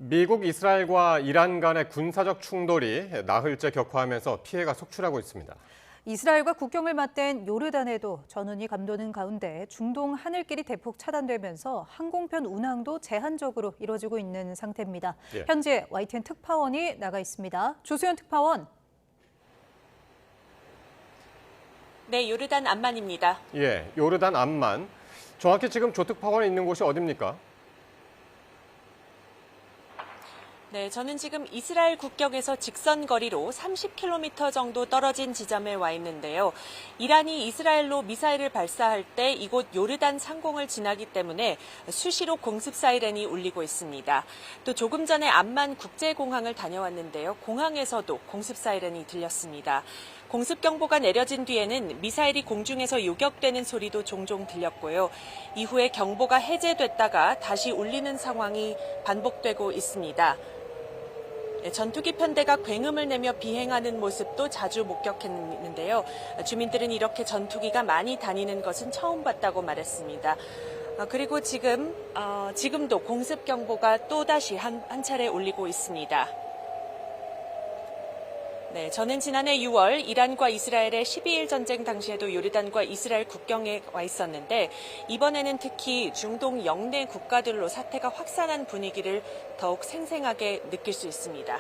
미국, 이스라엘과 이란 간의 군사적 충돌이 나흘째 격화하면서 피해가 속출하고 있습니다. 이스라엘과 국경을 맞댄 요르단에도 전운이 감도는 가운데 중동 하늘길이 대폭 차단되면서 항공편 운항도 제한적으로 이뤄지고 있는 상태입니다. 예. 현재 YTN 특파원이 나가 있습니다. 조수연 특파원. 네, 요르단 암만입니다. 예, 요르단 암만. 정확히 지금 조 특파원이 있는 곳이 어디입니까? 네, 저는 지금 이스라엘 국경에서 직선 거리로 30km 정도 떨어진 지점에 와 있는데요. 이란이 이스라엘로 미사일을 발사할 때 이곳 요르단 상공을 지나기 때문에 수시로 공습 사이렌이 울리고 있습니다. 또 조금 전에 암만 국제공항을 다녀왔는데요. 공항에서도 공습 사이렌이 들렸습니다. 공습 경보가 내려진 뒤에는 미사일이 공중에서 요격되는 소리도 종종 들렸고요. 이후에 경보가 해제됐다가 다시 울리는 상황이 반복되고 있습니다. 전투기 편대가 굉음을 내며 비행하는 모습도 자주 목격했는데요. 주민들은 이렇게 전투기가 많이 다니는 것은 처음 봤다고 말했습니다. 그리고 지금도 공습 경보가 또다시 한 차례 울리고 있습니다. 네, 저는 지난해 6월 이란과 이스라엘의 12일 전쟁 당시에도 요르단과 이스라엘 국경에 와 있었는데 이번에는 특히 중동 영내 국가들로 사태가 확산한 분위기를 더욱 생생하게 느낄 수 있습니다.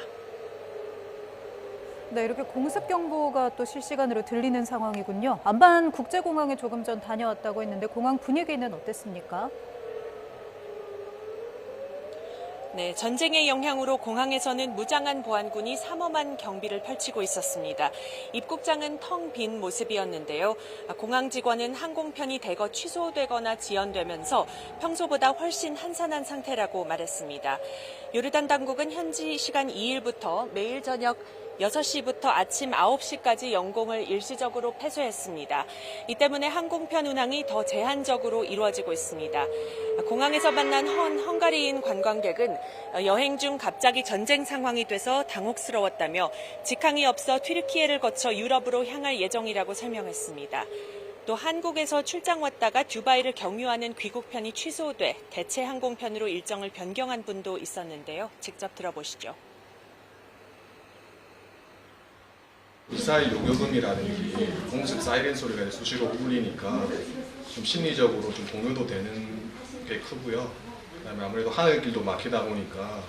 네, 이렇게 공습 경보가 또 실시간으로 들리는 상황이군요. 암만 국제공항에 조금 전 다녀왔다고 했는데 공항 분위기는 어땠습니까? 네, 전쟁의 영향으로 공항에서는 무장한 보안군이 삼엄한 경비를 펼치고 있었습니다. 입국장은 텅 빈 모습이었는데요. 공항 직원은 항공편이 대거 취소되거나 지연되면서 평소보다 훨씬 한산한 상태라고 말했습니다. 요르단 당국은 현지 시간 2일부터 매일 저녁 6시부터 아침 9시까지 영공을 일시적으로 폐쇄했습니다. 이 때문에 항공편 운항이 더 제한적으로 이루어지고 있습니다. 공항에서 만난 헝가리인 관광객은 여행 중 갑자기 전쟁 상황이 돼서 당혹스러웠다며 직항이 없어 튀르키예를 거쳐 유럽으로 향할 예정이라고 설명했습니다. 또 한국에서 출장 왔다가 두바이를 경유하는 귀국편이 취소돼 대체 항공편으로 일정을 변경한 분도 있었는데요. 직접 들어보시죠. 미사일 요격음이라든지 공습 사이렌 소리가 수시로 울리니까 좀 심리적으로 좀 공유도 되는 게 크고요. 그다음에 아무래도 하늘길도 막히다 보니까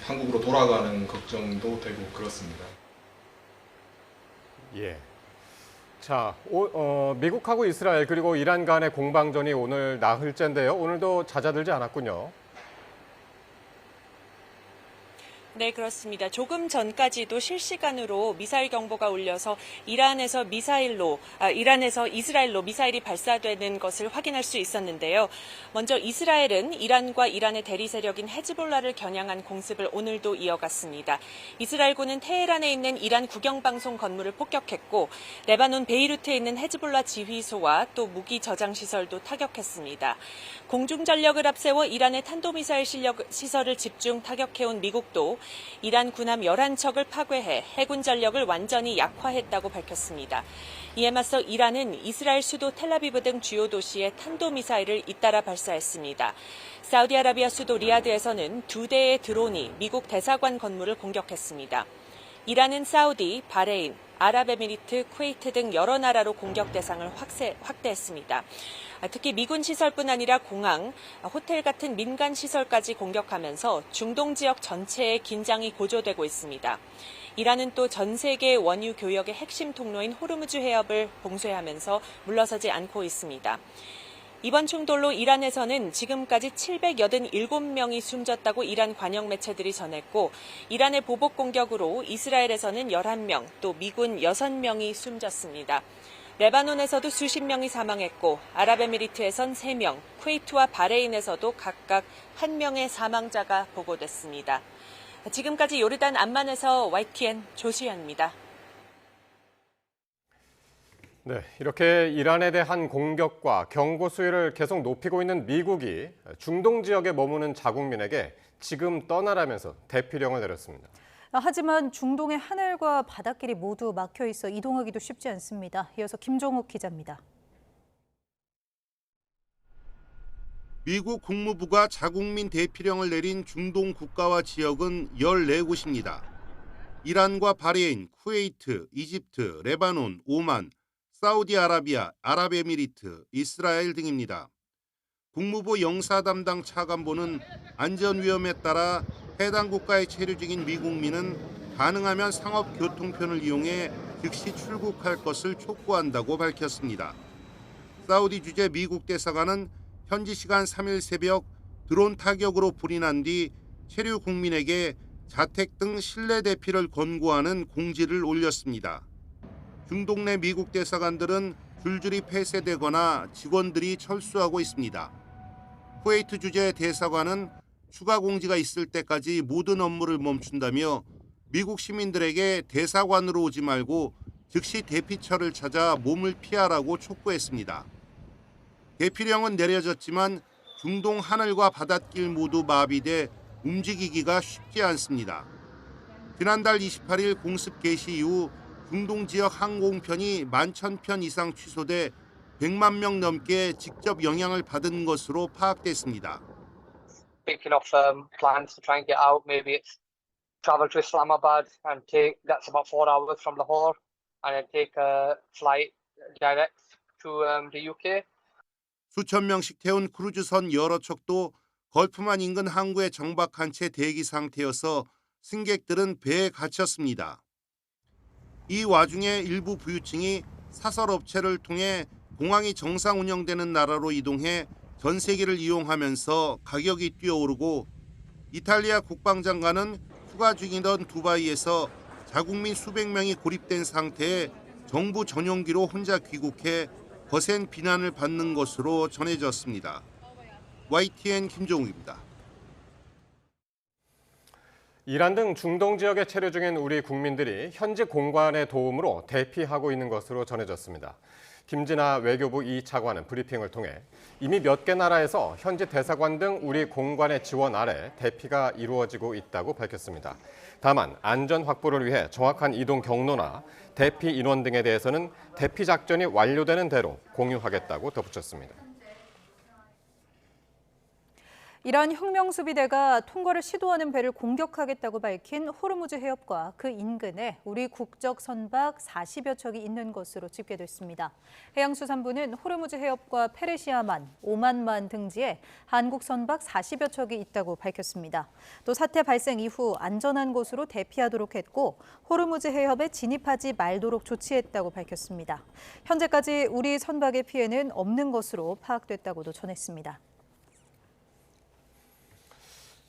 한국으로 돌아가는 걱정도 되고 그렇습니다. 예. 자, 미국하고 이스라엘 그리고 이란 간의 공방전이 오늘 나흘째인데요. 오늘도 잦아들지 않았군요. 네, 그렇습니다. 조금 전까지도 실시간으로 미사일 경보가 울려서 이란에서 이스라엘로 미사일이 발사되는 것을 확인할 수 있었는데요. 먼저 이스라엘은 이란과 이란의 대리 세력인 헤즈볼라를 겨냥한 공습을 오늘도 이어갔습니다. 이스라엘군은 테헤란에 있는 이란 국영방송 건물을 폭격했고 레바논 베이루트에 있는 헤즈볼라 지휘소와 또 무기 저장 시설도 타격했습니다. 공중전력을 앞세워 이란의 탄도미사일 시설을 집중 타격해온 미국도 이란 군함 11척을 파괴해 해군 전력을 완전히 약화했다고 밝혔습니다. 이에 맞서 이란은 이스라엘 수도 텔아비브 등 주요 도시에 탄도미사일을 잇따라 발사했습니다. 사우디아라비아 수도 리야드에서는 2대의 드론이 미국 대사관 건물을 공격했습니다. 이란은 사우디, 바레인, 아랍에미리트, 쿠웨이트 등 여러 나라로 공격 대상을 확대했습니다. 특히 미군 시설뿐 아니라 공항, 호텔 같은 민간 시설까지 공격하면서 중동 지역 전체에 긴장이 고조되고 있습니다. 이란은 또 전 세계 원유 교역의 핵심 통로인 호르무즈 해협을 봉쇄하면서 물러서지 않고 있습니다. 이번 충돌로 이란에서는 지금까지 787명이 숨졌다고 이란 관영 매체들이 전했고 이란의 보복 공격으로 이스라엘에서는 11명, 또 미군 6명이 숨졌습니다. 레바논에서도 수십 명이 사망했고 아랍에미리트에선 3명, 쿠웨이트와 바레인에서도 각각 1명의 사망자가 보고됐습니다. 지금까지 요르단 암만에서 YTN 조수연입니다. 네, 이렇게 이란에 대한 공격과 경고 수위를 계속 높이고 있는 미국이 중동 지역에 머무는 자국민에게 지금 떠나라면서 대피령을 내렸습니다. 하지만 중동의 하늘과 바닷길이 모두 막혀 있어 이동하기도 쉽지 않습니다. 이어서 김종욱 기자입니다. 미국 국무부가 자국민 대피령을 내린 중동 국가와 지역은 14곳입니다. 이란과 바레인, 쿠웨이트, 이집트, 레바논, 오만, 사우디아라비아, 아랍에미리트, 이스라엘 등입니다. 국무부 영사 담당 차관보는 안전 위험에 따라 해당 국가에 체류 중인 미국민은 가능하면 상업 교통편을 이용해 즉시 출국할 것을 촉구한다고 밝혔습니다. 사우디 주재 미국 대사관은 현지 시간 3일 새벽 드론 타격으로 불이 난 뒤 체류 국민에게 자택 등 실내 대피를 권고하는 공지를 올렸습니다. 중동 내 미국 대사관들은 줄줄이 폐쇄되거나 직원들이 철수하고 있습니다. 쿠웨이트 주재 대사관은 추가 공지가 있을 때까지 모든 업무를 멈춘다며 미국 시민들에게 대사관으로 오지 말고 즉시 대피처를 찾아 몸을 피하라고 촉구했습니다. 대피령은 내려졌지만 중동 하늘과 바닷길 모두 마비돼 움직이기가 쉽지 않습니다. 지난달 28일 공습 개시 이후 중동 지역 항공편이 11,000편 이상 취소돼 100만 명 넘게 직접 영향을 받은 것으로 파악됐습니다. Thinking of plans to try and get out, maybe it's travel to Islamabad and that's about 4 hours from Lahore, and then take a flight direct to the UK. 수천 명씩 태운 크루즈선 여러 척도 걸프만 인근 항구에 정박한 채 대기 상태여서 승객들은 배에 갇혔습니다. 이 와중에 일부 부유층이 사설업체를 통해 공항이 정상 운영되는 나라로 이동해 전세기를 이용하면서 가격이 뛰어오르고 이탈리아 국방장관은 휴가 중이던 두바이에서 자국민 수백 명이 고립된 상태에 정부 전용기로 혼자 귀국해 거센 비난을 받는 것으로 전해졌습니다. YTN 김종욱입니다. 이란 등 중동 지역에 체류 중인 우리 국민들이 현지 공관의 도움으로 대피하고 있는 것으로 전해졌습니다. 김진아 외교부 2차관은 브리핑을 통해 이미 몇 개 나라에서 현지 대사관 등 우리 공관의 지원 아래 대피가 이루어지고 있다고 밝혔습니다. 다만 안전 확보를 위해 정확한 이동 경로나 대피 인원 등에 대해서는 대피 작전이 완료되는 대로 공유하겠다고 덧붙였습니다. 이란 혁명수비대가 통과를 시도하는 배를 공격하겠다고 밝힌 호르무즈 해협과 그 인근에 우리 국적 선박 40여 척이 있는 것으로 집계됐습니다. 해양수산부는 호르무즈 해협과 페르시아만, 오만만 등지에 한국 선박 40여 척이 있다고 밝혔습니다. 또 사태 발생 이후 안전한 곳으로 대피하도록 했고 호르무즈 해협에 진입하지 말도록 조치했다고 밝혔습니다. 현재까지 우리 선박의 피해는 없는 것으로 파악됐다고도 전했습니다.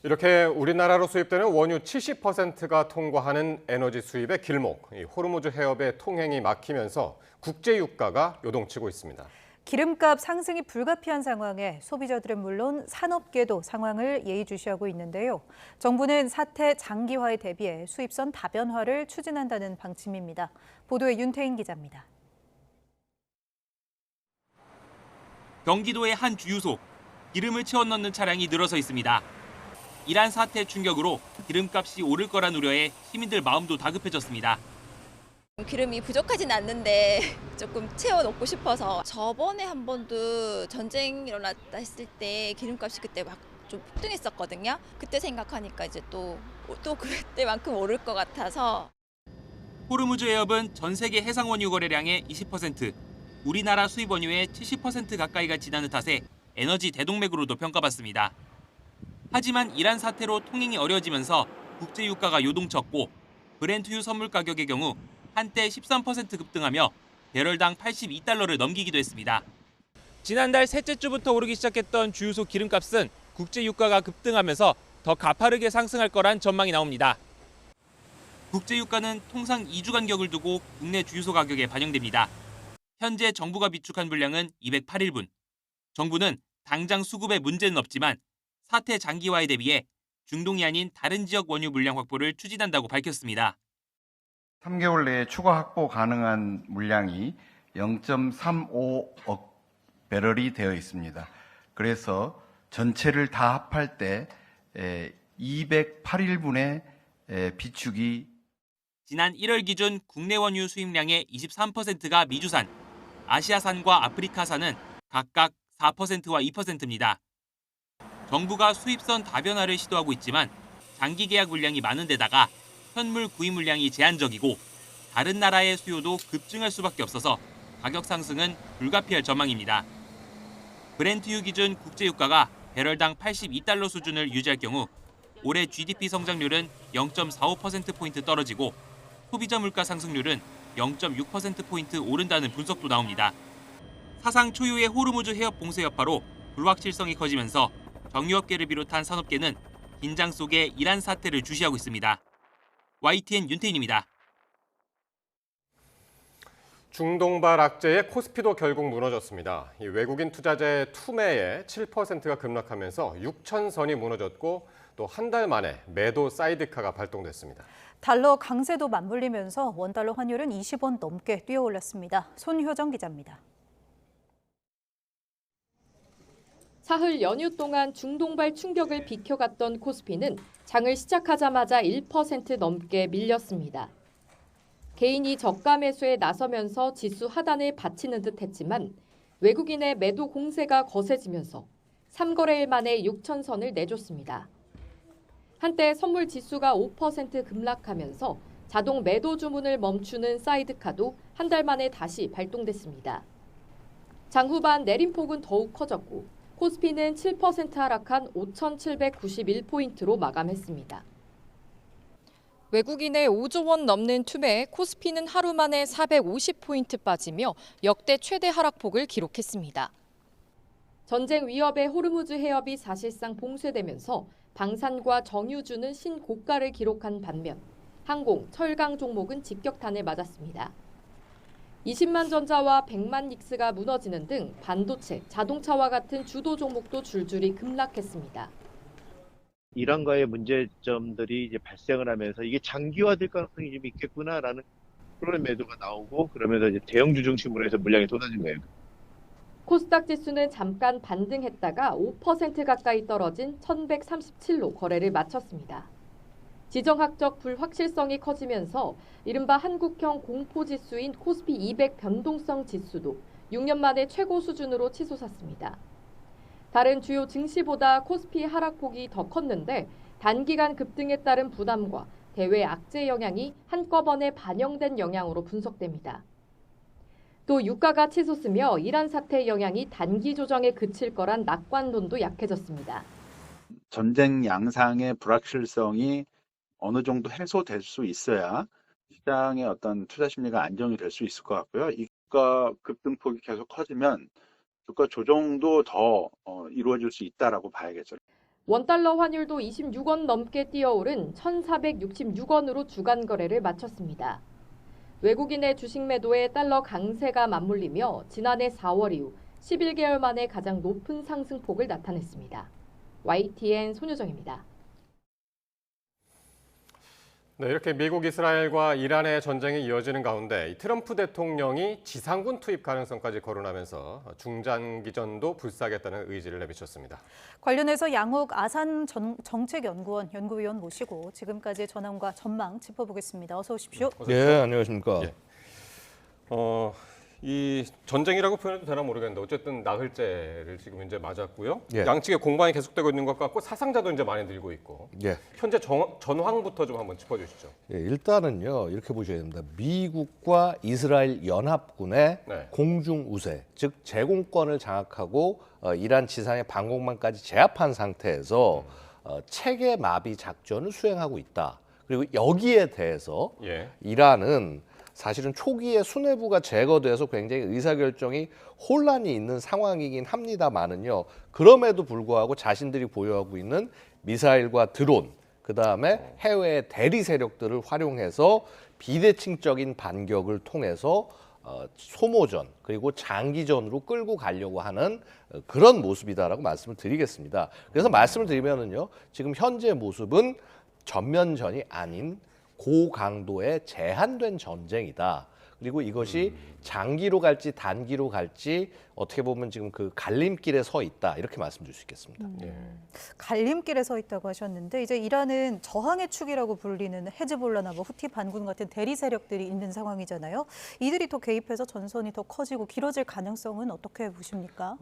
이렇게 우리나라로 수입되는 원유 70%가 통과하는 에너지 수입의 길목, 호르무즈 해협의 통행이 막히면서 국제 유가가 요동치고 있습니다. 기름값 상승이 불가피한 상황에 소비자들은 물론 산업계도 상황을 예의주시하고 있는데요. 정부는 사태 장기화에 대비해 수입선 다변화를 추진한다는 방침입니다. 보도에 윤태인 기자입니다. 경기도의 한 주유소, 기름을 채워 넣는 차량이 늘어서 있습니다. 이란 사태 충격으로 기름값이 오를 거란 우려에 시민들 마음도 다급해졌습니다. 기름이 부족하진 않는데 조금 채워 넣고 싶어서 저번에 한 번도 전쟁 일어났다 했을 때 기름값이 그때 막 좀 폭등했었거든요. 그때 생각하니까 이제 또 그때만큼 오를 것 같아서. 호르무즈 해협은 전 세계 해상 원유 거래량의 20%, 우리나라 수입 원유의 70% 가까이가 지나는 탓에 에너지 대동맥으로도 평가받습니다. 하지만 이란 사태로 통행이 어려워지면서 국제 유가가 요동쳤고 브렌트유 선물 가격의 경우 한때 13% 급등하며 배럴당 82달러를 넘기기도 했습니다. 지난달 셋째 주부터 오르기 시작했던 주유소 기름값은 국제 유가가 급등하면서 더 가파르게 상승할 거란 전망이 나옵니다. 국제 유가는 통상 2주간 격을 두고 국내 주유소 가격에 반영됩니다. 현재 정부가 비축한 물량은 208일분. 정부는 당장 수급에 문제는 없지만 사태 장기화에 대비해 중동이 아닌 다른 지역 원유 물량 확보를 추진한다고 밝혔습니다. 3개월 내에 추가 확보 가능한 물량이 0.35억 배럴이 되어 있습니다. 그래서 전체를 다 합할 때 208일분의 비축이 지난 1월 기준 국내 원유 수입량의 23%가 미주산, 아시아산과 아프리카산은 각각 4%와 2%입니다. 정부가 수입선 다변화를 시도하고 있지만 장기 계약 물량이 많은 데다가 현물 구입 물량이 제한적이고 다른 나라의 수요도 급증할 수밖에 없어서 가격 상승은 불가피할 전망입니다. 브렌트유 기준 국제유가가 배럴당 82달러 수준을 유지할 경우 올해 GDP 성장률은 0.45%포인트 떨어지고 소비자 물가 상승률은 0.6%포인트 오른다는 분석도 나옵니다. 사상 초유의 호르무즈 해협 봉쇄 여파로 불확실성이 커지면서 정유업계를 비롯한 산업계는 긴장 속에 이란 사태를 주시하고 있습니다. YTN 윤태인입니다. 중동발 악재의 코스피도 결국 무너졌습니다. 이 외국인 투자자의 투매에 7%가 급락하면서 6천선이 무너졌고 또 한 달 만에 매도 사이드카가 발동됐습니다. 달러 강세도 맞물리면서 원달러 환율은 20원 넘게 뛰어올랐습니다. 손효정 기자입니다. 사흘 연휴 동안 중동발 충격을 비켜갔던 코스피는 장을 시작하자마자 1% 넘게 밀렸습니다. 개인이 저가 매수에 나서면서 지수 하단을 받치는 듯 했지만 외국인의 매도 공세가 거세지면서 3거래일 만에 6천선을 내줬습니다. 한때 선물 지수가 5% 급락하면서 자동 매도 주문을 멈추는 사이드카도 한 달 만에 다시 발동됐습니다. 장 후반 내림폭은 더욱 커졌고 코스피는 7% 하락한 5,791포인트로 마감했습니다. 외국인의 5조 원 넘는 투매에 코스피는 하루 만에 450포인트 빠지며 역대 최대 하락폭을 기록했습니다. 전쟁 위협의 호르무즈 해협이 사실상 봉쇄되면서 방산과 정유주는 신고가를 기록한 반면 항공, 철강 종목은 직격탄을 맞았습니다. 20만 전자와 100만 닉스가 무너지는 등 반도체, 자동차와 같은 주도 종목도 줄줄이 급락했습니다. 이란과의 문제점들이 이제 발생을 하면서 이게 장기화될 가능성이 좀 있겠구나라는 그런 매도가 나오고 그러면서 이제 대형주 중심으로 해서 물량이 쏟아진 거예요. 코스닥 지수는 잠깐 반등했다가 5% 가까이 떨어진 1137로 거래를 마쳤습니다. 지정학적 불확실성이 커지면서 이른바 한국형 공포지수인 코스피 200 변동성 지수도 6년 만에 최고 수준으로 치솟았습니다. 다른 주요 증시보다 코스피 하락폭이 더 컸는데 단기간 급등에 따른 부담과 대외 악재 영향이 한꺼번에 반영된 영향으로 분석됩니다. 또 유가가 치솟으며 이란 사태 영향이 단기 조정에 그칠 거란 낙관론도 약해졌습니다. 전쟁 양상의 불확실성이 어느 정도 해소될 수 있어야 시장의 어떤 투자 심리가 안정이 될 수 있을 것 같고요. 유가 급등폭이 계속 커지면 주가 조정도 더 이루어질 수 있다라고 봐야겠죠. 원달러 환율도 26원 넘게 뛰어오른 1,466원으로 주간 거래를 마쳤습니다. 외국인의 주식 매도에 달러 강세가 맞물리며 지난해 4월 이후 11개월 만에 가장 높은 상승폭을 나타냈습니다. YTN 손효정입니다. 네, 이렇게 미국, 이스라엘과 이란의 전쟁이 이어지는 가운데 트럼프 대통령이 지상군 투입 가능성까지 거론하면서 중장기전도 불사하겠다는 의지를 내비쳤습니다. 관련해서 양욱 아산 정책연구원 연구위원 모시고 지금까지의 전황과 전망 짚어보겠습니다. 어서 오십시오. 네, 안녕하십니까. 예. 이 전쟁이라고 표현해도 되나 모르겠는데 어쨌든 나흘째를 지금 이제 맞았고요. 예. 양측의 공방이 계속되고 있는 것 같고 사상자도 이제 많이 늘고 있고. 예. 현재 전황부터 좀 한번 짚어주시죠. 예, 일단은요 이렇게 보셔야 됩니다. 미국과 이스라엘 연합군의 네. 공중 우세, 즉 제공권을 장악하고 이란 지상의 방공망까지 제압한 상태에서 체계 마비 작전을 수행하고 있다. 그리고 여기에 대해서 예. 이란은 사실은 초기에 수뇌부가 제거돼서 굉장히 의사결정이 혼란이 있는 상황이긴 합니다만은요. 그럼에도 불구하고 자신들이 보유하고 있는 미사일과 드론, 그다음에 해외의 대리 세력들을 활용해서 비대칭적인 반격을 통해서 소모전 그리고 장기전으로 끌고 가려고 하는 그런 모습이다라고 말씀을 드리겠습니다. 그래서 말씀을 드리면은요. 지금 현재 모습은 전면전이 아닌 고강도의 제한된 전쟁이다. 그리고 이것이 장기로 갈지 단기로 갈지 어떻게 보면 지금 그 갈림길에 서 있다 이렇게 말씀드릴 수 있겠습니다. 갈림길에 서 있다고 하셨는데 이제 이란은 저항의 축이라고 불리는 헤즈볼라나 뭐 후티 반군 같은 대리 세력들이 있는 상황이잖아요. 이들이 더 개입해서 전선이 더 커지고 길어질 가능성은 어떻게 보십니까?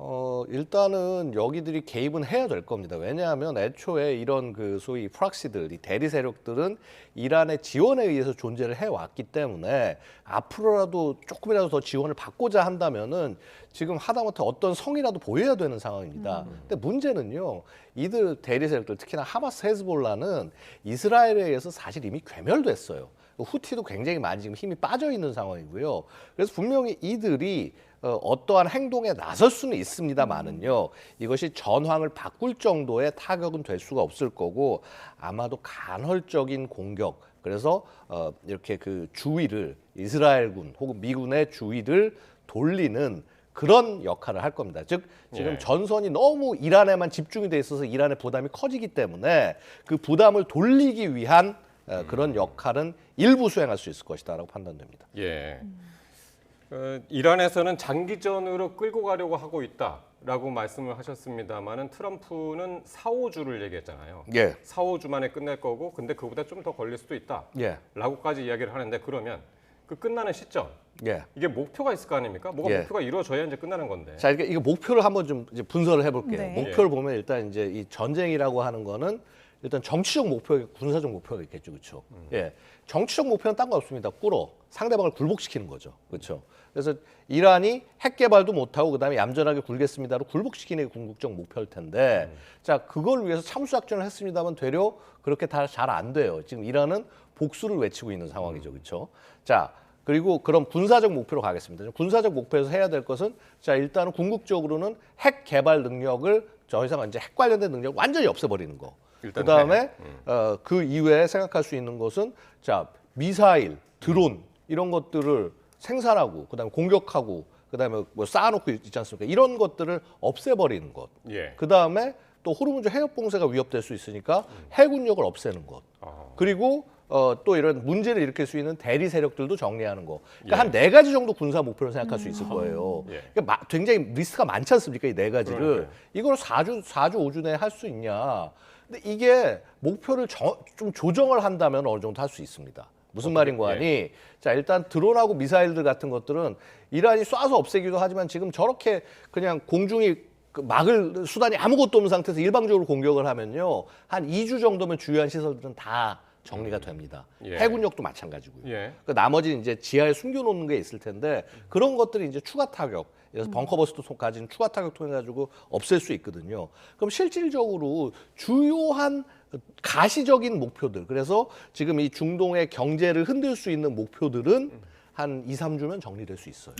일단은 여기들이 개입은 해야 될 겁니다. 왜냐하면 애초에 이런 그 소위 프락시들, 이 대리 세력들은 이란의 지원에 의해서 존재를 해왔기 때문에 앞으로라도 조금이라도 더 지원을 받고자 한다면은 지금 하다못해 어떤 성이라도 보여야 되는 상황입니다. 근데 문제는요, 이들 대리 세력들, 특히나 하마스, 헤즈볼라는 이스라엘에 의해서 사실 이미 괴멸됐어요. 후티도 굉장히 많이 지금 힘이 빠져 있는 상황이고요. 그래서 분명히 이들이 어떠한 행동에 나설 수는 있습니다만은요, 이것이 전황을 바꿀 정도의 타격은 될 수가 없을 거고, 아마도 간헐적인 공격, 그래서 이렇게 그 주위를 이스라엘군 혹은 미군의 주위를 돌리는 그런 역할을 할 겁니다. 즉 지금 전선이 너무 이란에만 집중이 돼 있어서 이란의 부담이 커지기 때문에 그 부담을 돌리기 위한 그런 역할은 일부 수행할 수 있을 것이다라고 판단됩니다. 예. 이란에서는 장기전으로 끌고 가려고 하고 있다라고 말씀을 하셨습니다만은 트럼프는 4, 5주를 얘기했잖아요. 예. 4, 5주 만에 끝낼 거고 근데 그보다 좀 더 걸릴 수도 있다. 예. 라고까지 이야기를 하는데 그러면 그 끝나는 시점 예. 이게 목표가 있을 거 아닙니까? 뭐가 예. 목표가 이루어져야 이제 끝나는 건데. 자, 이거 목표를 한번 좀 이제 분석을 해볼게요. 네. 목표를 보면 일단 이제 이 전쟁이라고 하는 거는 일단 정치적 목표, 군사적 목표가 있겠죠, 그렇죠? 예, 정치적 목표는 딴 거 없습니다. 꿇어 상대방을 굴복시키는 거죠, 그렇죠? 그래서 이란이 핵 개발도 못하고 그다음에 얌전하게 굴겠습니다로 굴복시키는 게 궁극적 목표일 텐데, 자 그걸 위해서 참수작전을 했습니다만 되려 그렇게 다 잘 안 돼요. 지금 이란은 복수를 외치고 있는 상황이죠, 그렇죠? 자. 그리고 그럼 군사적 목표로 가겠습니다. 군사적 목표에서 해야 될 것은 자 일단은 궁극적으로는 핵 개발 능력을 더 이상 이제 핵 관련된 능력을 완전히 없애버리는 거. 그 다음에 그 이외에 생각할 수 있는 것은 자 미사일, 드론 이런 것들을 생산하고 그다음에 공격하고 그다음에 뭐 쌓아놓고 있지 않습니까? 이런 것들을 없애버리는 것. 예. 그 다음에 또 호르무즈 해협 봉쇄가 위협될 수 있으니까 해군력을 없애는 것. 그리고 또 이런 문제를 일으킬 수 있는 대리 세력들도 정리하는 거. 그러니까 한 4가지 정도 군사 목표로 생각할 수 있을 거예요. 그러니까 굉장히 리스크가 많지 않습니까? 이 4가지를. 그러니까요. 이걸 4주, 5주 내에 할 수 있냐. 근데 이게 목표를 좀 조정을 한다면 어느 정도 할 수 있습니다. 무슨 말인고 하니 자 일단 드론하고 미사일들 같은 것들은 이란이 쏴서 없애기도 하지만 지금 저렇게 그냥 공중이 막을 수단이 아무것도 없는 상태에서 일방적으로 공격을 하면요. 한 2주 정도면 주요한 시설들은 다 정리가 됩니다. 해군력도 마찬가지고요. 그 나머지 이제 지하에 숨겨놓는 게 있을 텐데 그런 것들이 이제 추가 타격, 그래서 벙커버스터 가진 추가 타격 통해 가지고 없앨 수 있거든요. 그럼 실질적으로 주요한 가시적인 목표들, 그래서 지금 이 중동의 경제를 흔들 수 있는 목표들은 한 2, 3주면 정리될 수 있어요.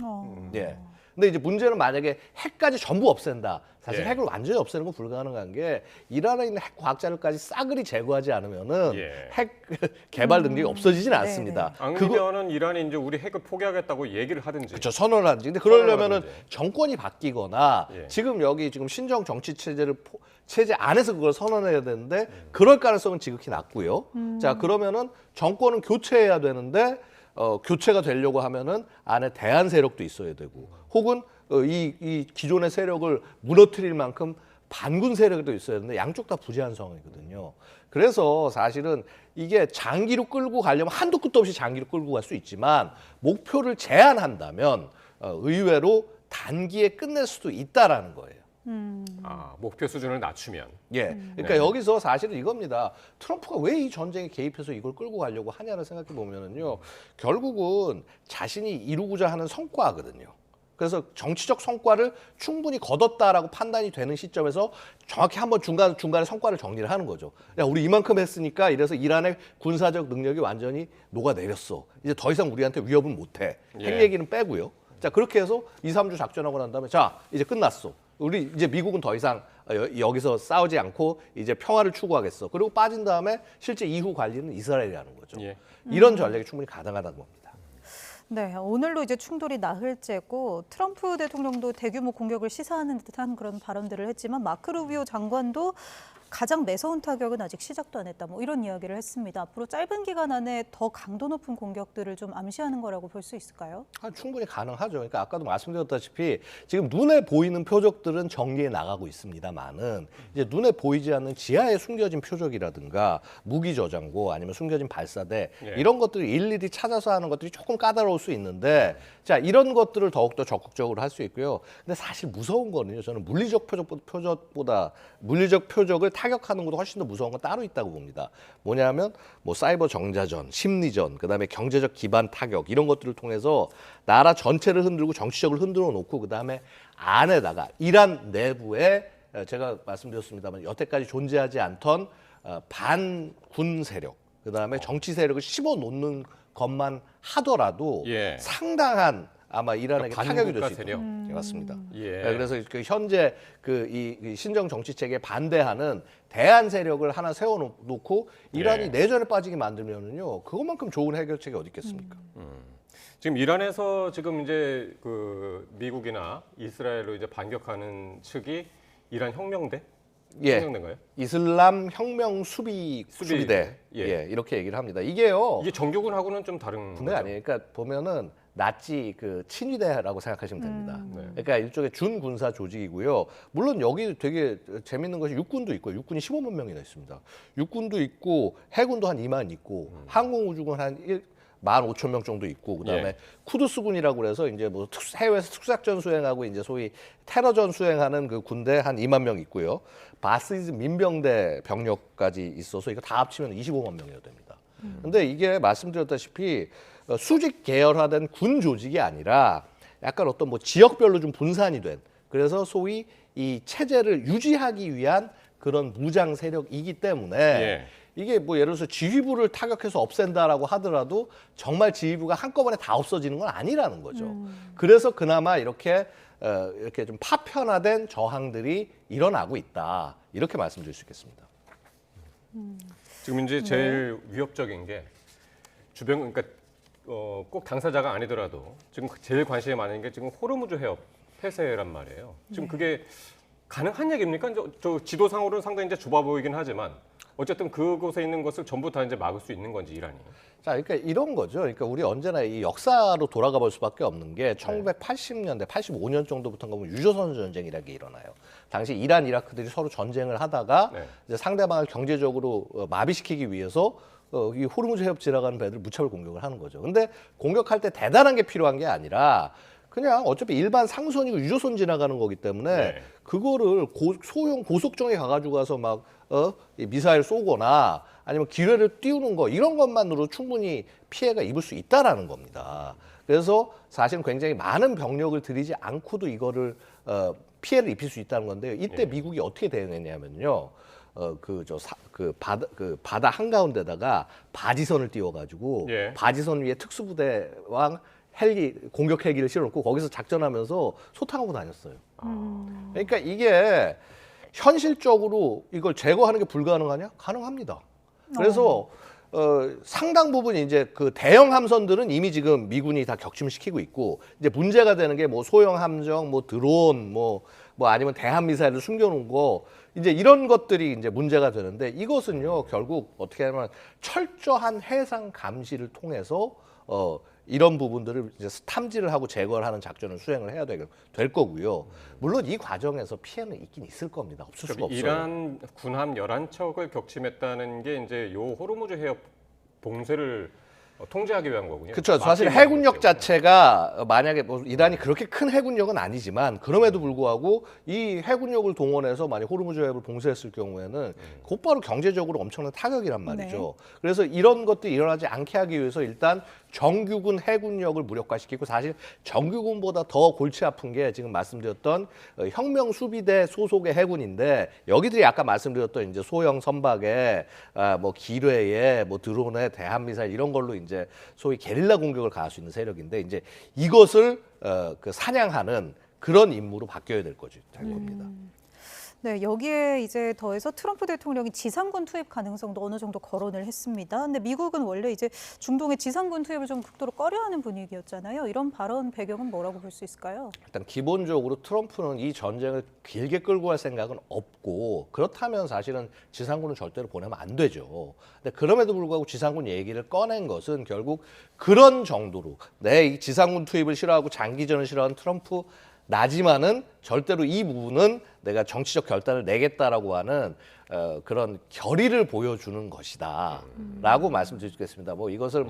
예. 근데 이제 문제는 만약에 핵까지 전부 없앤다. 사실 핵을 완전히 없애는 건 불가능한 게 이란에 있는 핵 과학자들까지 싸그리 제거하지 않으면은 핵 개발 능력이 없어지지는 않습니다. 아니면은 이란이 이제 우리 핵을 포기하겠다고 얘기를 하든지. 그렇죠. 선언을 하든지. 근데 그러려면은 정권이 바뀌거나 지금 여기 지금 신정 정치 체제 안에서 그걸 선언해야 되는데 그럴 가능성은 지극히 낮고요. 자, 그러면은 정권은 교체해야 되는데 교체가 되려고 하면은 안에 대한 세력도 있어야 되고 혹은 이 기존의 세력을 무너뜨릴 만큼 반군 세력도 있어야 되는데 양쪽 다 부재한 상황이거든요. 그래서 사실은 이게 장기로 끌고 가려면 한도 끝도 없이 장기로 끌고 갈 수 있지만 목표를 제한한다면 의외로 단기에 끝낼 수도 있다라는 거예요. 목표 수준을 낮추면. 예. 그러니까 여기서 사실은 이겁니다. 트럼프가 왜 이 전쟁에 개입해서 이걸 끌고 가려고 하냐를 생각해 보면은요. 결국은 자신이 이루고자 하는 성과거든요. 그래서 정치적 성과를 충분히 거뒀다라고 판단이 되는 시점에서 정확히 한번 중간에 성과를 정리를 하는 거죠. 야, 우리 이만큼 했으니까 이래서 이란의 군사적 능력이 완전히 녹아내렸어. 이제 더 이상 우리한테 위협은 못해. 핵 얘기는 빼고요. 자, 그렇게 해서 2, 3주 작전하고 난 다음에 자, 이제 끝났어. 우리 이제 미국은 더 이상 여기서 싸우지 않고 이제 평화를 추구하겠어. 그리고 빠진 다음에 실제 이후 관리는 이스라엘이 하는 거죠. 이런 전략이 충분히 가능하다는 겁니다. 네, 오늘로 이제 충돌이 나흘째고 트럼프 대통령도 대규모 공격을 시사하는 듯한 그런 발언들을 했지만 마크 루비오 장관도 가장 매서운 타격은 아직 시작도 안 했다. 뭐 이런 이야기를 했습니다. 앞으로 짧은 기간 안에 더 강도 높은 공격들을 좀 암시하는 거라고 볼 수 있을까요? 충분히 가능하죠. 그러니까 아까도 말씀드렸다시피 지금 눈에 보이는 표적들은 정리해 나가고 있습니다만은 이제 눈에 보이지 않는 지하에 숨겨진 표적이라든가 무기 저장고 아니면 숨겨진 발사대 이런 것들을 일일이 찾아서 하는 것들이 조금 까다로울 수 있는데 자 이런 것들을 더욱더 적극적으로 할 수 있고요. 근데 사실 무서운 거는요. 저는 물리적 표적을 타격하는 것도 훨씬 더 무서운 건 따로 있다고 봅니다. 뭐냐면 뭐 사이버 정자전, 심리전, 그다음에 경제적 기반 타격 이런 것들을 통해서 나라 전체를 흔들고 정치적으를 흔들어 놓고 그다음에 안에다가 이란 내부에 제가 말씀드렸습니다만 여태까지 존재하지 않던 반군 세력, 그다음에 정치 세력을 씹어 놓는 것만 하더라도 상당한 아마 이란에게 타격이 될 수 있다. 맞습니다. 그래서 그 현재 이 신정 정치 체계에 반대하는 대안 세력을 하나 세워놓고 이란이 내전에 빠지게 만들면은요 그것만큼 좋은 해결책이 어디 있겠습니까? 지금 이란에서 지금 이제 그 미국이나 이스라엘로 이제 반격하는 측이 이란 혁명대? 혁명대인가요? 이슬람 혁명 수비대 이렇게 얘기를 합니다. 이게 정규군하고는 좀 다른 분명히 아니에요. 그러니까 보면은 나치 그 친위대라고 생각하시면 됩니다. 그러니까 일종의 준군사 조직이고요. 물론 여기 되게 재밌는 것이 육군도 있고요. 육군이 15만 명이나 있습니다. 육군도 있고 해군도 한 2만 있고 항공우주군 한 15,000명 정도 있고 그다음에 쿠드스군이라고 그래서 이제 뭐 해외에서 특수작전 수행하고 이제 소위 테러전 수행하는 그 군대 한 2만 명 있고요. 바시즈 민병대 병력까지 있어서 이거 다 합치면 25만 명이나 됩니다. 근데 이게 말씀드렸다시피 수직 계열화된 군 조직이 아니라 약간 어떤 뭐 지역별로 좀 분산이 된 그래서 소위 이 체제를 유지하기 위한 그런 무장 세력이기 때문에 이게 뭐 예를 들어서 지휘부를 타격해서 없앤다라고 하더라도 정말 지휘부가 한꺼번에 다 없어지는 건 아니라는 거죠. 그래서 그나마 이렇게 좀 파편화된 저항들이 일어나고 있다. 이렇게 말씀드릴 수 있겠습니다. 지금 이제 제일 위협적인 게 주변 그러니까 꼭 당사자가 아니더라도 지금 제일 관심이 많은 게 지금 호르무즈 해협 폐쇄란 말이에요. 지금 그게 가능한 얘기입니까? 저 지도상으로는 상당히 이제 좁아 보이긴 하지만 어쨌든 그곳에 있는 것을 전부 다 이제 막을 수 있는 건지 이란이. 자, 그러니까 이런 거죠. 그러니까 우리 언제나 이 역사로 돌아가 볼 수밖에 없는 게 1980년대, 85년 정도부터인가 보면 유조선 전쟁이라는 게 일어나요. 당시 이란, 이라크들이 서로 전쟁을 하다가 이제 상대방을 경제적으로 마비시키기 위해서 이 호르무즈 해협 지나가는 배들 무차별 공격을 하는 거죠. 근데 공격할 때 대단한 게 필요한 게 아니라 그냥 어차피 일반 상선이고 유조선 지나가는 거기 때문에 그거를 소형 고속정에 가가지고 가서 막 미사일 쏘거나 아니면 기뢰를 띄우는 거 이런 것만으로 충분히 피해가 입을 수 있다라는 겁니다. 그래서 사실은 굉장히 많은 병력을 들이지 않고도 이거를 피해를 입힐 수 있다는 건데요. 이때 미국이 어떻게 대응했냐면요. 바다 한가운데다가 바지선을 띄워가지고 바지선 위에 특수부대와 공격 헬기를 실어놓고 거기서 작전하면서 소탕하고 다녔어요. 그러니까 이게 현실적으로 이걸 제거하는 게 불가능하냐? 가능합니다. 그래서 상당 부분 이제 그 대형 함선들은 이미 지금 미군이 다 격침시키고 있고 이제 문제가 되는 게 뭐 소형 함정, 뭐 드론, 뭐 아니면 대함 미사일을 숨겨놓은 거 이제 이런 것들이 이제 문제가 되는데 이것은요 결국 어떻게 하면 철저한 해상 감시를 통해서 이런 부분들을 이제 탐지를 하고 제거를 하는 작전을 수행을 해야 될 거고요. 물론 이 과정에서 피해는 있긴 있을 겁니다. 없을 수가 없어요. 이란 군함 11척을 격침했다는 게 이제 요 호르무즈 해협 봉쇄를 통제하기 위한 거군요. 그렇죠. 사실 해군력 자체가 만약에 뭐 이란이 그렇게 큰 해군력은 아니지만 그럼에도 불구하고 이 해군력을 동원해서 만약 호르무즈 해협을 봉쇄했을 경우에는 곧바로 경제적으로 엄청난 타격이란 말이죠. 그래서 이런 것들이 일어나지 않게 하기 위해서 일단 정규군 해군력을 무력화시키고 사실 정규군보다 더 골치 아픈 게 지금 말씀드렸던 혁명 수비대 소속의 해군인데 여기들이 아까 말씀드렸던 이제 소형 선박에 뭐 기뢰에 뭐 드론에 대함 미사일 이런 걸로 이제 소위 게릴라 공격을 가할 수 있는 세력인데 이제 이것을 그 사냥하는 그런 임무로 바뀌어야 될 겁니다. 네, 여기에 이제 더해서 트럼프 대통령이 지상군 투입 가능성도 어느 정도 거론을 했습니다. 근데 미국은 원래 이제 중동의 지상군 투입을 좀 극도로 꺼려하는 분위기였잖아요. 이런 발언 배경은 뭐라고 볼 수 있을까요? 일단 기본적으로 트럼프는 이 전쟁을 길게 끌고 갈 생각은 없고, 그렇다면 사실은 지상군은 절대로 보내면 안 되죠. 근데 그럼에도 불구하고 지상군 얘기를 꺼낸 것은 결국 그런 정도로 이 지상군 투입을 싫어하고 장기전을 싫어하는 트럼프 나지만은 절대로 이 부분은 내가 정치적 결단을 내겠다라고 하는 그런 결의를 보여주는 것이다라고 말씀드릴 수 있겠습니다. 뭐 이것을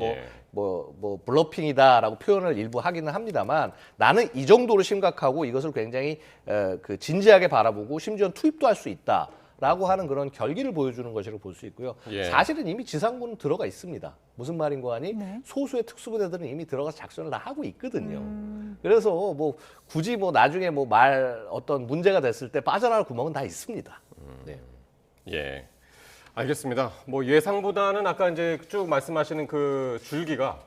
뭐 블러핑이다라고 표현을 일부 하기는 합니다만, 나는 이 정도로 심각하고 이것을 굉장히 그 진지하게 바라보고 심지어 투입도 할 수 있다. 라고 하는 그런 결기를 보여주는 것이라고 볼 수 있고요. 사실은 이미 지상군은 들어가 있습니다. 무슨 말인고 하니 소수의 특수부대들은 이미 들어가서 작전을 다 하고 있거든요. 그래서 뭐 굳이 뭐 나중에 뭐 어떤 문제가 됐을 때 빠져나갈 구멍은 다 있습니다. 네. 예, 알겠습니다. 뭐 예상보다는 아까 이제 쭉 말씀하시는 그 줄기가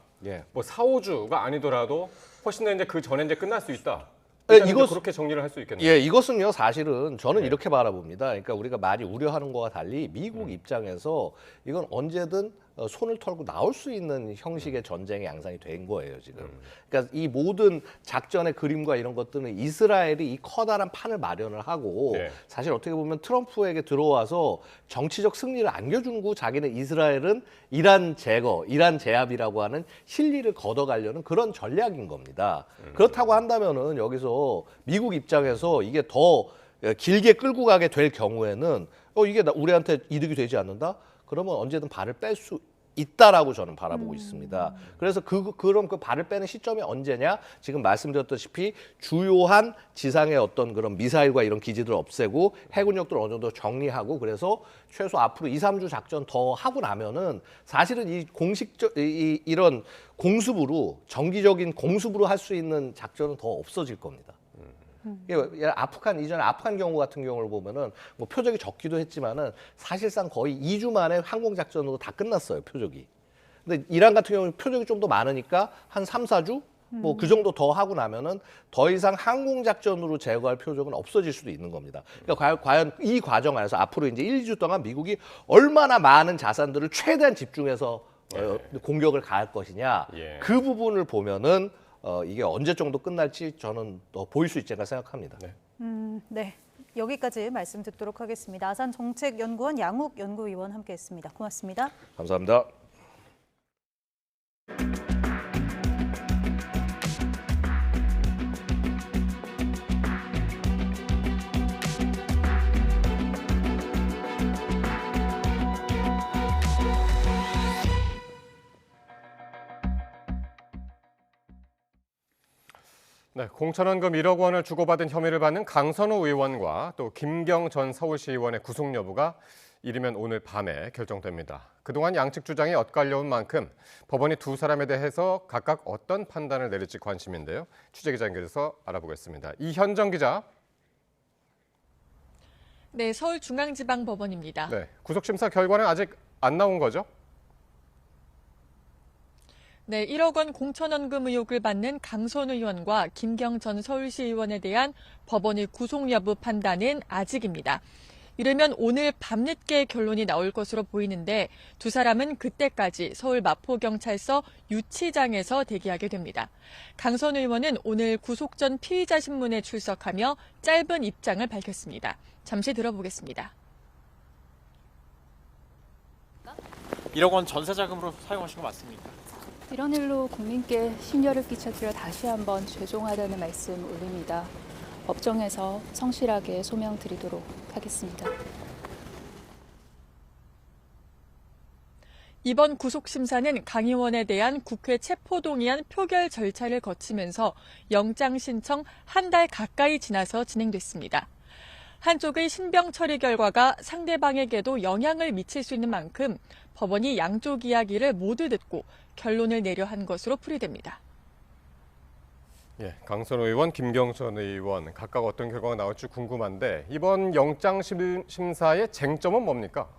뭐 4, 5주가 아니더라도 훨씬 더 이제 그 전에 이제 끝날 수 있다. 그렇게 정리를 할 수 있겠네요. 예, 이것은요 사실은 저는 이렇게 바라봅니다. 그러니까 우리가 많이 우려하는 것과 달리 미국 입장에서 이건 언제든 손을 털고 나올 수 있는 형식의 전쟁의 양상이 된 거예요 지금. 그러니까 이 모든 작전의 그림과 이런 것들은 이스라엘이 이 커다란 판을 마련을 하고 사실 어떻게 보면 트럼프에게 들어와서 정치적 승리를 안겨준 거, 자기는 이스라엘은 이란 제거, 이란 제압이라고 하는 실리를 걷어가려는 그런 전략인 겁니다. 그렇다고 한다면은 여기서 미국 입장에서 이게 더 길게 끌고 가게 될 경우에는 이게 우리한테 이득이 되지 않는다? 그러면 언제든 발을 뺄 수 있다라고 저는 바라보고 있습니다. 그래서 그럼 그 발을 빼는 시점이 언제냐? 지금 말씀드렸다시피 주요한 지상의 어떤 그런 미사일과 이런 기지들을 없애고 해군력들을 어느 정도 정리하고, 그래서 최소 앞으로 2, 3주 작전 더 하고 나면은 사실은 이 이런 공습으로, 정기적인 공습으로 할 수 있는 작전은 더 없어질 겁니다. 이전에 아프간 경우 같은 경우를 보면은 뭐 표적이 적기도 했지만은 사실상 거의 2주 만에 항공 작전으로 다 끝났어요, 표적이. 근데 이란 같은 경우는 표적이 좀 더 많으니까 한 3, 4주 뭐 그 정도 더 하고 나면은 더 이상 항공 작전으로 제거할 표적은 없어질 수도 있는 겁니다. 그러니까 과연 이 과정 안에서 앞으로 이제 1, 2주 동안 미국이 얼마나 많은 자산들을 최대한 집중해서 공격을 가할 것이냐, 그 부분을 보면은 이게 언제 정도 끝날지 저는 더 보일 수 있지 않을까 생각합니다. 네, 여기까지 말씀 듣도록 하겠습니다. 아산정책연구원 양욱 연구위원 함께했습니다. 고맙습니다. 감사합니다. 네, 공천원금 1억 원을 주고받은 혐의를 받는 강선우 의원과 또 김경 전 서울시의원의 구속 여부가 이르면 오늘 밤에 결정됩니다. 그동안 양측 주장이 엇갈려온 만큼 법원이 두 사람에 대해서 각각 어떤 판단을 내릴지 관심인데요. 취재기자 연결해서 알아보겠습니다. 이현정 기자. 네, 서울중앙지방법원입니다. 네, 구속심사 결과는 아직 안 나온 거죠? 네, 1억 원 공천원금 의혹을 받는 강선우 의원과 김경 전 서울시의원에 대한 법원의 구속 여부 판단은 아직입니다. 이르면 오늘 밤늦게 결론이 나올 것으로 보이는데 두 사람은 그때까지 서울 마포경찰서 유치장에서 대기하게 됩니다. 강선우 의원은 오늘 구속 전 피의자 신문에 출석하며 짧은 입장을 밝혔습니다. 잠시 들어보겠습니다. 1억 원 전세자금으로 사용하신 거 맞습니까? 이런 일로 국민께 심려를 끼쳤기를 다시 한번 죄송하다는 말씀 올립니다. 법정에서 성실하게 소명드리도록 하겠습니다. 이번 구속심사는 강 의원에 대한 국회 체포동의안 표결 절차를 거치면서 영장 신청 한 달 가까이 지나서 진행됐습니다. 한쪽의 신병 처리 결과가 상대방에게도 영향을 미칠 수 있는 만큼 법원이 양쪽 이야기를 모두 듣고 결론을 내려 한 것으로 풀이됩니다. 예, 강선우 의원, 김경 전 의원 각각 어떤 결과가 나올지 궁금한데 이번 영장 심사의 쟁점은 뭡니까?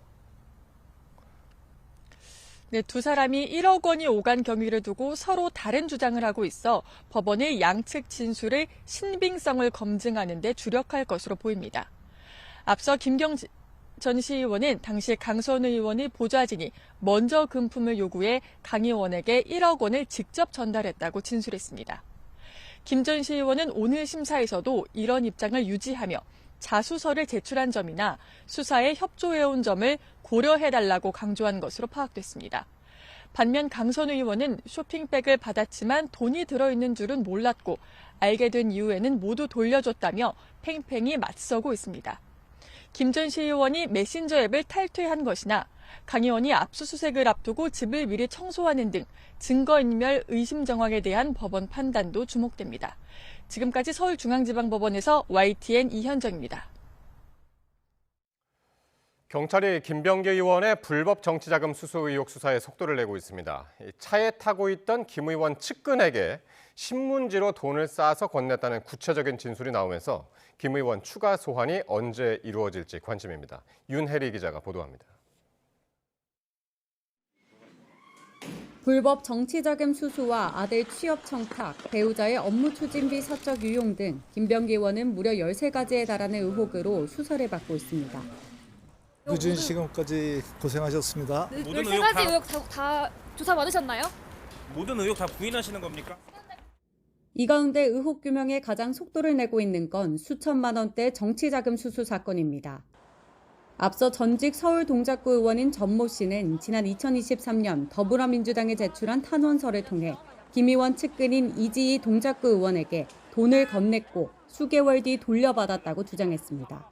네, 두 사람이 1억 원이 오간 경위를 두고 서로 다른 주장을 하고 있어 법원의 양측 진술의 신빙성을 검증하는 데 주력할 것으로 보입니다. 앞서 김경 전 시의원은 당시 강선 의원의 보좌진이 먼저 금품을 요구해 강 의원에게 1억 원을 직접 전달했다고 진술했습니다. 김 전 시의원은 오늘 심사에서도 이런 입장을 유지하며 자수서를 제출한 점이나 수사에 협조해온 점을 고려해달라고 강조한 것으로 파악됐습니다. 반면 강선 의원은 쇼핑백을 받았지만 돈이 들어있는 줄은 몰랐고 알게 된 이후에는 모두 돌려줬다며 팽팽히 맞서고 있습니다. 김 전 시의원이 메신저 앱을 탈퇴한 것이나 강 의원이 압수수색을 앞두고 집을 미리 청소하는 등 증거인멸 의심 정황에 대한 법원 판단도 주목됩니다. 지금까지 서울중앙지방법원에서 YTN 이현정입니다. 경찰이 김병기 의원의 불법 정치자금 수수 의혹 수사에 속도를 내고 있습니다. 차에 타고 있던 김 의원 측근에게 신문지로 돈을 싸서 건넸다는 구체적인 진술이 나오면서 김 의원 추가 소환이 언제 이루어질지 관심입니다. 윤혜리 기자가 보도합니다. 불법 정치자금 수수와 아들 취업 청탁, 배우자의 업무 추진비 사적 유용 등 김병기 의원은 무려 13가지에 달하는 의혹으로 수사를 받고 있습니다. 늦은 시간까지 고생하셨습니다. 모든 13가지 의혹 다 조사 받으셨나요? 모든 의혹 다 부인하시는 겁니까? 이 가운데 의혹 규명에 가장 속도를 내고 있는 건 수천만 원대 정치자금 수수 사건입니다. 앞서 전직 서울 동작구 의원인 전모 씨는 지난 2023년 더불어민주당에 제출한 탄원서를 통해 김 의원 측근인 이지희 동작구 의원에게 돈을 건넸고 수개월 뒤 돌려받았다고 주장했습니다.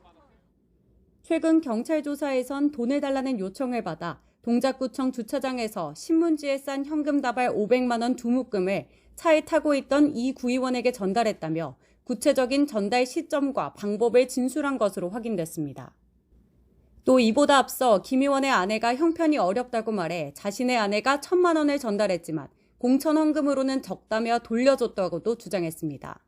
최근 경찰 조사에선 돈을 달라는 요청을 받아 동작구청 주차장에서 신문지에 싼 현금 다발 500만 원 두 묶음을 차에 타고 있던 이 구의원에게 전달했다며 구체적인 전달 시점과 방법을 진술한 것으로 확인됐습니다. 또 이보다 앞서 김 의원의 아내가 형편이 어렵다고 말해 자신의 아내가 1,000만 원을 전달했지만 공천 헌금으로는 적다며 돌려줬다고도 주장했습니다.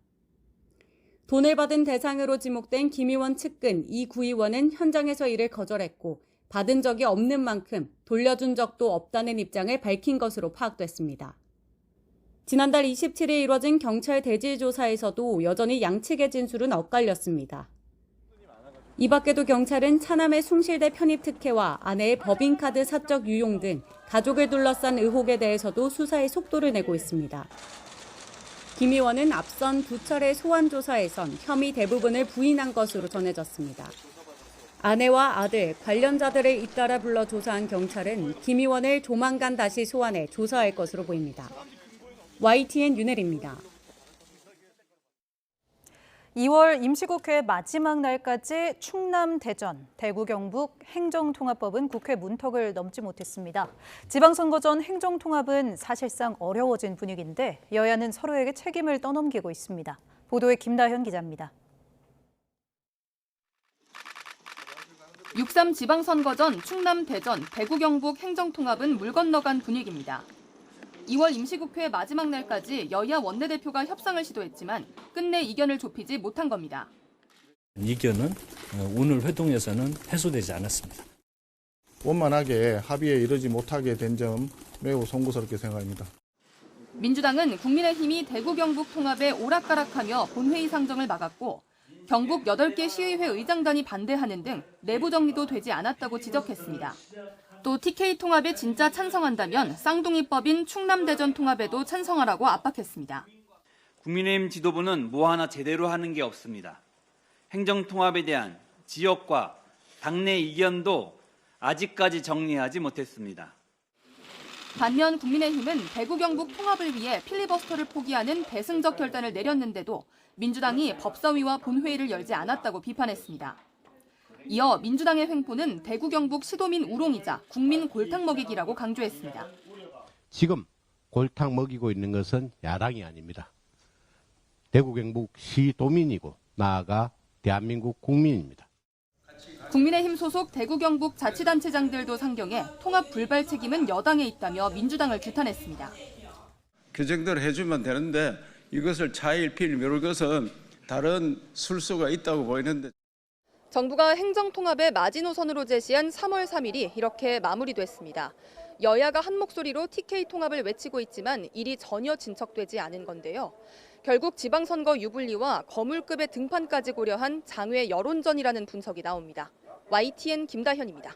돈을 받은 대상으로 지목된 김 의원 측근 이 구의원은 현장에서 이를 거절했고 받은 적이 없는 만큼 돌려준 적도 없다는 입장을 밝힌 것으로 파악됐습니다. 지난달 27일 이뤄진 경찰 대질 조사에서도 여전히 양측의 진술은 엇갈렸습니다. 이 밖에도 경찰은 차남의 숭실대 편입 특혜와 아내의 법인카드 사적 유용 등 가족을 둘러싼 의혹에 대해서도 수사에 속도를 내고 있습니다. 김 의원은 앞선 두 차례 소환 조사에선 혐의 대부분을 부인한 것으로 전해졌습니다. 아내와 아들, 관련자들을 잇따라 불러 조사한 경찰은 김 의원을 조만간 다시 소환해 조사할 것으로 보입니다. YTN 윤혜리입니다. 2월 임시국회 마지막 날까지 충남, 대전, 대구, 경북 행정통합법은 국회 문턱을 넘지 못했습니다. 지방선거 전 행정통합은 사실상 어려워진 분위기인데 여야는 서로에게 책임을 떠넘기고 있습니다. 보도에 김다현 기자입니다. 6.3 지방선거 전 충남, 대전, 대구, 경북 행정통합은 물 건너간 분위기입니다. 2월 임시국회 마지막 날까지 여야 원내대표가 협상을 시도했지만 끝내 이견을 좁히지 못한 겁니다. 이견은 오늘 회동에서는 해소되지 않았습니다. 원만하게 합의에 이르지 못하게 된 점 매우 송구스럽게 생각합니다. 민주당은 국민의힘이 대구 경북 통합에 오락가락하며 본회의 상정을 막았고 경북 8개 시의회 의장단이 반대하는 등 내부 정리도 되지 않았다고 지적했습니다. 또 TK 통합에 진짜 찬성한다면 쌍둥이법인 충남 대전 통합에도 찬성하라고 압박했습니다. 국민의힘 지도부는 뭐 하나 제대로 하는 게 없습니다. 행정통합에 대한 지역과 당내 이견도 아직까지 정리하지 못했습니다. 반면 국민의힘은 대구 경북 통합을 위해 필리버스터를 포기하는 대승적 결단을 내렸는데도 민주당이 법사위와 본회의를 열지 않았다고 비판했습니다. 이어 민주당의 횡포는 대구 경북 시도민 우롱이자 국민 골탕 먹이기라고 강조했습니다. 지금 골탕 먹이고 있는 것은 야당이 아닙니다. 대구 경북 시도민이고 나아가 대한민국 국민입니다. 국민의힘 소속 대구 경북 자치단체장들도 상경해 통합 불발 책임은 여당에 있다며 민주당을 규탄했습니다. 규정대로 해주면 되는데 이것을 차일피일 미룰 것은 다른 술수가 있다고 보이는데. 정부가 행정통합의 마지노선으로 제시한 3월 3일이 이렇게 마무리됐습니다. 여야가 한 목소리로 TK 통합을 외치고 있지만 일이 전혀 진척되지 않은 건데요. 결국 지방선거 유불리와 거물급의 등판까지 고려한 장외 여론전이라는 분석이 나옵니다. YTN 김다현입니다.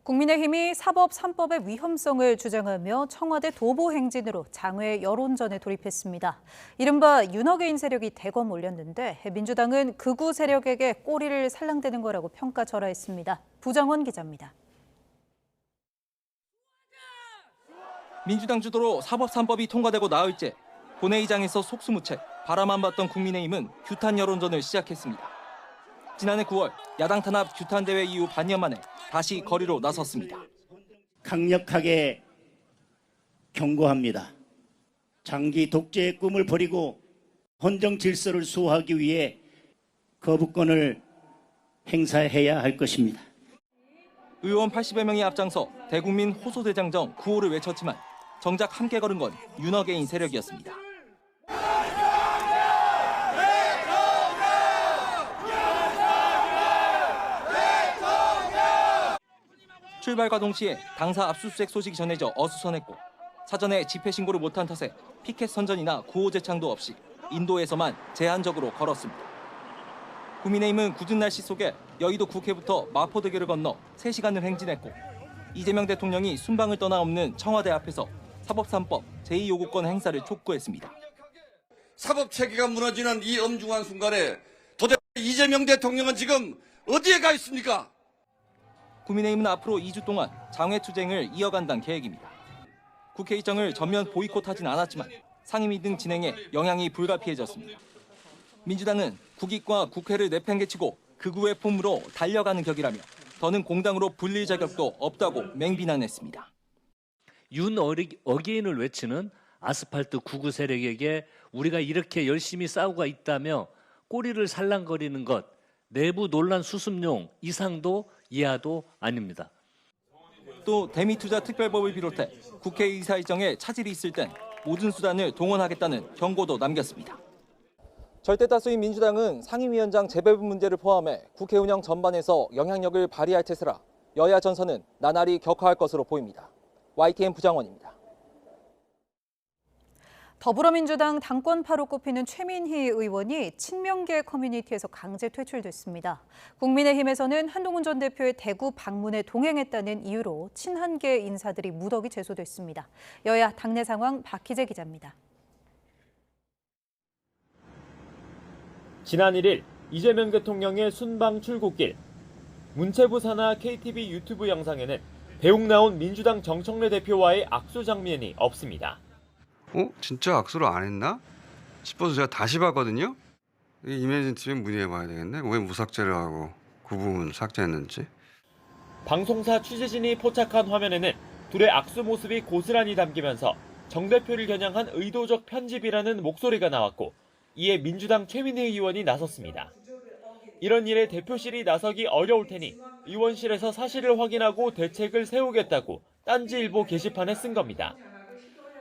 국민의힘이 사법 3법의 위헌성을 주장하며 청와대 도보 행진으로 장외 여론전에 돌입했습니다. 이른바 윤허개인 세력이 대거 몰렸는데 민주당은 극우 세력에게 꼬리를 살랑대는 거라고 평가절하했습니다. 부정원 기자입니다. 민주당 주도로 사법 3법이 통과되고 나흘째 본회의장에서 속수무책, 바라만 봤던 국민의힘은 규탄 여론전을 시작했습니다. 지난해 9월 야당 탄압 규탄 대회 이후 반년 만에 다시 거리로 나섰습니다. 강력하게 경고합니다. 장기 독재의 꿈을 버리고 헌정 질서를 수호하기 위해 거부권을 행사해야 할 것입니다. 의원 80여 명이 앞장서 대국민 호소대장정 구호를 외쳤지만 정작 함께 걸은 건 윤허개인 세력이었습니다. 출발과 동시에 당사 압수수색 소식이 전해져 어수선했고 사전에 집회 신고를 못한 탓에 피켓 선전이나 구호 제창도 없이 인도에서만 제한적으로 걸었습니다. 국민의힘은 굳은 날씨 속에 여의도 국회부터 마포대교를 건너 3시간을 행진했고 이재명 대통령이 순방을 떠나 없는 청와대 앞에서 사법 3법 제2요구권 행사를 촉구했습니다. 사법 체계가 무너지는 이 엄중한 순간에 도대체 이재명 대통령은 지금 어디에 가 있습니까? 국민의힘은 앞으로 2주 동안 장외투쟁을 이어간다는 계획입니다. 국회 일정을 전면 보이콧하진 않았지만 상임위 등 진행에 영향이 불가피해졌습니다. 민주당은 국익과 국회를 내팽개치고 극우의 폼으로 달려가는 격이라며 더는 공당으로 불릴 자격도 없다고 맹비난했습니다. 윤 어게인을 외치는 아스팔트 극우 세력에게 우리가 이렇게 열심히 싸우고 있다며 꼬리를 살랑거리는 것, 내부 논란 수습용 이상도 이하도 아닙니다. 또 대미투자 특별법을 비롯해 국회의사 일정에 차질이 있을 땐 모든 수단을 동원하겠다는 경고도 남겼습니다. 절대 다수인 민주당은 상임위원장 재배분 문제를 포함해 국회 운영 전반에서 영향력을 발휘할 테스라 여야 전선은 나날이 격화할 것으로 보입니다. YTN 부장원입니다. 더불어민주당 당권파로 꼽히는 최민희 의원이 친명계 커뮤니티에서 강제 퇴출됐습니다. 국민의힘에서는 한동훈 전 대표의 대구 방문에 동행했다는 이유로 친한계 인사들이 무더기 제소됐습니다. 여야 당내 상황 박희재 기자입니다. 지난 1일 이재명 대통령의 순방 출국길, 문체부 산하 KTV 유튜브 영상에는 배웅 나온 민주당 정청래 대표와의 악수 장면이 없습니다. 진짜 악수를 안 했나 싶어서 제가 다시 봤거든요. 이메이진 팀에 문의해봐야 되겠네. 왜 무삭제를 하고 그 부분 삭제했는지. 방송사 취재진이 포착한 화면에는 둘의 악수 모습이 고스란히 담기면서 정 대표를 겨냥한 의도적 편집이라는 목소리가 나왔고 이에 민주당 최민희 의원이 나섰습니다. 이런 일에 대표실이 나서기 어려울 테니 의원실에서 사실을 확인하고 대책을 세우겠다고 딴지일보 게시판에 쓴 겁니다.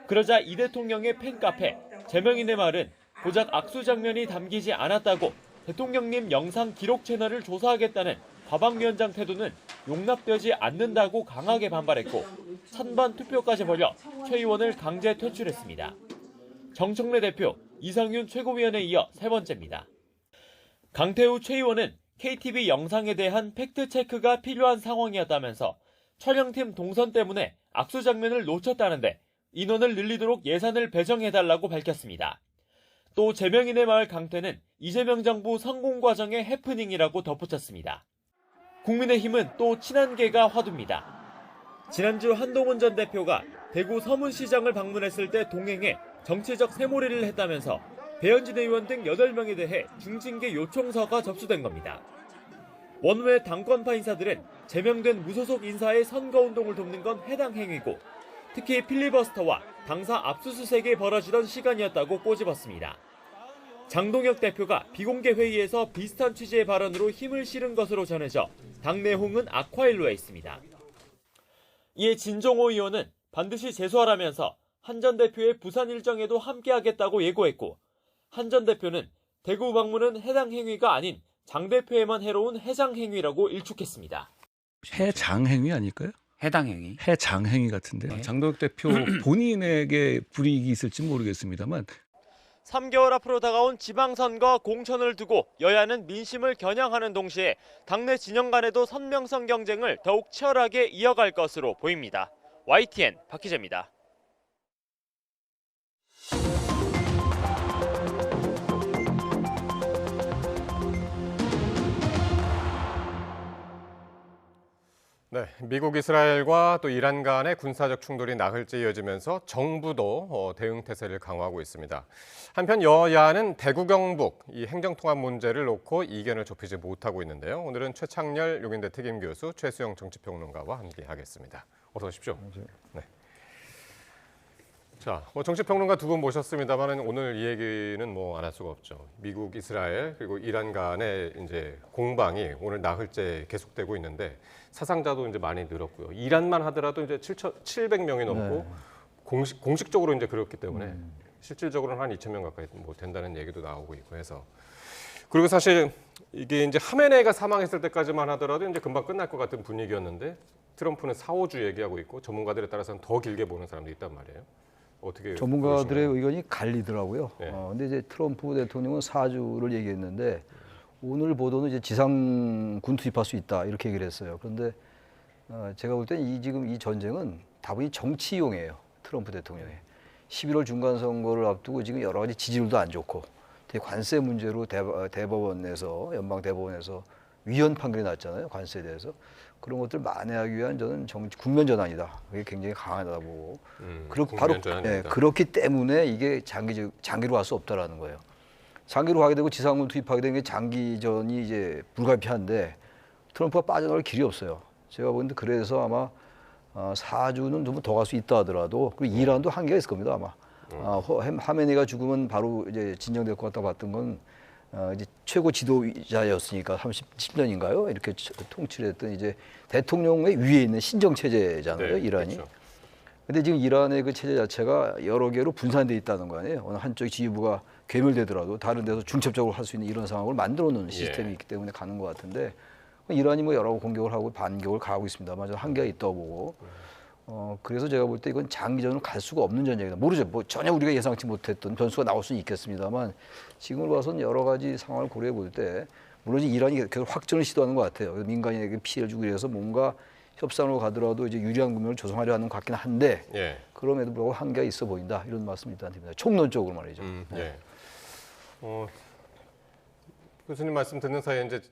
그러자 이 대통령의 팬카페 제명인의 말은 고작 악수 장면이 담기지 않았다고 대통령님 영상 기록 채널을 조사하겠다는 과방위원장 태도는 용납되지 않는다고 강하게 반발했고 찬반 투표까지 벌여 최 의원을 강제 퇴출했습니다. 정청래 대표, 이상윤 최고위원에 이어 세 번째입니다. 강태우 최 의원은 KTV 영상에 대한 팩트체크가 필요한 상황이었다면서 촬영팀 동선 때문에 악수 장면을 놓쳤다는데 인원을 늘리도록 예산을 배정해달라고 밝혔습니다. 또 제명인의 말 강퇴는 이재명 정부 성공 과정의 해프닝이라고 덧붙였습니다. 국민의힘은 또 친한계가 화두입니다. 지난주 한동훈 전 대표가 대구 서문시장을 방문했을 때 동행해 정치적 새몰이를 했다면서 배현진 의원 등 8명에 대해 중징계 요청서가 접수된 겁니다. 원외 당권파 인사들은 제명된 무소속 인사의 선거운동을 돕는 건 해당 행위고 특히 필리버스터와 당사 압수수색이 벌어지던 시간이었다고 꼬집었습니다. 장동혁 대표가 비공개 회의에서 비슷한 취지의 발언으로 힘을 실은 것으로 전해져 당내 호응은 악화일로에 있습니다. 이에 진종호 의원은 반드시 제소하라면서 한 전 대표의 부산 일정에도 함께하겠다고 예고했고 한 전 대표는 대구 방문은 해당 행위가 아닌 장 대표에만 해로운 해장 행위라고 일축했습니다. 해장 행위 아닐까요? 해당 행위? 해장행위 같은데 장동혁 대표 본인에게 불이익이 있을지 모르겠습니다만 3개월 앞으로 다가온 지방선거 공천을 두고 여야는 민심을 겨냥하는 동시에 당내 진영 간에도 선명성 경쟁을 더욱 치열하게 이어갈 것으로 보입니다. YTN 박희재입니다. 네, 미국 이스라엘과 또 이란 간의 군사적 충돌이 나흘째 이어지면서 정부도 대응 태세를 강화하고 있습니다. 한편 여야는 대구 경북 이 행정통합 문제를 놓고 이견을 좁히지 못하고 있는데요. 오늘은 최창렬 용인대 특임교수, 최수영 정치평론가와 함께하겠습니다. 어서 오십시오. 네. 자, 정치평론가 두 분 모셨습니다만 오늘 이 얘기는 안 할 수가 없죠. 미국, 이스라엘 그리고 이란 간의 이제 공방이 오늘 나흘째 계속되고 있는데 사상자도 이제 많이 늘었고요. 이란만 하더라도 이제 700명이 넘고 공식적으로 이제 그렇기 때문에 실질적으로는 한 2,000명 가까이 된다는 얘기도 나오고 있고 해서 그리고 사실 이게 이제 하메네이가 사망했을 때까지만 하더라도 이제 금방 끝날 것 같은 분위기였는데 트럼프는 4~5주 얘기하고 있고 전문가들에 따라서는 더 길게 보는 사람도 있단 말이에요. 어떻게 전문가들의 의견이 갈리더라고요. 네. 근데 이제 트럼프 대통령은 4주를 얘기했는데 오늘 보도는 이제 지상군 투입할 수 있다 이렇게 얘기를 했어요. 그런데 제가 볼 때는 지금 이 전쟁은 다분히 정치용이에요. 트럼프 대통령이 11월 중간 선거를 앞두고 지금 여러 가지 지지율도 안 좋고 관세 문제로 대법원에서 연방 대법원에서 위헌 판결이 났잖아요. 관세에 대해서. 그런 것들 만회하기 위한 저는 국면 전환이다. 그게 굉장히 강하다고 보고. 바로 그렇기 때문에 이게 장기로 갈 수 없다라는 거예요. 장기로 가게 되고 지상군 투입하게 되는 게 장기전이 이제 불가피한데 트럼프가 빠져나갈 길이 없어요. 제가 보는데 그래서 아마 4주는 좀 더 갈 수 있다 하더라도 그리고 이란도 한계가 있을 겁니다 아마. 하메네이가 죽으면 바로 이제 진정될 것 같다고 봤던 건 이제 최고 지도자였으니까 10년인가요? 이렇게 통치를 했던 이제 대통령의 위에 있는 신정 체제잖아요, 이란이. 그렇죠. 근데 지금 이란의 그 체제 자체가 여러 개로 분산돼 있다는 거 아니에요. 어느 한쪽 지휘부가 괴멸되더라도 다른 데서 중첩적으로 할 수 있는 이런 상황을 만들어 놓은 시스템이 있기 때문에 가는 것 같은데 이란이 여러 공격을 하고 반격을 가하고 있습니다만 저는 한계가 있다고 보고 그래서 제가 볼 때 이건 장기전으로 갈 수가 없는 전쟁이다. 모르죠. 전혀 우리가 예상치 못했던 변수가 나올 수는 있겠습니다만 지금을 봐서는 여러 가지 상황을 고려해 볼 때 물론 이란이 계속 확전을 시도하는 것 같아요. 민간인에게 피해를 주기 위해서 뭔가 협상으로 가더라도 이제 유리한 국면을 조성하려 하는 것 같긴 한데 그럼에도 불구하고 한계가 있어 보인다. 이런 말씀 일단 드립니다. 총론적으로 말이죠. 교수님 말씀 듣는 사이에 이제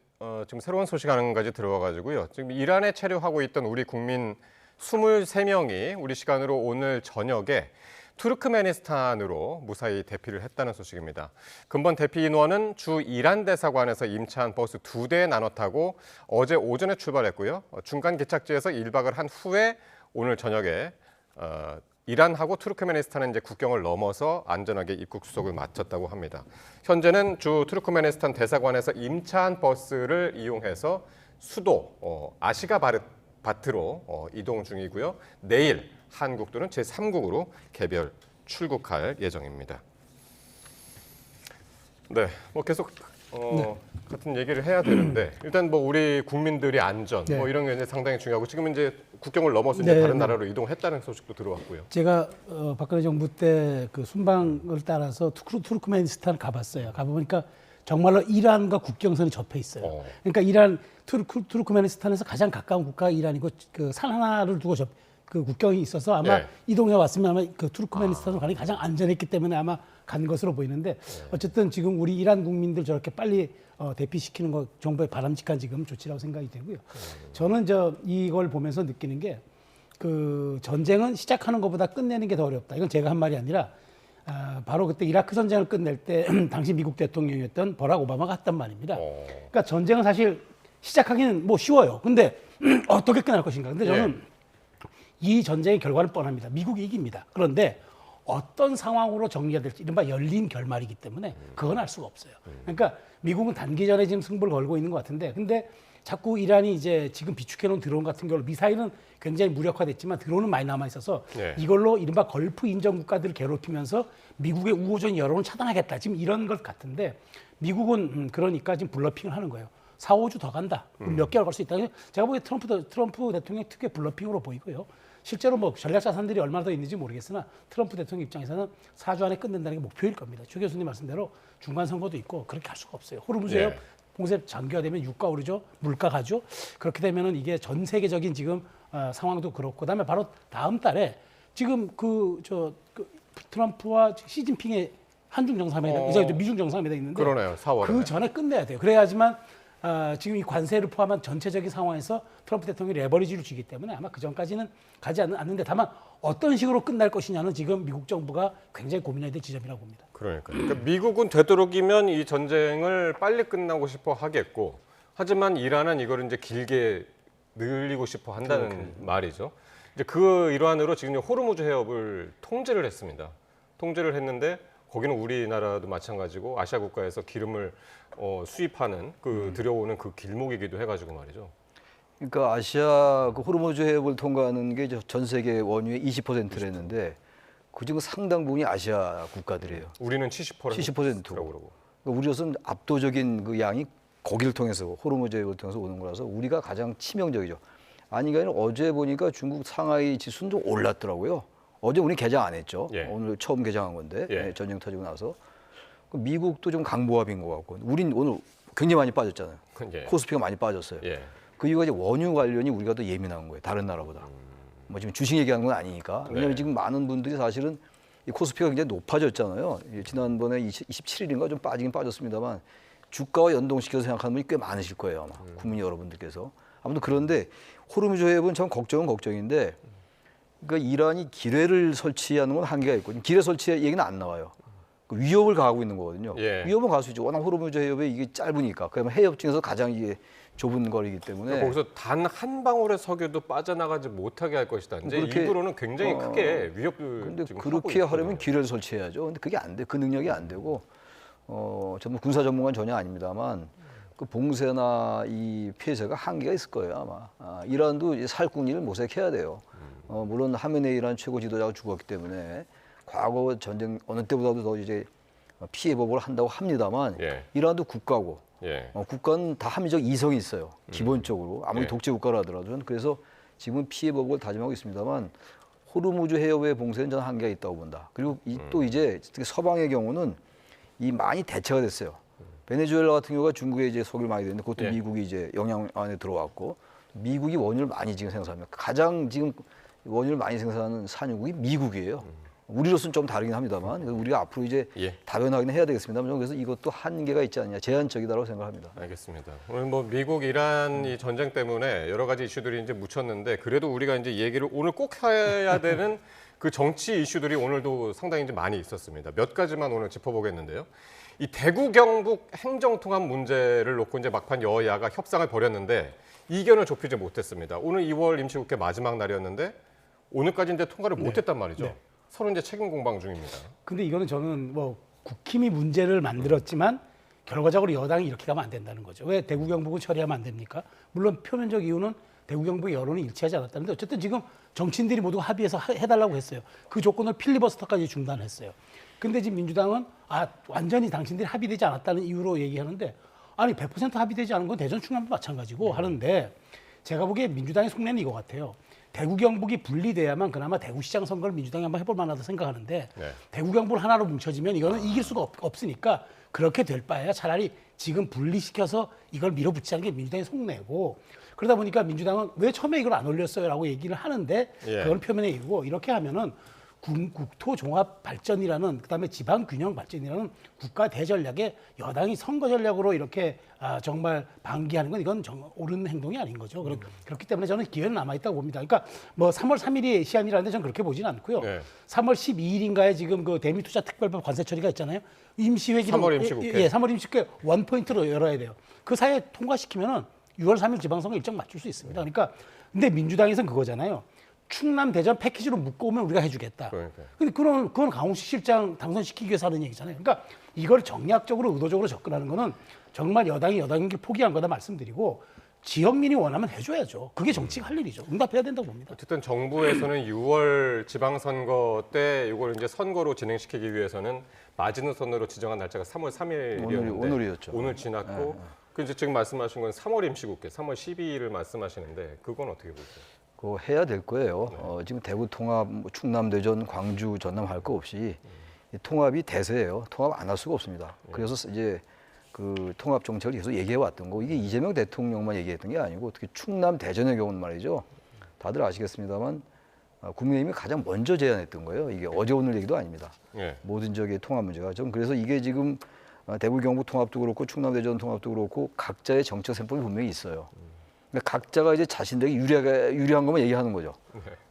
지금 새로운 소식 한 가지 들어와가지고요. 지금 이란에 체류하고 있던 우리 국민 23명이 우리 시간으로 오늘 저녁에 투르크메니스탄으로 무사히 대피를 했다는 소식입니다. 근본 대피 인원은 주 이란 대사관에서 임차한 버스 2대에 나눠 타고 어제 오전에 출발했고요. 중간 기착지에서 1박을 한 후에 오늘 저녁에 이란하고 투르크메니스탄은 이제 국경을 넘어서 안전하게 입국 수속을 마쳤다고 합니다. 현재는 주 투르크메니스탄 대사관에서 임차한 버스를 이용해서 수도 아시가바트로 이동 중이고요. 내일 한국도는 제3국으로 개별 출국할 예정입니다. 네, 계속 같은 얘기를 해야 되는데 일단 우리 국민들의 안전 이런 게 이제 상당히 중요하고 지금 이제 국경을 넘어서 이제 다른 나라로 이동했다는 소식도 들어왔고요. 제가 박근혜 정부 때 그 순방을 따라서 투르크메니스탄 가봤어요. 가보니까 정말로 이란과 국경선이 접해 있어요. 그러니까 이란 투르크메니스탄에서 가장 가까운 국가가 이란이고 그 산 하나를 두고 그 국경이 있어서 아마 이동해 왔으면 아마 그 투르크메니스탄으로 가는 게 가장 안전했기 때문에 아마 간 것으로 보이는데 어쨌든 지금 우리 이란 국민들 저렇게 빨리 대피시키는 거 정부의 바람직한 지금 조치라고 생각이 되고요. 저는 이걸 보면서 느끼는 게 그 전쟁은 시작하는 것보다 끝내는 게 더 어렵다. 이건 제가 한 말이 아니라 바로 그때 이라크 전쟁을 끝낼 때 당시 미국 대통령이었던 버락 오바마가 했단 말입니다. 그러니까 전쟁은 사실 시작하기는 쉬워요. 근데 어떻게 끝날 것인가. 근데 저는 이 전쟁의 결과는 뻔합니다. 미국이 이깁니다. 그런데 어떤 상황으로 정리가 될지 이른바 열린 결말이기 때문에 그건 알 수가 없어요. 그러니까 미국은 단기전에 지금 승부를 걸고 있는 것 같은데 근데 자꾸 이란이 이제 지금 비축해놓은 드론 같은 경우 미사일은 굉장히 무력화됐지만 드론은 많이 남아있어서 이걸로 이른바 걸프 인정 국가들을 괴롭히면서 미국의 우호적 여론을 차단하겠다. 지금 이런 것 같은데 미국은 그러니까 지금 블러핑을 하는 거예요. 4, 5주 더 간다. 그럼 몇 개월 갈 수 있다. 제가 보기에 트럼프 대통령 특유의 블러핑으로 보이고요. 실제로 뭐 전략 자산들이 얼마나 더 있는지 모르겠으나 트럼프 대통령 입장에서는 4주 안에 끝낸다는 게 목표일 겁니다. 최 교수님 말씀대로 중간 선거도 있고 그렇게 할 수가 없어요. 호르무즈 해협 봉쇄 장기화되면 유가 오르죠, 물가 가죠. 그렇게 되면은 이게 전 세계적인 지금 상황도 그렇고, 그다음에 바로 다음 달에 지금 그 트럼프와 시진핑의 한중 정상회담, 이제 미중 정상회담이 있는데 그러네요. 4월에. 그 전에 끝내야 돼요. 그래야지만 지금 이 관세를 포함한 전체적인 상황에서 트럼프 대통령이 레버리지를 쥐기 때문에 아마 그 전까지는 가지 않는데, 다만 어떤 식으로 끝날 것이냐는 지금 미국 정부가 굉장히 고민해야 될 지점이라고 봅니다. 그러니까 미국은 되도록이면 이 전쟁을 빨리 끝나고 싶어 하겠고, 하지만 이란은 이걸 이제 길게 늘리고 싶어 한다는 말이죠. 이제 그 일환으로 지금 호르무즈 해협을 통제를 했습니다. 통제를 했는데 거기는 우리나라도 마찬가지고 아시아 국가에서 기름을 수입하는 들여오는 그 길목이기도 해가지고 말이죠. 그러니까 아시아 그 호르무즈 해협을 통과하는 게 전 세계 원유의 20%를 했는데 그 중에 상당 부분이 아시아 국가들이에요. 우리는 70%고 그러고. 우리로서는 압도적인 그 양이 거기를 통해서 호르무즈 해협을 통해서 오는 거라서 우리가 가장 치명적이죠. 아니가 아니라 어제 보니까 중국 상하이 지수는 좀 올랐더라고요. 어제 우리 개장 안 했죠. 오늘 처음 개장한 건데 전쟁 터지고 나서. 미국도 좀 강보합인 것 같고, 우린 오늘 굉장히 많이 빠졌잖아요. 코스피가 많이 빠졌어요. 그 이유가 이제 원유 관련이 우리가 더 예민한 거예요. 다른 나라보다. 뭐 지금 주식 얘기하는 건 아니니까. 왜냐하면 지금 많은 분들이 사실은 이 코스피가 굉장히 높아졌잖아요. 지난번에 27일인가 좀 빠지긴 빠졌습니다만 주가와 연동시켜서 생각하는 분이 꽤 많으실 거예요. 아마 국민 여러분들께서. 아무튼 그런데 호르무즈 해협은 참 걱정은 걱정인데, 그러니까 이란이 기뢰를 설치하는 건 한계가 있고, 기뢰 설치 얘기는 안 나와요. 위협을 가하고 있는 거거든요. 위협은 갈 수 있죠. 워낙 호르무즈 해협에 이게 짧으니까. 그러면 해협 중에서 가장 이게 좁은 거리기 때문에 거기서 단 한 방울의 석유도 빠져나가지 못하게 할 것이다. 이제 일부러는 굉장히 크게 위협을 근데 지금 그렇게 하고 하려면 기뢰를 설치해야죠. 근데 그게 안 돼. 그 능력이 안 되고, 저는 군사 전문가는 전혀 아닙니다만 그 봉쇄나 이 폐쇄가 한계가 있을 거예요 아마. 이란도 살궁리를 모색해야 돼요. 물론 하메네이라는 최고 지도자가 죽었기 때문에 과거 전쟁 어느 때보다도 더 이제 피해 보복을 한다고 합니다만 이란도 국가고 국가는 다 합리적 이성이 있어요. 기본적으로 아무리 독재 국가라 하더라도. 그래서 지금 피해 보복을 다짐하고 있습니다만 호르무즈 해협의 봉쇄는 저는 한계가 있다고 본다. 그리고 또 이제 특히 서방의 경우는 이 많이 대체가 됐어요. 베네수엘라 같은 경우가 중국에 이제 석유를 많이 되는데 그것도 미국이 이제 영향 안에 들어왔고, 미국이 원유를 많이 지금 생산합니다. 가장 지금 원유를 많이 생산하는 산유국이 미국이에요. 우리로서는 좀 다르긴 합니다만 우리가 앞으로 이제 다변화긴 해야 되겠습니다만, 그래서 이것도 한계가 있지 않냐, 제한적이다라고 생각합니다. 알겠습니다. 오늘 뭐 미국 이란 이 전쟁 때문에 여러 가지 이슈들이 이제 묻혔는데, 그래도 우리가 이제 얘기를 오늘 꼭 해야 되는 그 정치 이슈들이 오늘도 상당히 이제 많이 있었습니다. 몇 가지만 오늘 짚어보겠는데요. 이 대구 경북 행정통합 문제를 놓고 이제 막판 여야가 협상을 벌였는데 이견을 좁히지 못했습니다. 오늘 2월 임시국회 마지막 날이었는데 오늘까지 이제 통과를 못했단 말이죠. 서로 이제 책임 공방 중입니다. 근데 이거는 저는 뭐 국힘이 문제를 만들었지만 결과적으로 여당이 이렇게 가면 안 된다는 거죠. 왜 대구 경북을 처리하면 안 됩니까? 물론 표면적 이유는 대구 경북의 여론이 일치하지 않았다는데, 어쨌든 지금 정치인들이 모두 합의해서 해달라고 했어요. 그 조건을 필리버스터까지 중단했어요. 근데 지금 민주당은 완전히 당신들이 합의되지 않았다는 이유로 얘기하는데, 아니 100% 합의되지 않은 건 대전 충남도 마찬가지고 하는데, 제가 보기에 민주당의 속내는 이거 같아요. 대구 경북이 분리돼야만 그나마 대구시장 선거를 민주당이 한번 해볼 만하다 생각하는데 대구 경북을 하나로 뭉쳐지면 이거는 이길 수가 없으니까 그렇게 될 바에야 차라리 지금 분리시켜서 이걸 밀어붙이는 게 민주당의 속내고, 그러다 보니까 민주당은 왜 처음에 이걸 안 올렸어요 라고 얘기를 하는데 그건 표면의 이유고, 이렇게 하면은 국토 종합 발전이라는, 그다음에 지방 균형 발전이라는 국가 대전략에 여당이 선거 전략으로 이렇게 정말 방기하는 건 이건 옳은 행동이 아닌 거죠. 그렇기 때문에 저는 기회는 남아 있다고 봅니다. 그러니까 뭐 3월 3일이 시한이라는데 저는 그렇게 보지는 않고요. 3월 12일인가에 지금 그 대미투자특별법 관세 처리가 있잖아요. 임시회기를 3월 임시국회. 3월 임시국회 원포인트로 열어야 돼요. 그 사이에 통과시키면은 6월 3일 지방선거 일정 맞출 수 있습니다. 그러니까 근데 민주당에서는 그거잖아요. 충남 대전 패키지로 묶어오면 우리가 해주겠다. 근데 그건 강홍식 실장 당선시키기 위해서 하는 얘기잖아요. 그러니까 이걸 정략적으로 의도적으로 접근하는 거는 정말 여당이 여당인 게 포기한 거다 말씀드리고, 지역민이 원하면 해줘야죠. 그게 정치가 할 일이죠. 응답해야 된다고 봅니다. 어쨌든 정부에서는 6월 지방선거 때 이걸 이제 선거로 진행시키기 위해서는 마지노선으로 지정한 날짜가 3월 3일이었는데 오늘이었죠. 오늘 지났고 그 이제 지금 말씀하신 건 3월 임시국회, 3월 12일을 말씀하시는데 그건 어떻게 보세요? 그거 해야 될 거예요. 지금 대구 통합, 뭐 충남, 대전, 광주, 전남 할 거 없이 이 통합이 대세예요. 통합 안 할 수가 없습니다. 그래서 이제 그 통합 정책을 계속 얘기해 왔던 거, 이게 이재명 대통령만 얘기했던 게 아니고 특히 충남, 대전의 경우는 말이죠. 다들 아시겠습니다만 국민의힘이 가장 먼저 제안했던 거예요. 이게 어제 오늘 얘기도 아닙니다. 모든 지역의 통합 문제가 좀 그래서 이게 지금 대구 경북 통합도 그렇고 충남 대전 통합도 그렇고 각자의 정책 셈법이 분명히 있어요. 그러니까 각자가 이제 자신들에게 유리한 것만 얘기하는 거죠.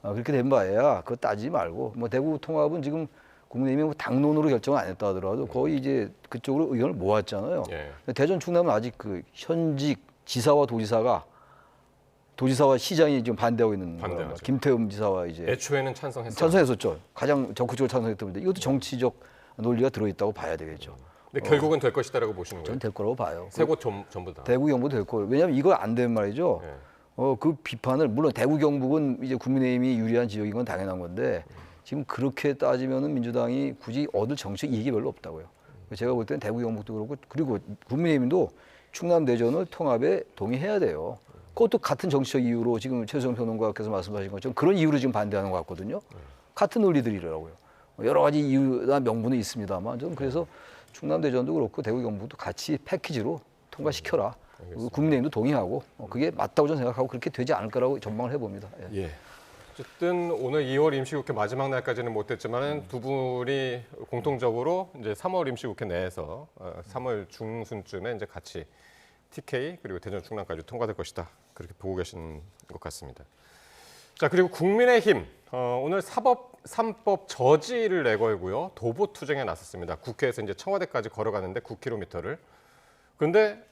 그렇게 된 바에야 그거 따지지 말고 뭐 대구 통합은 지금 국민의힘이 뭐 당론으로 결정을 안 했다 하더라도 거의 이제 그쪽으로 의견을 모았잖아요. 대전 충남은 아직 그 현직 지사와 도지사와 시장이 지금 반대하고 있는 거예요. 김태흠 지사와 이제 애초에는 찬성했어요. 찬성했었죠. 가장 적극적으로 찬성했던 건데 이것도 정치적 논리가 들어있다고 봐야 되겠죠. 근데 결국은 될 것이다라고 보시는 거예요? 저는 될 거라고 봐요. 세 곳 전부 다. 대구 경북도 될 거예요. 왜냐하면 이거 안 되면 말이죠. 그 비판을 물론 대구 경북은 이제 국민의힘이 유리한 지역인 건 당연한 건데 지금 그렇게 따지면은 민주당이 굳이 얻을 정책 이익이 별로 없다고요. 제가 볼 때는 대구 경북도 그렇고 그리고 국민의힘도 충남 대전을 통합에 동의해야 돼요. 그것도 같은 정치적 이유로 지금 최수영 평론가께서 말씀하신 것처럼 그런 이유로 지금 반대하는 것 같거든요. 같은 논리들이라고요. 여러 가지 이유나 명분은 있습니다만 저는 그래서 충남 대전도 그렇고 대구 경북도 같이 패키지로 통과시켜라. 국민의힘도 동의하고 그게 맞다고 저는 생각하고 그렇게 되지 않을 거라고 전망을 해봅니다. 예. 어쨌든 오늘 2월 임시국회 마지막 날까지는 못됐지만 두 분이 공통적으로 이제 3월 임시국회 내에서 3월 중순쯤에 이제 같이 TK 그리고 대전 충남까지 통과될 것이다. 그렇게 보고 계신 것 같습니다. 자, 그리고 국민의힘 오늘 사법 3법 저지를 내걸고요. 도보 투쟁에 나섰습니다. 국회에서 이제 청와대까지 걸어가는데 9km를. 그런데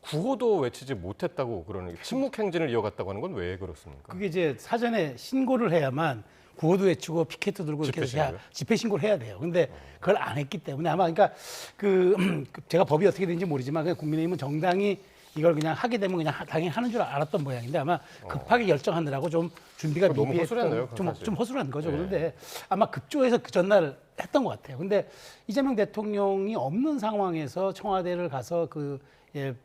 구호도 외치지 못했다고 그러는 침묵 행진을 이어갔다고 하는 건 왜 그렇습니까? 그게 이제 사전에 신고를 해야만 구호도 외치고 피켓도 들고 이렇게 해서 집회 신고를 해야 돼요. 근데 그걸 안 했기 때문에 아마 그러니까 제가 법이 어떻게 되는지 모르지만 국민의힘은 정당이 이걸 그냥 하게 되면 그냥 당연히 하는 줄 알았던 모양인데 아마 급하게 결정하느라고 좀 준비가 미비했던 좀 허술한 거죠. 그런데 아마 급조해서 그 전날 했던 것 같아요. 근데 이재명 대통령이 없는 상황에서 청와대를 가서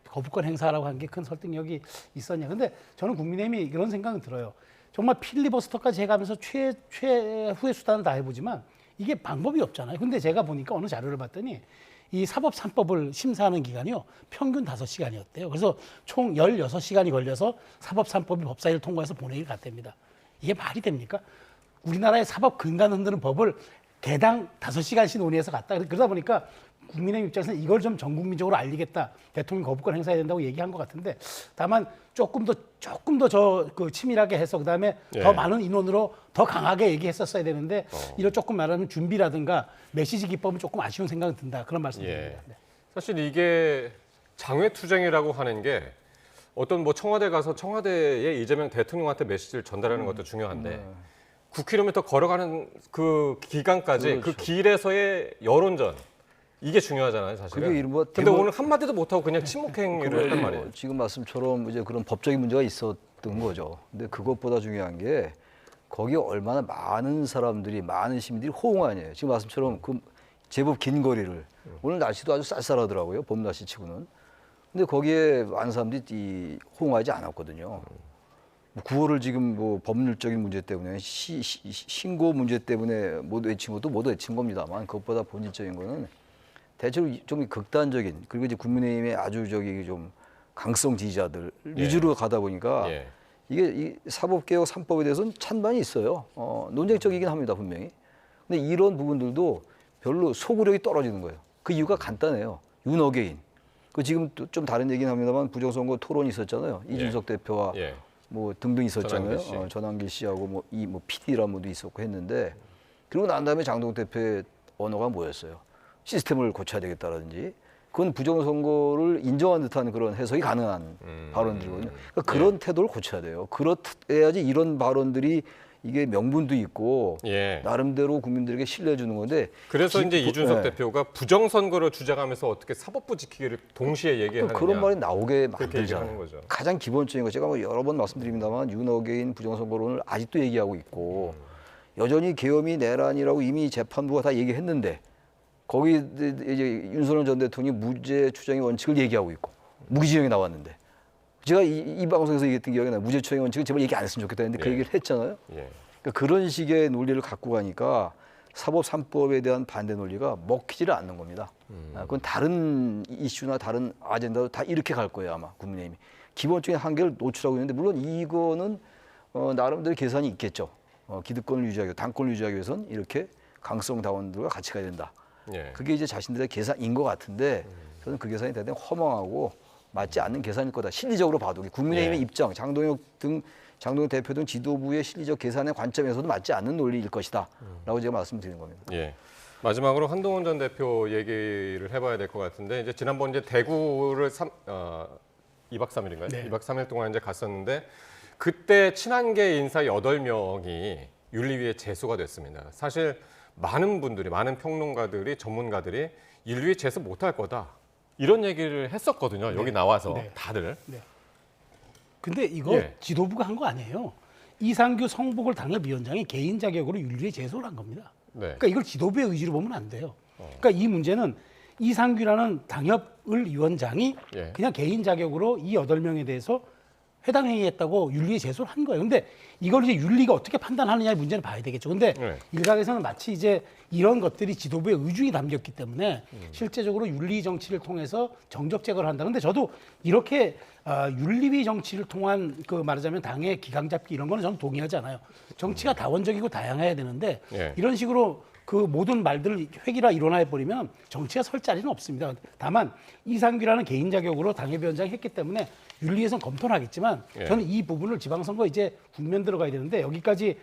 거부권 행사라고 한 게 큰 설득력이 있었냐. 근데 저는 국민의힘이 이런 생각은 들어요. 정말 필리버스터까지 해가면서 최후의 수단을 다 해보지만 이게 방법이 없잖아요. 근데 제가 보니까 어느 자료를 봤더니 이 사법 3법을 심사하는 기간이요. 평균 5시간이었대요. 그래서 총 16시간이 걸려서 사법 3법이 법사위를 통과해서 본회의를 갔답니다. 이게 말이 됩니까? 우리나라의 사법 근간 흔드는 법을 개당 5시간씩 논의해서 갔다. 그러다 보니까 국민의힘 입장에서는 이걸 좀 전 국민적으로 알리겠다. 대통령 거부권 행사해야 된다고 얘기한 것 같은데 다만 조금 더 치밀하게 해서 그다음에 더 많은 인원으로 더 강하게 얘기했었어야 되는데 이런 조금 말하면 준비라든가 메시지 기법은 조금 아쉬운 생각이 든다. 그런 말씀드립니다. 네. 사실 이게 장외투쟁이라고 하는 게 어떤 뭐 청와대 가서 청와대에 이재명 대통령한테 메시지를 전달하는 것도 중요한데 9km 걸어가는 그 기간까지 그 길에서의 여론전 이게 중요하잖아요, 사실은. 근데 오늘 한마디도 못하고 그냥 침묵행위를 했단 말이에요. 지금 말씀처럼 이제 그런 법적인 문제가 있었던 거죠. 근데 그것보다 중요한 게 거기에 얼마나 많은 사람들이, 많은 시민들이 호응하냐예요. 지금 말씀처럼 그 제법 긴 거리를. 오늘 날씨도 아주 쌀쌀하더라고요, 봄 날씨 치고는. 근데 거기에 많은 사람들이 호응하지 않았거든요. 구호를 지금 뭐 법률적인 문제 때문에 신고 문제 때문에 못 외친 것도 못 외친 겁니다만 그것보다 본질적인 거는 대체로 좀 극단적인 그리고 이제 국민의힘의 아주 좀 강성 지지자들 위주로 가다 보니까 이게 이 사법개혁 3법에 대해서는 찬반이 있어요. 논쟁적이긴 합니다, 분명히. 근데 이런 부분들도 별로 소구력이 떨어지는 거예요. 그 이유가 간단해요. 윤어게인. 그 지금 좀 다른 얘기는 합니다만 부정선거 토론이 있었잖아요. 이준석 대표와 뭐 등등 있었잖아요. 전환길 씨하고 뭐 PD라는 분도 있었고 했는데 그리고 난 다음에 장동욱 대표의 언어가 뭐였어요? 시스템을 고쳐야 되겠다라든지 그건 부정선거를 인정한 듯한 그런 해석이 가능한 발언들이거든요. 그러니까 그런 태도를 고쳐야 돼요. 그렇야지 이런 발언들이 이게 명분도 있고 나름대로 국민들에게 신뢰해주는 건데 그래서 이제 이준석 대표가 부정선거를 주장하면서 어떻게 사법부 지키기를 동시에 얘기하느냐 그런 말이 나오게 만들잖아요. 가장 기본적인 거 제가 뭐 여러 번 말씀드립니다만 윤어게인 부정선거론을 아직도 얘기하고 있고 여전히 계엄이 내란이라고 이미 재판부가 다 얘기했는데 거기 이제 윤석열 전 대통령이 무죄 추정의 원칙을 얘기하고 있고 무기징역이 나왔는데 제가 이 방송에서 얘기했던 기억이 나요. 무죄추행의 원칙은 제발 얘기 안 했으면 좋겠다 했는데 그 얘기를 했잖아요. 그러니까 그런 식의 논리를 갖고 가니까 사법 3법에 대한 반대 논리가 먹히지를 않는 겁니다. 그건 다른 이슈나 다른 아젠다도 다 이렇게 갈 거예요, 아마 국민의힘이. 기본적인 한계를 노출하고 있는데 물론 이거는 나름대로 계산이 있겠죠. 기득권을 유지하기, 당권을 유지하기 위해서는 이렇게 강성 당원들과 같이 가야 된다. 그게 이제 자신들의 계산인 것 같은데 저는 그 계산이 대단히 허망하고 맞지 않는 계산일 거다. 실리적으로 봐도 국민의힘의 입장, 장동혁 대표 등 지도부의 실리적 계산의 관점에서도 맞지 않는 논리일 것이다. 라고 제가 말씀드리는 겁니다. 마지막으로 한동훈 전 대표 얘기를 해봐야 될 것 같은데 이제 지난번 이제 대구를 2박 3일인가요? 네. 2박 3일 동안 이제 갔었는데 그때 친한계 인사 8명이 윤리위에 제소가 됐습니다. 사실 많은 분들이, 많은 평론가들이, 전문가들이 윤리위 제소 못할 거다. 이런 얘기를 했었거든요. 여기 나와서 다들. 근데 이거 지도부가 한 거 아니에요. 이상규 성북을 당협위원장이 개인 자격으로 윤리위에 제소를 한 겁니다. 그러니까 이걸 지도부의 의지로 보면 안 돼요. 그러니까 이 문제는 이상규라는 당협을 위원장이 그냥 개인 자격으로 이 8명에 대해서 해당 행위했다고 윤리에 제소를 한 거예요. 근데 이걸 이제 윤리가 어떻게 판단하느냐의 문제는 봐야 되겠죠. 근데 일각에서는 마치 이제 이런 것들이 지도부의 의중이 담겼기 때문에 실제적으로 윤리 정치를 통해서 정적 제거를 한다. 근데 저도 이렇게 윤리위 정치를 통한 그 말하자면 당의 기강 잡기 이런 거는 저는 동의하지 않아요. 정치가 다원적이고 다양해야 되는데 이런 식으로 그 모든 말들을 획일화 일원화해버리면 정치가 설 자리는 없습니다. 다만 이상규라는 개인 자격으로 당협위원장이 했기 때문에 윤리에선 검토는 하겠지만 저는 이 부분을 지방선거 이제 국면 들어가야 되는데 여기까지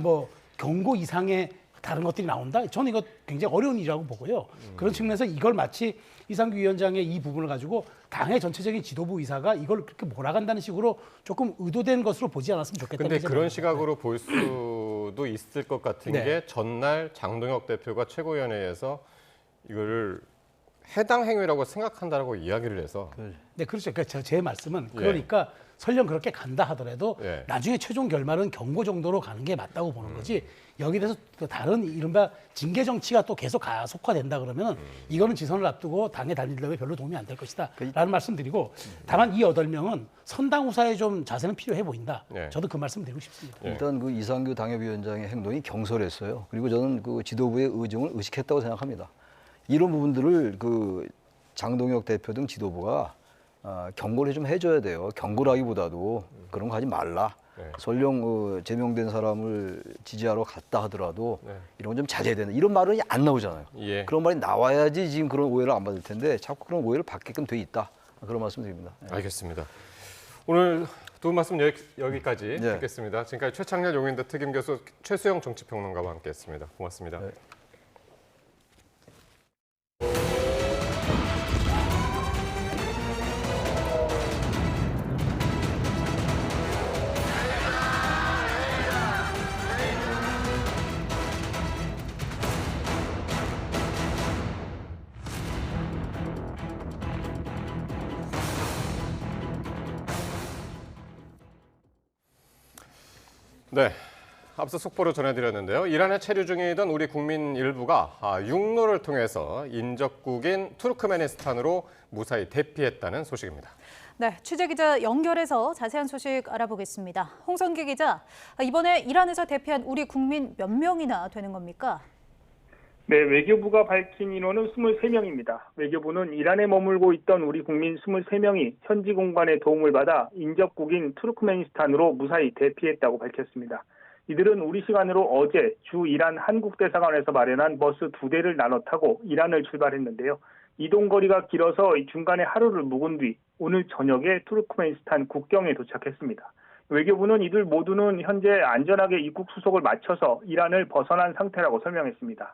뭐 경고 이상의 다른 것들이 나온다? 저는 이거 굉장히 어려운 일이라고 보고요. 그런 측면에서 이걸 마치 이상규 위원장의 이 부분을 가지고 당의 전체적인 지도부 의사가 이걸 그렇게 몰아간다는 식으로 조금 의도된 것으로 보지 않았으면 좋겠다. 근데 그런 시각으로 볼 수도 있을 것 같은 게 전날 장동혁 대표가 최고위원회에서 이걸 해당 행위라고 생각한다라고 이야기를 해서. 네, 그렇죠. 그러니까 제 말씀은 그러니까 설령 그렇게 간다 하더라도 나중에 최종 결말은 경고 정도로 가는 게 맞다고 보는 거지. 여기 대해서 또 다른 이른바 징계 정치가 또 계속 가속화된다 그러면 이거는 지선을 앞두고 당의 단일화에 별로 도움이 안 될 것이다 라는 말씀드리고 다만 이 8명은 선당 후사에 좀 자세는 필요해 보인다. 저도 그 말씀 드리고 싶습니다. 일단 그 이상규 당협위원장의 행동이 경솔했어요. 그리고 저는 그 지도부의 의중을 의식했다고 생각합니다. 이런 부분들을 그 장동혁 대표 등 지도부가 경고를 좀 해줘야 돼요. 경고라기보다도 그런 거 하지 말라. 설령 제명된 사람을 지지하러 갔다 하더라도 이런 건 좀 자제해야 된다. 이런 말은 안 나오잖아요. 그런 말이 나와야지 지금 그런 오해를 안 받을 텐데 자꾸 그런 오해를 받게끔 돼 있다. 그런 말씀드립니다. 알겠습니다. 오늘 두 말씀 여기까지 듣겠습니다. 지금까지 최창렬 용인대 특임교수 최수영 정치평론가와 함께했습니다. 고맙습니다. 네, 앞서 속보로 전해드렸는데요. 이란에 체류 중이던 우리 국민 일부가 육로를 통해서 인접국인 투르크메니스탄으로 무사히 대피했다는 소식입니다. 네, 취재기자 연결해서 자세한 소식 알아보겠습니다. 홍성기 기자, 이번에 이란에서 대피한 우리 국민 몇 명이나 되는 겁니까? 네, 외교부가 밝힌 인원은 23명입니다. 외교부는 이란에 머물고 있던 우리 국민 23명이 현지 공관의 도움을 받아 인접국인 투르크메니스탄으로 무사히 대피했다고 밝혔습니다. 이들은 우리 시간으로 어제 주 이란 한국대사관에서 마련한 버스 2대를 나눠 타고 이란을 출발했는데요. 이동 거리가 길어서 중간에 하루를 묵은 뒤 오늘 저녁에 투르크메니스탄 국경에 도착했습니다. 외교부는 이들 모두는 현재 안전하게 입국 수속을 마쳐서 이란을 벗어난 상태라고 설명했습니다.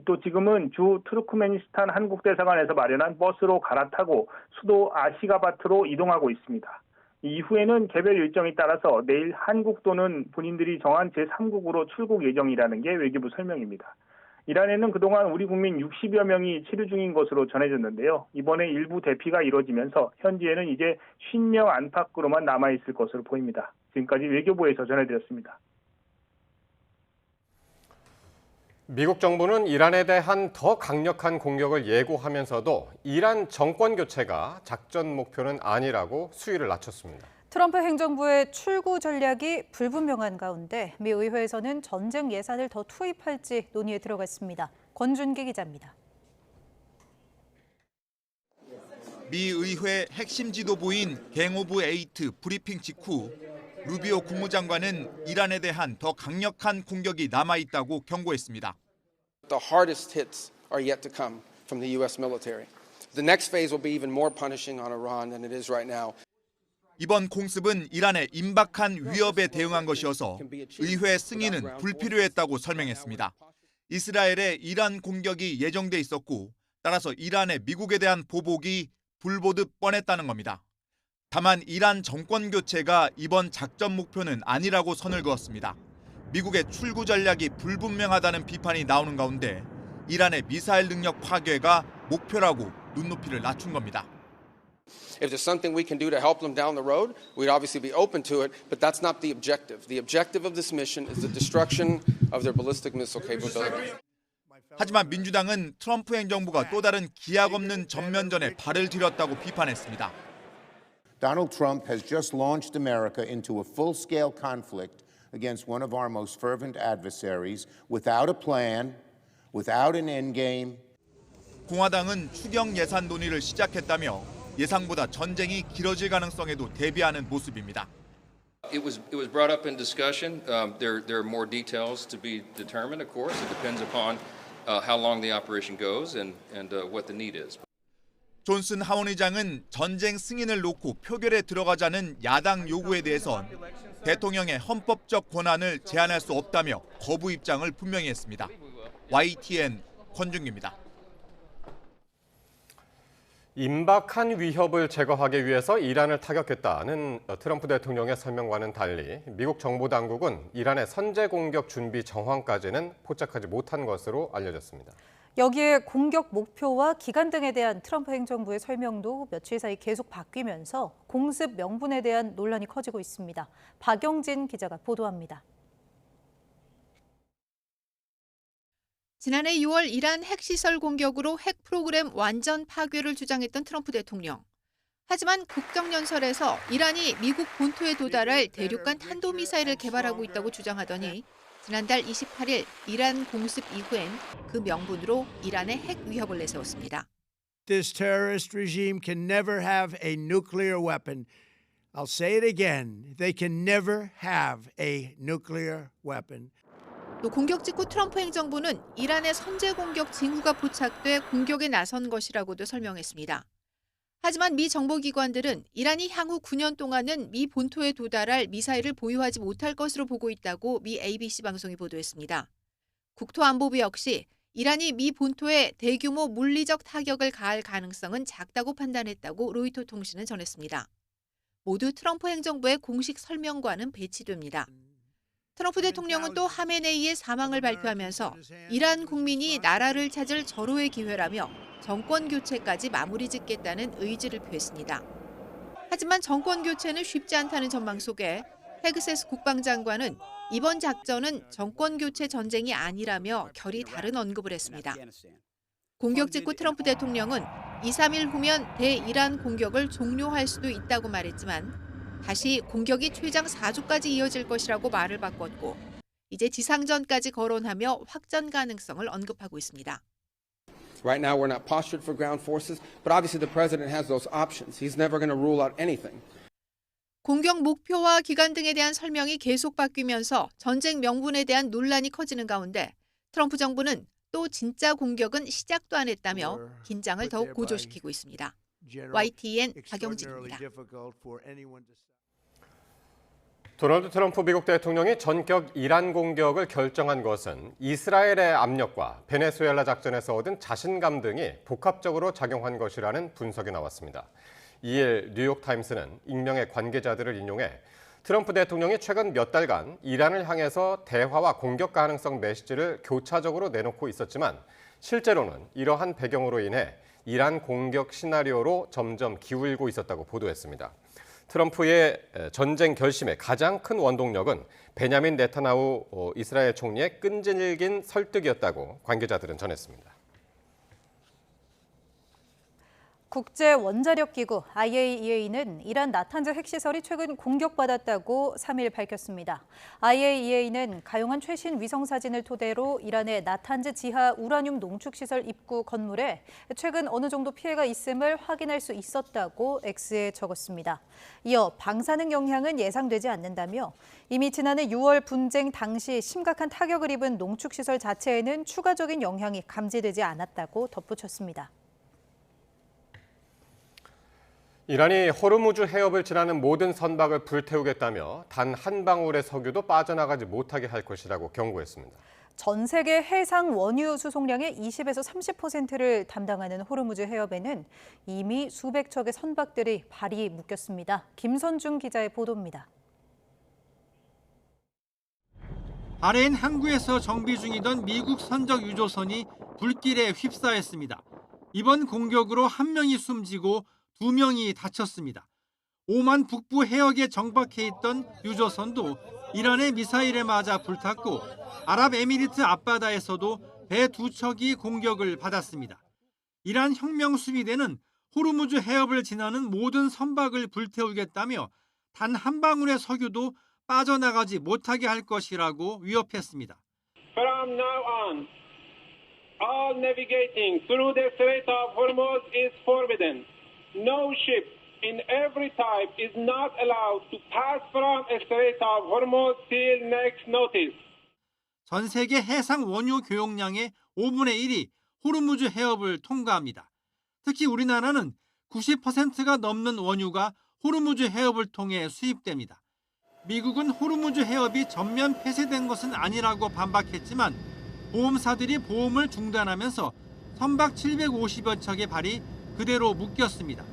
또 지금은 주 투르크메니스탄 한국대사관에서 마련한 버스로 갈아타고 수도 아시가바트로 이동하고 있습니다. 이후에는 개별 일정에 따라서 내일 한국 또는 본인들이 정한 제3국으로 출국 예정이라는 게 외교부 설명입니다. 이란에는 그동안 우리 국민 60여 명이 체류 중인 것으로 전해졌는데요. 이번에 일부 대피가 이뤄지면서 현지에는 이제 50명 안팎으로만 남아있을 것으로 보입니다. 지금까지 외교부에서 전해드렸습니다. 미국 정부는 이란에 대한 더 강력한 공격을 예고하면서도 이란 정권 교체가 작전 목표는 아니라고 수위를 낮췄습니다. 트럼프 행정부의 출구 전략이 불분명한 가운데 미 의회에서는 전쟁 예산을 더 투입할지 논의에 들어갔습니다. 권준기 기자입니다. 미 의회 핵심 지도부인 갱 오브 에이트 브리핑 직후 루비오 국무장관은 이란에 대한 더 강력한 공격이 남아있다고 경고했습니다. The hardest hits are yet to come from the U.S. military. The next phase will be even more punishing on Iran than it is right now. 이번 공습은 이란의 임박한 위협에 대응한 것이어서 의회 승인은 불필요했다고 설명했습니다. 이스라엘의 이란 공격이 예정돼 있었고 따라서 이란의 미국에 대한 보복이 불보듯 뻔했다는 겁니다. 다만 이란 정권 교체가 이번 작전 목표는 아니라고 선을 그었습니다. 미국의 출구 전략이 불분명하다는 비판이 나오는 가운데 이란의 미사일 능력 파괴가 목표라고 눈높이를 낮춘 겁니다. If there's something we can do to help them down the road, we'd obviously be open to it, but that's not the objective. The objective of this mission is the destruction of their ballistic missile capability. 하지만 민주당은 트럼프 행정부가 또 다른 기약 없는 전면전에 발을 들였다고 비판했습니다. Donald Trump has just launched America into a full-scale conflict against one of our most fervent adversaries without a plan, without an endgame. 공화당은 추경 예산 논의를 시작했다며 예상보다 전쟁이 길어질 가능성에도 대비하는 모습입니다. It was brought up in discussion. There are more details to be determined, of course. It depends upon how long the operation goes and what the need is. 존슨 하원의장은 전쟁 승인을 놓고 표결에 들어가자는 야당 요구에 대해선 대통령의 헌법적 권한을 제한할 수 없다며 거부 입장을 분명히 했습니다. YTN 권준기입니다. 임박한 위협을 제거하기 위해서 이란을 타격했다는 트럼프 대통령의 설명과는 달리 미국 정보 당국은 이란의 선제 공격 준비 정황까지는 포착하지 못한 것으로 알려졌습니다. 여기에 공격 목표와 기간 등에 대한 트럼프 행정부의 설명도 며칠 사이 계속 바뀌면서 공습 명분에 대한 논란이 커지고 있습니다. 박영진 기자가 보도합니다. 지난해 6월 이란 핵시설 공격으로 핵 프로그램 완전 파괴를 주장했던 트럼프 대통령. 하지만 국정연설에서 이란이 미국 본토에 도달할 대륙간 탄도미사일을 개발하고 있다고 주장하더니 지난달 28일 이란 공습 이후엔 그 명분으로 이란의 핵 위협을 내세웠습니다. This terrorist regime can never have a nuclear weapon. I'll say it again. They can never have a nuclear weapon. 또 공격 직후 트럼프 행정부는 이란의 선제 공격 징후가 포착돼 공격에 나선 것이라고도 설명했습니다. 하지만 미 정보기관들은 이란이 향후 9년 동안은 미 본토에 도달할 미사일을 보유하지 못할 것으로 보고 있다고 미 ABC 방송이 보도했습니다. 국토안보부 역시 이란이 미 본토에 대규모 물리적 타격을 가할 가능성은 작다고 판단했다고 로이터 통신은 전했습니다. 모두 트럼프 행정부의 공식 설명과는 배치됩니다. 트럼프 대통령은 또 하메네이의 사망을 발표하면서 이란 국민이 나라를 찾을 절호의 기회라며 정권 교체까지 마무리 짓겠다는 의지를 표했습니다. 하지만 정권 교체는 쉽지 않다는 전망 속에 헤그세스 국방장관은 이번 작전은 정권 교체 전쟁이 아니라며 결이 다른 언급을 했습니다. 공격 직후 트럼프 대통령은 2, 3일 후면 대이란 공격을 종료할 수도 있다고 말했지만 다시 공격이 최장 4주까지 이어질 것이라고 말을 바꿨고 이제 지상전까지 거론하며 확전 가능성을 언급하고 있습니다. Right now we're not postured for ground forces, but obviously the president has those options. He's never going to rule out anything. 공격 목표와 기간 등에 대한 설명이 계속 바뀌면서 전쟁 명분에 대한 논란이 커지는 가운데 트럼프 정부는 또 진짜 공격은 시작도 안 했다며 긴장을 더욱 고조시키고 있습니다. YTN 박영진입니다. 도널드 트럼프 미국 대통령이 전격 이란 공격을 결정한 것은 이스라엘의 압력과 베네수엘라 작전에서 얻은 자신감 등이 복합적으로 작용한 것이라는 분석이 나왔습니다. 이일 뉴욕타임스는 익명의 관계자들을 인용해 트럼프 대통령이 최근 몇 달간 이란을 향해서 대화와 공격 가능성 메시지를 교차적으로 내놓고 있었지만 실제로는 이러한 배경으로 인해 이란 공격 시나리오로 점점 기울고 있었다고 보도했습니다. 트럼프의 전쟁 결심의 가장 큰 원동력은 베냐민 네타냐후 이스라엘 총리의 끈질긴 설득이었다고 관계자들은 전했습니다. 국제원자력기구 IAEA는 이란 나탄즈 핵시설이 최근 공격받았다고 3일 밝혔습니다. IAEA는 가용한 최신 위성사진을 토대로 이란의 나탄즈 지하 우라늄 농축시설 입구 건물에 최근 어느 정도 피해가 있음을 확인할 수 있었다고 X에 적었습니다. 이어 방사능 영향은 예상되지 않는다며 이미 지난해 6월 분쟁 당시 심각한 타격을 입은 농축시설 자체에는 추가적인 영향이 감지되지 않았다고 덧붙였습니다. 이란이 호르무즈 해협을 지나는 모든 선박을 불태우겠다며 단 한 방울의 석유도 빠져나가지 못하게 할 것이라고 경고했습니다. 전 세계 해상 원유 수송량의 20에서 30%를 담당하는 호르무즈 해협에는 이미 수백 척의 선박들이 발이 묶였습니다. 김선중 기자의 보도입니다. 바레인 항구에서 정비 중이던 미국 선적 유조선이 불길에 휩싸였습니다. 이번 공격으로 1명이 숨지고 2명이 다쳤습니다. 오만 북부 해역에 정박해 있던 유조선도 이란의 미사일에 맞아 불탔고 아랍에미리트 앞바다에서도 배 2척이 공격을 받았습니다. 이란 혁명수비대는 호르무즈 해협을 지나는 모든 선박을 불태우겠다며 단 한 방울의 석유도 빠져나가지 못하게 할 것이라고 위협했습니다. From now on, all navigating through the Strait of Hormuz is forbidden. No ship in every type is not allowed to pass from the Strait of Hormuz till next notice. 전 세계 해상 원유 교역량의 5분의 1이 호르무즈 해협을 통과합니다. 특히 우리나라는 90%가 넘는 원유가 호르무즈 해협을 통해 수입됩니다. 미국은 호르무즈 해협이 전면 폐쇄된 것은 아니라고 반박했지만 보험사들이 보험을 중단하면서 선박 750여 척의 발이 그대로 묶였습니다.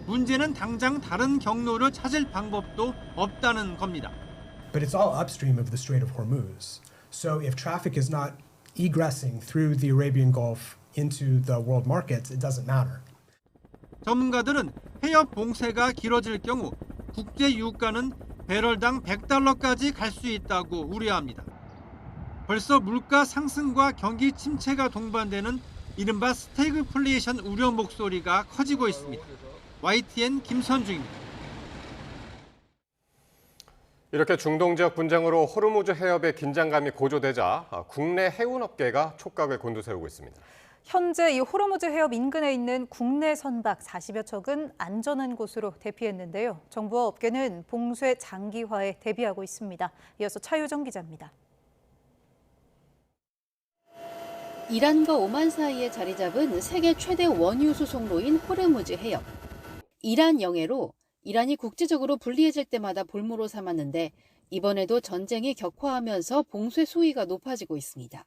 문제는 당장 다른 경로를 찾을 방법도 없다는 겁니다. But it's all upstream of the Strait of Hormuz. So if traffic is not egressing through the Arabian Gulf into the world markets, it doesn't matter. 전문가들은 해협 봉쇄가 길어질 경우 국제 유가는 배럴당 $100까지 갈 수 있다고 우려합니다. 벌써 물가 상승과 경기 침체가 동반되는 이른바 스태그플레이션 우려 목소리가 커지고 있습니다. YTN 김선중입니다. 이렇게 중동 지역 분쟁으로 호르무즈 해협의 긴장감이 고조되자 국내 해운업계가 촉각을 곤두세우고 있습니다. 현재 이 호르무즈 해협 인근에 있는 국내 선박 40여 척은 안전한 곳으로 대피했는데요. 정부와 업계는 봉쇄 장기화에 대비하고 있습니다. 이어서 차유정 기자입니다. 이란과 오만 사이에 자리 잡은 세계 최대 원유 수송로인 호르무즈 해협. 이란 영해로 이란이 국제적으로 불리해질 때마다 볼모로 삼았는데 이번에도 전쟁이 격화하면서 봉쇄 수위가 높아지고 있습니다.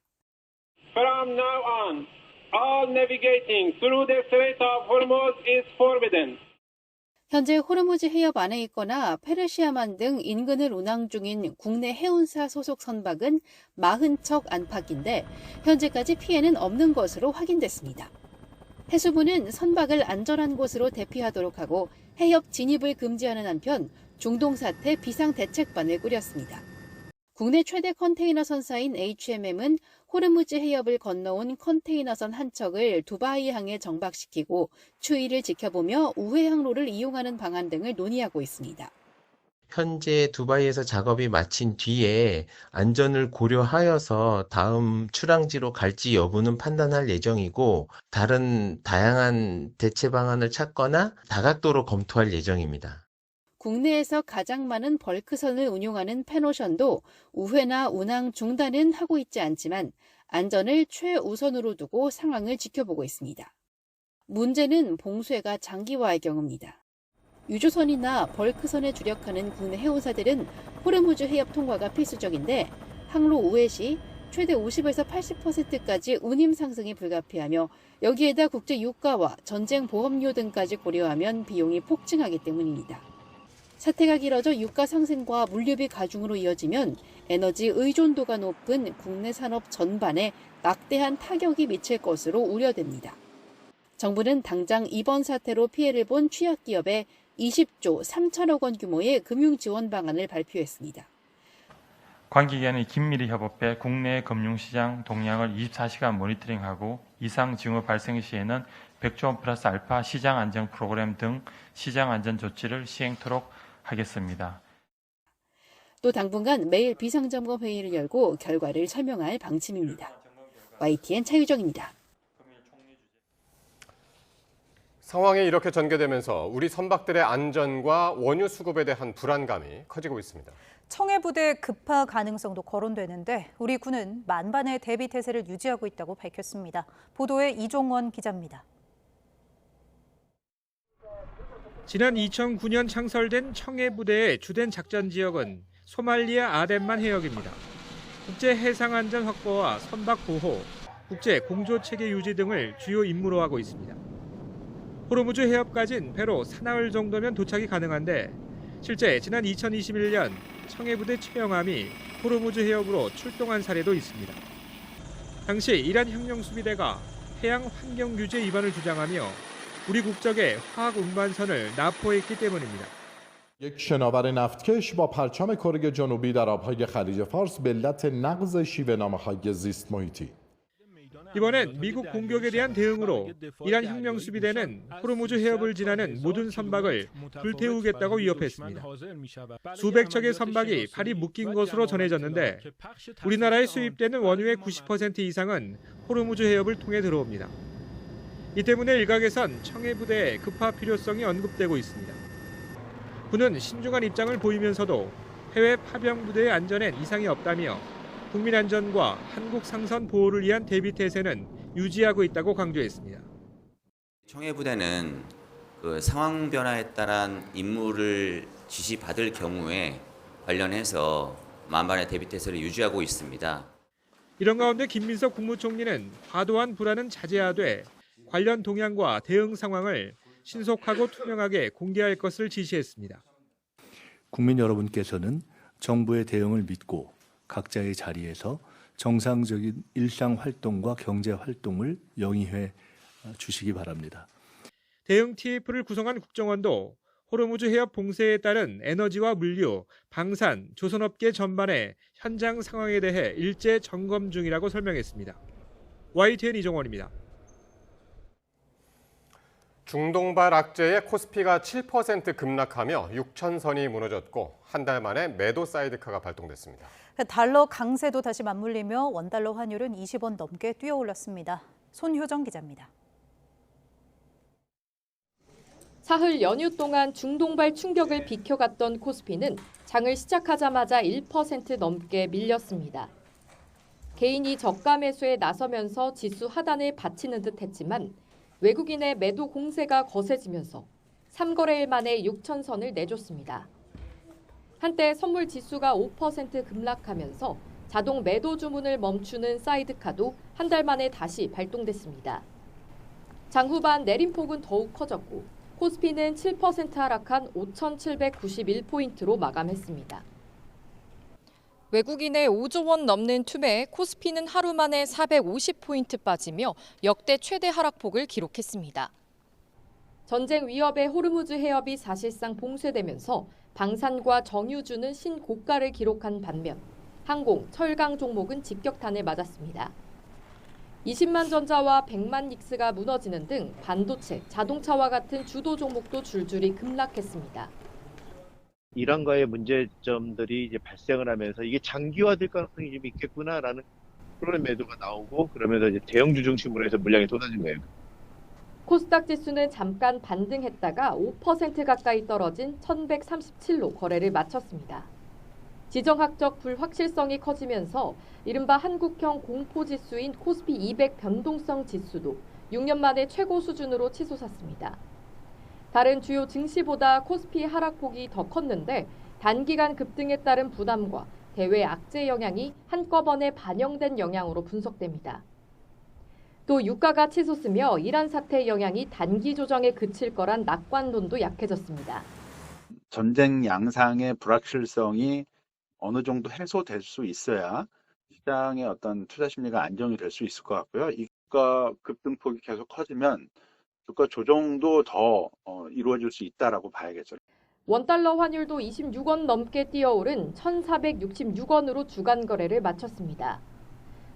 From now on, all navigating through the Strait of Hormuz is forbidden. 현재 호르무즈 해협 안에 있거나 페르시아만 등 인근을 운항 중인 국내 해운사 소속 선박은 40척 안팎인데 현재까지 피해는 없는 것으로 확인됐습니다. 해수부는 선박을 안전한 곳으로 대피하도록 하고 해협 진입을 금지하는 한편 중동 사태 비상대책반을 꾸렸습니다. 국내 최대 컨테이너 선사인 HMM은 호르무즈 해협을 건너온 컨테이너선 한 척을 두바이 항에 정박시키고 추이를 지켜보며 우회 항로를 이용하는 방안 등을 논의하고 있습니다. 현재 두바이에서 작업이 마친 뒤에 안전을 고려하여서 다음 출항지로 갈지 여부는 판단할 예정이고 다른 다양한 대체 방안을 찾거나 다각도로 검토할 예정입니다. 국내에서 가장 많은 벌크선을 운용하는 페노션도 우회나 운항 중단은 하고 있지 않지만 안전을 최우선으로 두고 상황을 지켜보고 있습니다. 문제는 봉쇄가 장기화의 경우입니다. 유조선이나 벌크선에 주력하는 국내 해운사들은 호르무즈 해협 통과가 필수적인데 항로 우회 시 최대 50에서 80%까지 운임 상승이 불가피하며 여기에다 국제 유가와 전쟁 보험료 등까지 고려하면 비용이 폭증하기 때문입니다. 사태가 길어져 유가 상승과 물류비 가중으로 이어지면 에너지 의존도가 높은 국내 산업 전반에 막대한 타격이 미칠 것으로 우려됩니다. 정부는 당장 이번 사태로 피해를 본 취약기업에 20조 3천억 원 규모의 금융 지원 방안을 발표했습니다. 관계기관의 긴밀히 협업해 국내 금융시장 동향을 24시간 모니터링하고 이상 징후 발생 시에는 100조 원 플러스 알파 시장 안정 프로그램 등 시장 안전 조치를 시행토록 하겠습니다. 또 당분간 매일 비상점검 회의를 열고 결과를 설명할 방침입니다. YTN 차유정입니다. 상황이 이렇게 전개되면서 우리 선박들의 안전과 원유 수급에 대한 불안감이 커지고 있습니다. 청해부대 급파 가능성도 거론되는데 우리 군은 만반의 대비 태세를 유지하고 있다고 밝혔습니다. 보도에 이종원 기자입니다. 지난 2009년 창설된 청해부대의 주된 작전 지역은 소말리아 아덴만 해역입니다. 국제 해상 안전 확보와 선박 보호, 국제 공조 체계 유지 등을 주요 임무로 하고 있습니다. 호르무즈 해협까지는 배로 사나흘 정도면 도착이 가능한데 실제 지난 2021년 청해부대 최영함이 호르무즈 해협으로 출동한 사례도 있습니다. 당시 이란 혁명수비대가 해양 환경 규제 위반을 주장하며 우리 국적의 화학 운반선을 납포했기 때문입니다. یک شناور نفتکش با پرچم کره جنوبی در آبهای خلیج فارس به علت نقض شیوه‌نامه‌های زیست محیطی. 이번엔 미국 공격에 대한 대응으로 이란 혁명수비대는 호르무즈 해협을 지나는 모든 선박을 불태우겠다고 위협했습니다. 수백 척의 선박이 발이 묶인 것으로 전해졌는데 우리나라에 수입되는 원유의 90% 이상은 호르무즈 해협을 통해 들어옵니다. 이 때문에 일각에선 청해부대의 급파 필요성이 언급되고 있습니다. 군은 신중한 입장을 보이면서도 해외 파병 부대의 안전엔 이상이 없다며 국민 안전과 한국 상선 보호를 위한 대비 태세는 유지하고 있다고 강조했습니다. 청해부대는 그 상황 변화에 따른 임무를 지시받을 경우에 관련해서 만반의 대비 태세를 유지하고 있습니다. 이런 가운데 김민석 국무총리는 과도한 불안은 자제하되 관련 동향과 대응 상황을 신속하고 투명하게 공개할 것을 지시했습니다. 국민 여러분께서는 정부의 대응을 믿고 각자의 자리에서 정상적인 일상 활동과 경제 활동을 영위해 주시기 바랍니다. 대응 TF를 구성한 국정원도 호르무즈 해협 봉쇄에 따른 에너지와 물류, 방산, 조선업계 전반의 현장 상황에 대해 일제 점검 중이라고 설명했습니다. YTN 이종원입니다. 중동발 악재에 코스피가 7% 급락하며 6천선이 무너졌고 한 달 만에 매도 사이드카가 발동됐습니다. 달러 강세도 다시 맞물리며 원달러 환율은 20원 넘게 뛰어올랐습니다. 손효정 기자입니다. 사흘 연휴 동안 중동발 충격을 비켜갔던 코스피는 장을 시작하자마자 1% 넘게 밀렸습니다. 개인이 저가 매수에 나서면서 지수 하단을 받치는 듯 했지만 외국인의 매도 공세가 거세지면서 3거래일 만에 6천선을 내줬습니다. 한때 선물 지수가 5% 급락하면서 자동 매도 주문을 멈추는 사이드카도 한 달 만에 다시 발동됐습니다. 장 후반 내림폭은 더욱 커졌고 코스피는 7% 하락한 5,791포인트로 마감했습니다. 외국인의 5조 원 넘는 투매에 코스피는 하루 만에 450포인트 빠지며 역대 최대 하락폭을 기록했습니다. 전쟁 위협에 호르무즈 해협이 사실상 봉쇄되면서 방산과 정유주는 신고가를 기록한 반면 항공, 철강 종목은 직격탄을 맞았습니다. 20만 전자와 100만 닉스가 무너지는 등 반도체, 자동차와 같은 주도 종목도 줄줄이 급락했습니다. 이란과의 문제점들이 이제 발생을 하면서 이게 장기화될 가능성이 좀 있겠구나라는 그런 매도가 나오고 그러면서 이제 대형주 중심으로 해서 물량이 쏟아진 거예요. 코스닥 지수는 잠깐 반등했다가 5% 가까이 떨어진 1137로 거래를 마쳤습니다. 지정학적 불확실성이 커지면서 이른바 한국형 공포지수인 코스피 200 변동성 지수도 6년 만에 최고 수준으로 치솟았습니다. 다른 주요 증시보다 코스피 하락폭이 더 컸는데 단기간 급등에 따른 부담과 대외 악재 영향이 한꺼번에 반영된 영향으로 분석됩니다. 또 유가가 치솟으며 이란 사태 영향이 단기 조정에 그칠 거란 낙관론도 약해졌습니다. 전쟁 양상의 불확실성이 어느 정도 해소될 수 있어야 시장의 어떤 투자 심리가 안정이 될 수 있을 것 같고요. 이가 급등폭이 계속 커지면 주가 조정도 더 이루어질 수 있다라고 봐야겠죠. 원달러 환율도 26원 넘게 뛰어오른 1,466원으로 주간 거래를 마쳤습니다.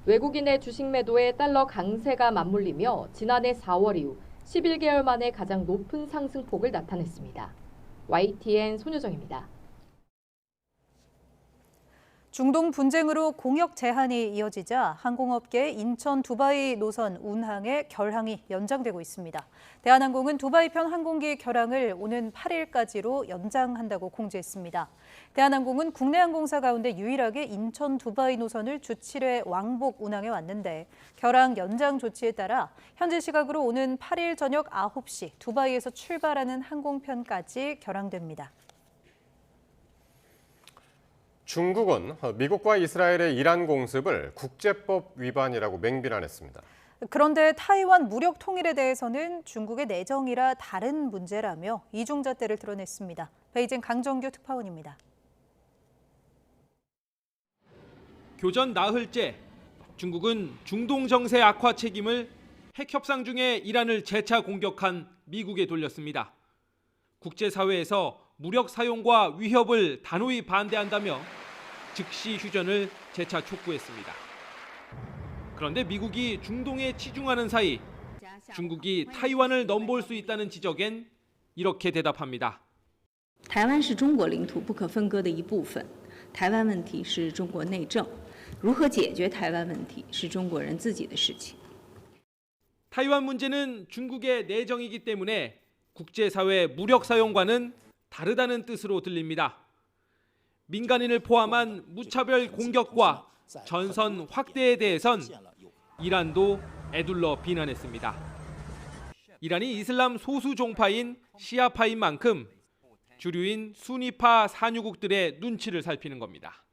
외국인의 주식 매도에 달러 강세가 맞물리며 지난해 4월 이후 11개월 만에 가장 높은 상승폭을 나타냈습니다. YTN 손효정입니다. 중동 분쟁으로 공역 제한이 이어지자 항공업계 인천 두바이 노선 운항의 결항이 연장되고 있습니다. 대한항공은 두바이 편 항공기 결항을 오는 8일까지로 연장한다고 공지했습니다. 대한항공은 국내 항공사 가운데 유일하게 인천 두바이 노선을 주 7회 왕복 운항해 왔는데 결항 연장 조치에 따라 현지 시각으로 오는 8일 저녁 9시 두바이에서 출발하는 항공편까지 결항됩니다. 중국은 미국과 이스라엘의 이란 공습을 국제법 위반이라고 맹비난했습니다. 그런데 타이완 무력 통일에 대해서는 중국의 내정이라 다른 문제라며 이중잣대를 드러냈습니다. 베이징 강정규 특파원입니다. 교전 나흘째 중국은 중동 정세 악화 책임을 핵 협상 중에 이란을 재차 공격한 미국에 돌렸습니다. 국제사회에서 무력 사용과 위협을 단호히 반대한다며 즉시 휴전을 재차 촉구했습니다. 그런데 미국이 중동에 치중하는 사이 중국이 타이완을 넘볼 수 있다는 지적엔 이렇게 대답합니다. 台湾是中国领土不可分割的一部分，台湾问题是中国内政，如何解决台湾问题是中国人自己的事情。 타이완 문제는 중국의 내정이기 때문에 국제사회 무력 사용과는 다르다는 뜻으로 들립니다. 민간인을 포함한 무차별 공격과 전선 확대에 대해선 이란도 에둘러 비난했습니다. 이란이 이슬람 소수 종파인 시아파인 만큼 주류인 순위파 산유국들의 눈치를 살피는 겁니다.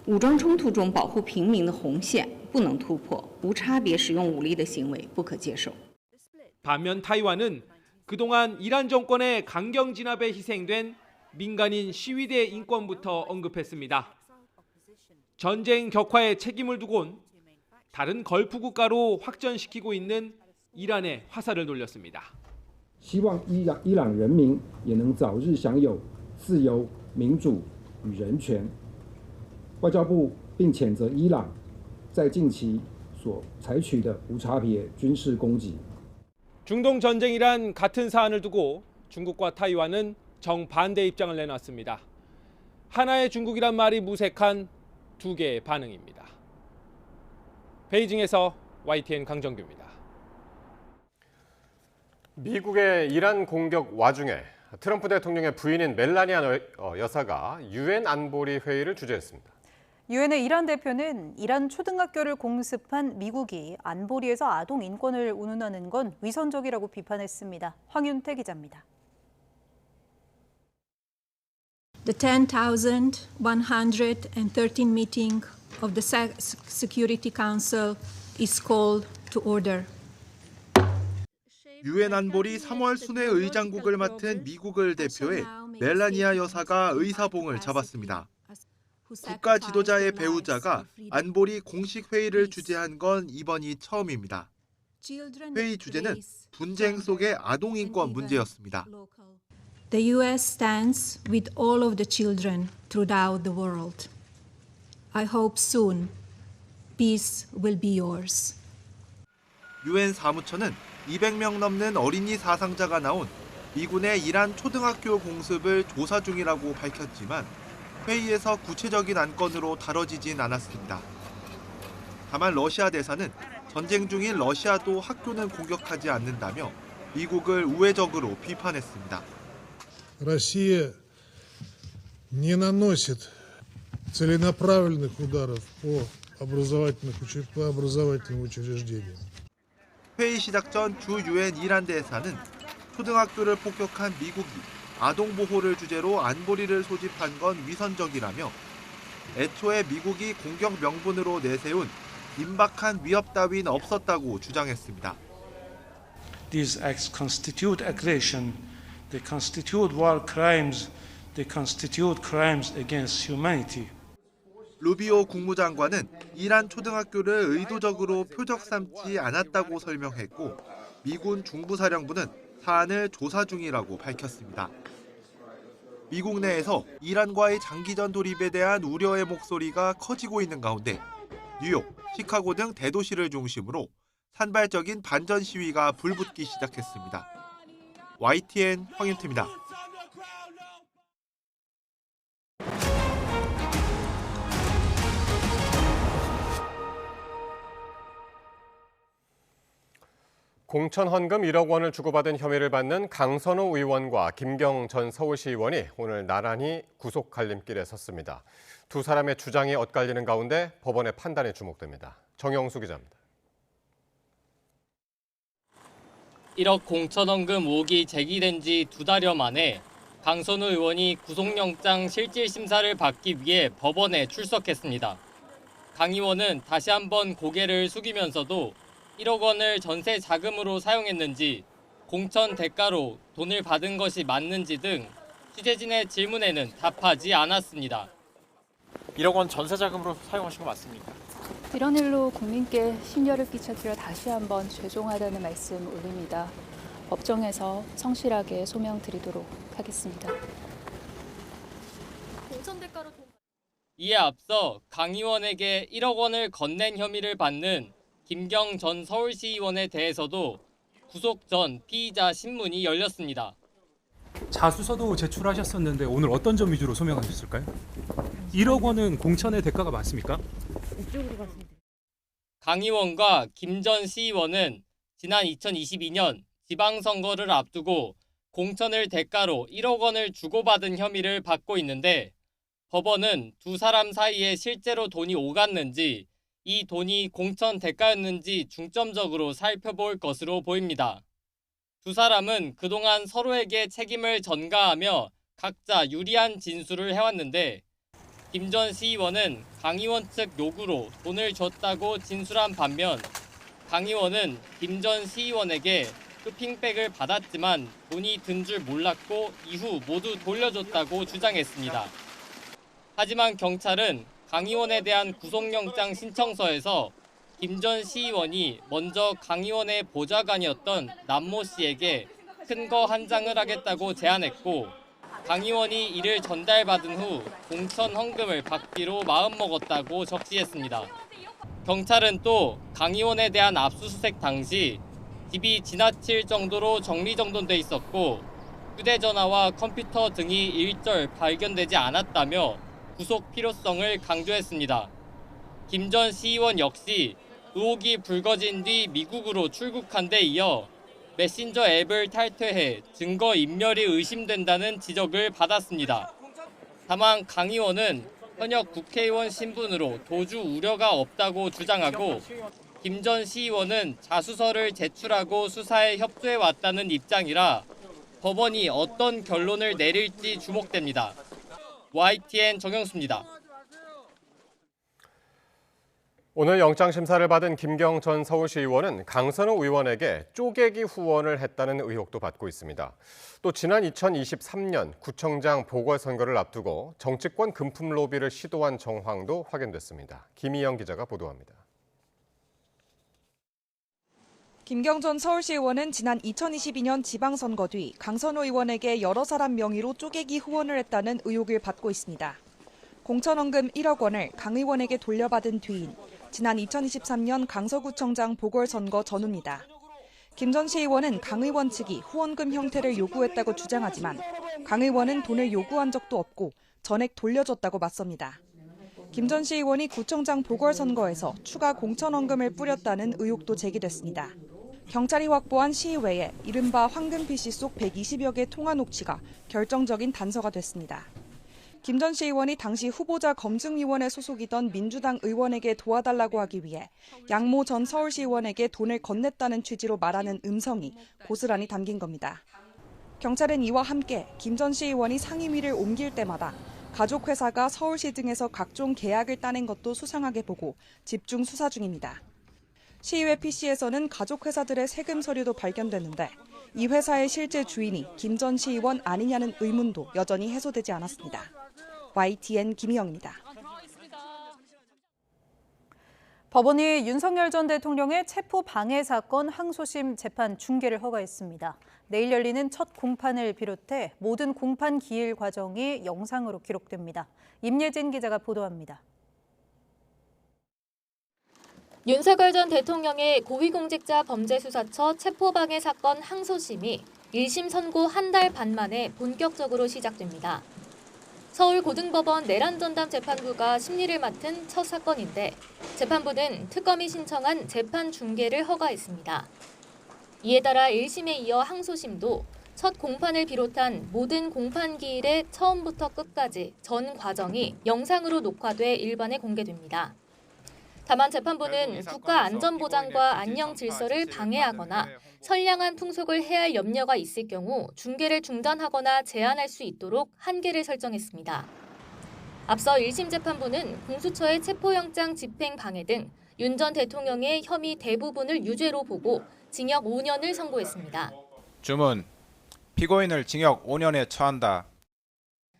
武装冲突中保护平民的红线不能突破，无差别使用武力的行为不可接受。 반면 타이완은 그동안 이란 정권의 강경 진압에 희생된 민간인 시위대 인권부터 언급했습니다. 전쟁 격화에 책임을 두곤 다른 걸프 국가로 확전시키고 있는 이란의 화살을 돌렸습니다. 希望伊朗人民也能早日享有自由、民主与人权。外交部并谴责伊朗在近期所采取的无差别军事攻击。 중동 전쟁이란 같은 사안을 두고 중국과 타이완은 정반대 입장을 내놨습니다. 하나의 중국이란 말이 무색한 두 개의 반응입니다. 베이징에서 YTN 강정규입니다. 미국의 이란 공격 와중에 트럼프 대통령의 부인인 멜라니아 여사가 유엔 안보리 회의를 주재했습니다. 유엔의 이란 대표는 이란 초등학교를 공습한 미국이 안보리에서 아동 인권을 운운하는 건 위선적이라고 비판했습니다. 황윤태 기자입니다. The 10,113 meeting of the Security Council is called to order. 유엔 안보리 3월 순회 의장국을 맡은 미국을 대표해 멜라니아 여사가 의사봉을 잡았습니다. 국가 지도자의 배우자가 안보리 공식 회의를 주재한 건 이번이 처음입니다. 회의 주제는 분쟁 속의 아동 인권 문제였습니다. The U.S. stands with all of the children throughout the world. I hope soon peace will be yours. 유엔 사무처는 200명 넘는 어린이 사상자가 나온 미군의 이란 초등학교 공습을 조사 중이라고 밝혔지만 회의에서 구체적인 안건으로 다뤄지진 않았습니다. 다만 러시아 대사는 전쟁 중인 러시아도 학교는 공격하지 않는다며 미국을 우회적으로 비판했습니다. Россия не наносит целенаправленных ударов по образовательным учреждениям. 회의 시작 전 주 유엔 이란 대사는 초등학교를 폭격한 미국이 아동 보호를 주제로 안보리를 소집한 건 위선적이라며 애초에 미국이 공격 명분으로 내세운 임박한 위협 따윈 없었다고 주장했습니다. These acts constitute aggression. They constitute war crimes. They constitute crimes against humanity. 루비오 국무장관은 이란 초등학교를 의도적으로 표적 삼지 않았다고 설명했고 미군 중부사령부는 사안을 조사 중이라고 밝혔습니다. 미국 내에서 이란과의 장기전 돌입에 대한 우려의 목소리가 커지고 있는 가운데 뉴욕, 시카고 등 대도시를 중심으로 산발적인 반전 시위가 불붙기 시작했습니다. YTN 황윤트입니다. 공천 헌금 1억 원을 주고받은 혐의를 받는 강선호 의원과 김경 전 서울시의원이 오늘 나란히 구속 갈림길에 섰습니다. 두 사람의 주장이 엇갈리는 가운데 법원의 판단에 주목됩니다. 정영수 기자입니다. 1억 공천 헌금 의혹이 제기된 지 2달여 만에 강선호 의원이 구속영장 실질 심사를 받기 위해 법원에 출석했습니다. 강 의원은 다시 한번 고개를 숙이면서도 1억 원을 전세 자금으로 사용했는지, 공천 대가로 돈을 받은 것이 맞는지 등 취재진의 질문에는 답하지 않았습니다. 1억 원 전세 자금으로 사용하신 거 맞습니까? 이런 일로 국민께 심려를 끼쳐드려 다시 한번 죄송하다는 말씀 올립니다. 법정에서 성실하게 소명드리도록 하겠습니다. 이에 앞서 강 의원에게 1억 원을 건넨 혐의를 받는 김경 전 서울시의원에 대해서도 구속 전 피의자 신문이 열렸습니다. 자수서도 제출하셨었는데 오늘 어떤 점 위주로 소명하셨을까요? 1억 원은 공천의 대가가 맞습니까? 강 의원과 김 전 시의원은 지난 2022년 지방선거를 앞두고 공천을 대가로 1억 원을 주고받은 혐의를 받고 있는데 법원은 두 사람 사이에 실제로 돈이 오갔는지 이 돈이 공천 대가였는지 중점적으로 살펴볼 것으로 보입니다. 두 사람은 그동안 서로에게 책임을 전가하며 각자 유리한 진술을 해왔는데 김 전 시의원은 강 의원 측 요구로 돈을 줬다고 진술한 반면 강 의원은 김 전 시의원에게 쇼핑백을 받았지만 돈이 든 줄 몰랐고 이후 모두 돌려줬다고 주장했습니다. 하지만 경찰은 강 의원에 대한 구속영장 신청서에서 김 전 시의원이 먼저 강 의원의 보좌관이었던 남모 씨에게 큰 거 한 장을 하겠다고 제안했고 강 의원이 이를 전달받은 후 공천 헌금을 받기로 마음먹었다고 적시했습니다. 경찰은 또 강 의원에 대한 압수수색 당시 집이 지나칠 정도로 정리정돈돼 있었고 휴대전화와 컴퓨터 등이 일절 발견되지 않았다며 구속 필요성을 강조했습니다. 김 전 시의원 역시 의혹이 불거진 뒤 미국으로 출국한 데 이어 메신저 앱을 탈퇴해 증거 인멸이 의심된다는 지적을 받았습니다. 다만 강 의원은 현역 국회의원 신분으로 도주 우려가 없다고 주장하고 김 전 시의원은 자수서를 제출하고 수사에 협조해왔다는 입장이라 법원이 어떤 결론을 내릴지 주목됩니다. YTN 정영수입니다. 오늘 영장심사를 받은 김경 전 서울시의원은 강선호 의원에게 쪼개기 후원을 했다는 의혹도 받고 있습니다. 또 지난 2023년 구청장 보궐선거를 앞두고 정치권 금품 로비를 시도한 정황도 확인됐습니다. 김희영 기자가 보도합니다. 김경 전 서울시의원은 지난 2022년 지방선거 뒤 강선호 의원에게 여러 사람 명의로 쪼개기 후원을 했다는 의혹을 받고 있습니다. 공천헌금 1억 원을 강 의원에게 돌려받은 뒤인 지난 2023년 강서구청장 보궐선거 전후입니다. 김 전 시의원은 강 의원 측이 후원금 형태를 요구했다고 주장하지만 강 의원은 돈을 요구한 적도 없고 전액 돌려줬다고 맞섭니다. 김 전 시의원이 구청장 보궐선거에서 추가 공천헌금을 뿌렸다는 의혹도 제기됐습니다. 경찰이 확보한 시의회에 이른바 황금 PC 속 120여 개 통화 녹취가 결정적인 단서가 됐습니다. 김 전 시의원이 당시 후보자 검증위원회 소속이던 민주당 의원에게 도와달라고 하기 위해 양모 전 서울시의원에게 돈을 건넸다는 취지로 말하는 음성이 고스란히 담긴 겁니다. 경찰은 이와 함께 김 전 시의원이 상임위를 옮길 때마다 가족회사가 서울시 등에서 각종 계약을 따낸 것도 수상하게 보고 집중 수사 중입니다. 시의회 PC에서는 가족회사들의 세금 서류도 발견됐는데 이 회사의 실제 주인이 김 전 시의원 아니냐는 의문도 여전히 해소되지 않았습니다. YTN 김희영입니다. 법원이 윤석열 전 대통령의 체포 방해 사건 항소심 재판 중계를 허가했습니다. 내일 열리는 첫 공판을 비롯해 모든 공판 기일 과정이 영상으로 기록됩니다. 임예진 기자가 보도합니다. 윤석열 전 대통령의 고위공직자 범죄수사처 체포방해 사건 항소심이 1심 선고 한 달 반 만에 본격적으로 시작됩니다. 서울고등법원 내란전담 재판부가 심리를 맡은 첫 사건인데 재판부는 특검이 신청한 재판 중계를 허가했습니다. 이에 따라 1심에 이어 항소심도 첫 공판을 비롯한 모든 공판 기일의 처음부터 끝까지 전 과정이 영상으로 녹화돼 일반에 공개됩니다. 다만 재판부는 국가 안전보장과 안녕 질서를 방해하거나 선량한 풍속을 해할 염려가 있을 경우 중계를 중단하거나 제한할 수 있도록 한계를 설정했습니다. 앞서 1심 재판부는 공수처의 체포영장 집행 방해 등 윤 전 대통령의 혐의 대부분을 유죄로 보고 징역 5년을 선고했습니다. 주문, 피고인을 징역 5년에 처한다.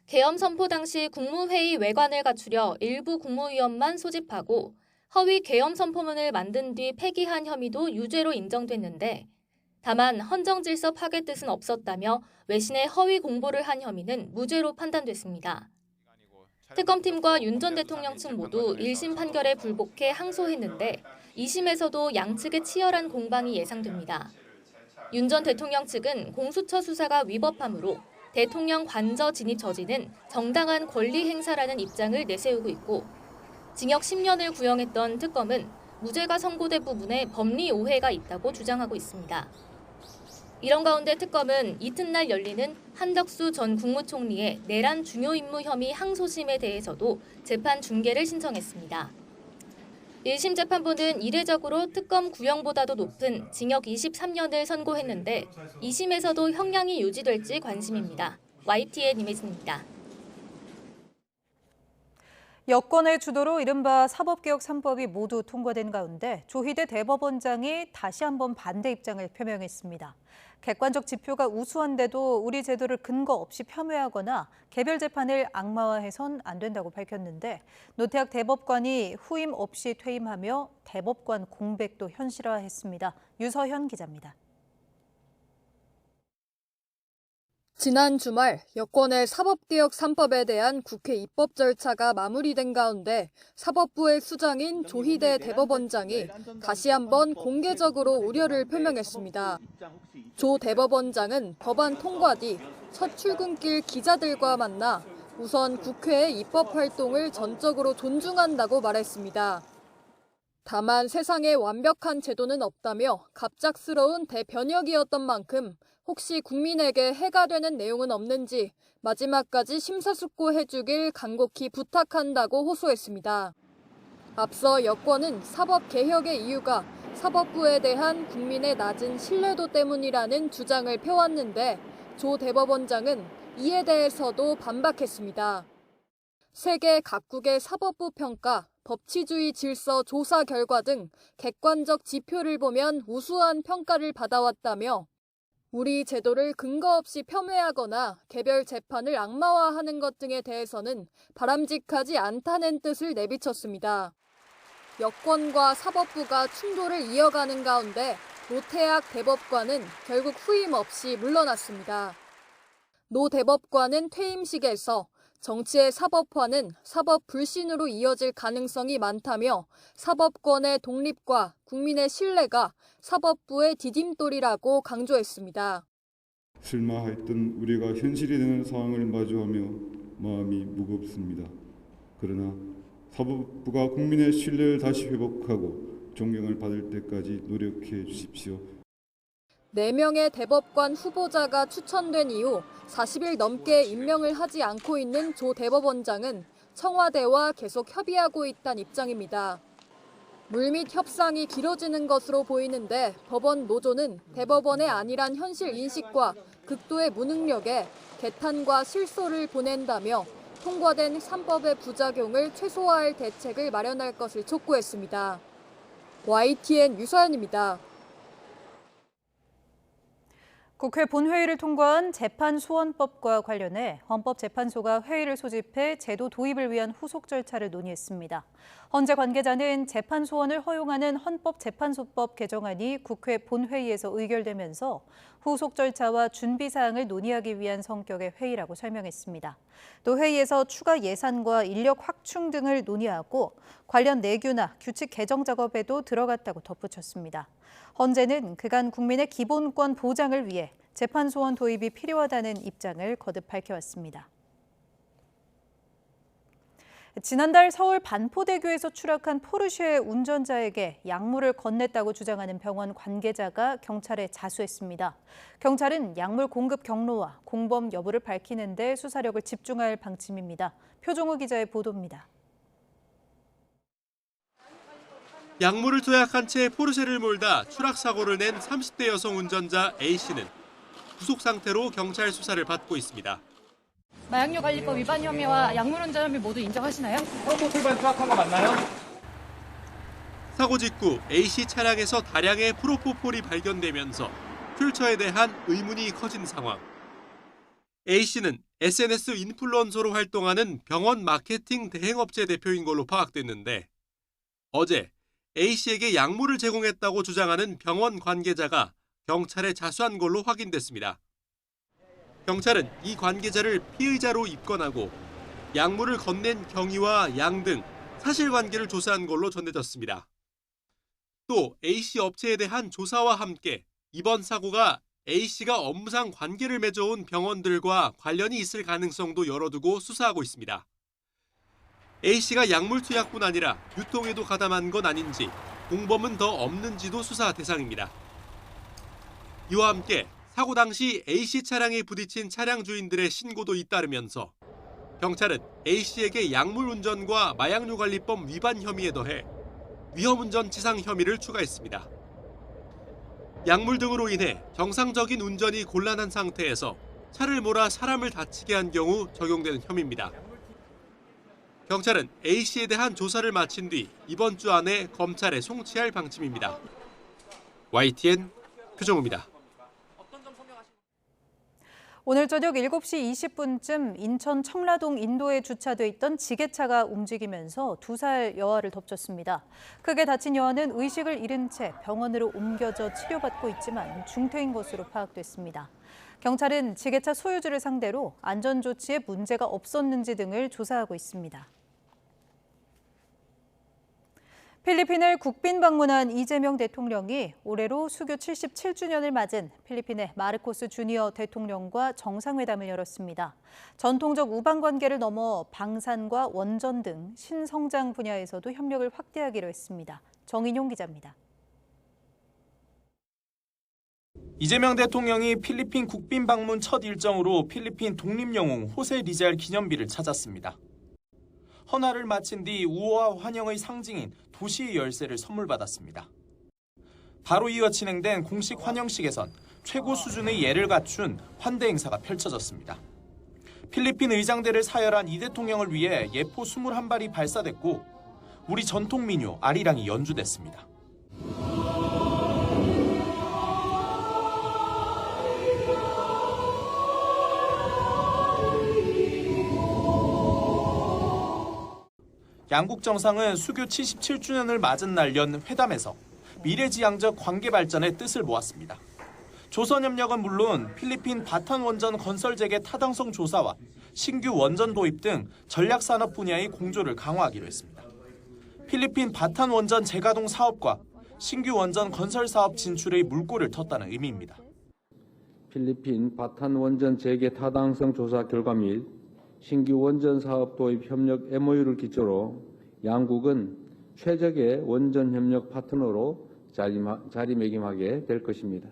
계엄 선포 당시 국무회의 외관을 갖추려 일부 국무위원만 소집하고 허위 계엄 선포문을 만든 뒤 폐기한 혐의도 유죄로 인정됐는데 다만 헌정질서 파괴 뜻은 없었다며 외신에 허위 공보를 한 혐의는 무죄로 판단됐습니다. 특검팀과 윤 전 대통령 측 모두 1심 판결에 불복해 항소했는데 2심에서도 양측의 치열한 공방이 예상됩니다. 윤 전 대통령 측은 공수처 수사가 위법하므로 대통령 관저 진입 저지는 정당한 권리 행사라는 입장을 내세우고 있고 징역 10년을 구형했던 특검은 무죄가 선고된 부분에 법리 오해가 있다고 주장하고 있습니다. 이런 가운데 특검은 이튿날 열리는 한덕수 전 국무총리의 내란 중요 임무 혐의 항소심에 대해서도 재판 중계를 신청했습니다. 1심 재판부는 이례적으로 특검 구형보다도 높은 징역 23년을 선고했는데 2심에서도 형량이 유지될지 관심입니다. YTN 임혜진입니다. 여권의 주도로 이른바 사법개혁 3법이 모두 통과된 가운데 조희대 대법원장이 다시 한번 반대 입장을 표명했습니다. 객관적 지표가 우수한데도 우리 제도를 근거 없이 폄훼하거나 개별 재판을 악마화해선 안 된다고 밝혔는데 노태학 대법관이 후임 없이 퇴임하며 대법관 공백도 현실화했습니다. 유서현 기자입니다. 지난 주말 여권의 사법개혁 3법에 대한 국회 입법 절차가 마무리된 가운데 사법부의 수장인 조희대 대법원장이 다시 한번 공개적으로 우려를 표명했습니다. 조 대법원장은 법안 통과 뒤 첫 출근길 기자들과 만나 우선 국회의 입법 활동을 전적으로 존중한다고 말했습니다. 다만 세상에 완벽한 제도는 없다며 갑작스러운 대변혁이었던 만큼 혹시 국민에게 해가 되는 내용은 없는지 마지막까지 심사숙고해주길 간곡히 부탁한다고 호소했습니다. 앞서 여권은 사법개혁의 이유가 사법부에 대한 국민의 낮은 신뢰도 때문이라는 주장을 펴왔는데 조 대법원장은 이에 대해서도 반박했습니다. 세계 각국의 사법부 평가, 법치주의 질서 조사 결과 등 객관적 지표를 보면 우수한 평가를 받아왔다며 우리 제도를 근거 없이 폄훼하거나 개별 재판을 악마화하는 것 등에 대해서는 바람직하지 않다는 뜻을 내비쳤습니다. 여권과 사법부가 충돌을 이어가는 가운데 노태학 대법관은 결국 후임 없이 물러났습니다. 노 대법관은 퇴임식에서 정치의 사법화는 사법 불신으로 이어질 가능성이 많다며 사법권의 독립과 국민의 신뢰가 사법부의 디딤돌이라고 강조했습니다. 출마했던 우리가 현실이 되는 상황을 마주하며 마음이 무겁습니다. 그러나 사법부가 국민의 신뢰를 다시 회복하고 존경을 받을 때까지 노력해 주십시오. 4명의 대법관 후보자가 추천된 이후 40일 넘게 임명을 하지 않고 있는 조 대법원장은 청와대와 계속 협의하고 있다는 입장입니다. 물밑 협상이 길어지는 것으로 보이는데 법원 노조는 대법원의 안일한 현실 인식과 극도의 무능력에 개탄과 실소를 보낸다며 통과된 3법의 부작용을 최소화할 대책을 마련할 것을 촉구했습니다. YTN 유서연입니다. 국회 본회의를 통과한 재판소원법과 관련해 헌법재판소가 회의를 소집해 제도 도입을 위한 후속 절차를 논의했습니다. 헌재 관계자는 재판소원을 허용하는 헌법재판소법 개정안이 국회 본회의에서 의결되면서 후속 절차와 준비 사항을 논의하기 위한 성격의 회의라고 설명했습니다. 또 회의에서 추가 예산과 인력 확충 등을 논의하고 관련 내규나 규칙 개정 작업에도 들어갔다고 덧붙였습니다. 헌재는 그간 국민의 기본권 보장을 위해 재판소원 도입이 필요하다는 입장을 거듭 밝혀왔습니다. 지난달 서울 반포대교에서 추락한 포르쉐 운전자에게 약물을 건넸다고 주장하는 병원 관계자가 경찰에 자수했습니다. 경찰은 약물 공급 경로와 공범 여부를 밝히는 데 수사력을 집중할 방침입니다. 표종우 기자의 보도입니다. 약물을 투약한 채 포르쉐를 몰다 추락사고를 낸 30대 여성 운전자 A씨는 구속 상태로 경찰 수사를 받고 있습니다. 마약류관리법 위반 혐의와 약물 운전 혐의 모두 인정하시나요? 프로포폴반 투약한 거 맞나요? 사고 직후 A씨 차량에서 다량의 프로포폴이 발견되면서 퓨처에 대한 의문이 커진 상황. A씨는 SNS 인플루언서로 활동하는 병원 마케팅 대행업체 대표인 걸로 파악됐는데 어제 A씨에게 약물을 제공했다고 주장하는 병원 관계자가 경찰에 자수한 걸로 확인됐습니다. 경찰은 이 관계자를 피의자로 입건하고 약물을 건넨 경위와 양 등 사실관계를 조사한 걸로 전해졌습니다. 또 A씨 업체에 대한 조사와 함께 이번 사고가 A씨가 업무상 관계를 맺어온 병원들과 관련이 있을 가능성도 열어두고 수사하고 있습니다. A씨가 약물 투약뿐 아니라 유통에도 가담한 건 아닌지 공범은 더 없는지도 수사 대상입니다. 이와 함께 사고 당시 A씨 차량에 부딪힌 차량 주인들의 신고도 잇따르면서 경찰은 A씨에게 약물 운전과 마약류관리법 위반 혐의에 더해 위험운전치상 혐의를 추가했습니다. 약물 등으로 인해 정상적인 운전이 곤란한 상태에서 차를 몰아 사람을 다치게 한 경우 적용되는 혐의입니다. 경찰은 A씨에 대한 조사를 마친 뒤 이번 주 안에 검찰에 송치할 방침입니다. YTN 표정우입니다. 오늘 저녁 7시 20분쯤 인천 청라동 인도에 주차돼 있던 지게차가 움직이면서 2살 여아를 덮쳤습니다. 크게 다친 여아는 의식을 잃은 채 병원으로 옮겨져 치료받고 있지만 중태인 것으로 파악됐습니다. 경찰은 지게차 소유주를 상대로 안전조치에 문제가 없었는지 등을 조사하고 있습니다. 필리핀을 국빈 방문한 이재명 대통령이 올해로 수교 77주년을 맞은 필리핀의 마르코스 주니어 대통령과 정상회담을 열었습니다. 전통적 우방 관계를 넘어 방산과 원전 등 신성장 분야에서도 협력을 확대하기로 했습니다. 정인용 기자입니다. 이재명 대통령이 필리핀 국빈 방문 첫 일정으로 필리핀 독립영웅 호세 리잘 기념비를 찾았습니다. 헌화를 마친 뒤 우호와 환영의 상징인 도시의 열쇠를 선물 받았습니다. 바로 이어 진행된 공식 환영식에선 최고 수준의 예를 갖춘 환대 행사가 펼쳐졌습니다. 필리핀 의장대를 사열한 이 대통령을 위해 예포 21발이 발사됐고 우리 전통 민요 아리랑이 연주됐습니다. 양국 정상은 수교 77주년을 맞은 날 연 회담에서 미래지향적 관계 발전의 뜻을 모았습니다. 조선협력은 물론 필리핀 바탄 원전 건설 재개 타당성 조사와 신규 원전 도입 등 전략산업 분야의 공조를 강화하기로 했습니다. 필리핀 바탄 원전 재가동 사업과 신규 원전 건설 사업 진출의 물꼬를 텄다는 의미입니다. 필리핀 바탄 원전 재개 타당성 조사 결과 및 신규 원전 사업 도입 협력 MOU를 기초로 양국은 최적의 원전 협력 파트너로 자리매김하게 될 것입니다.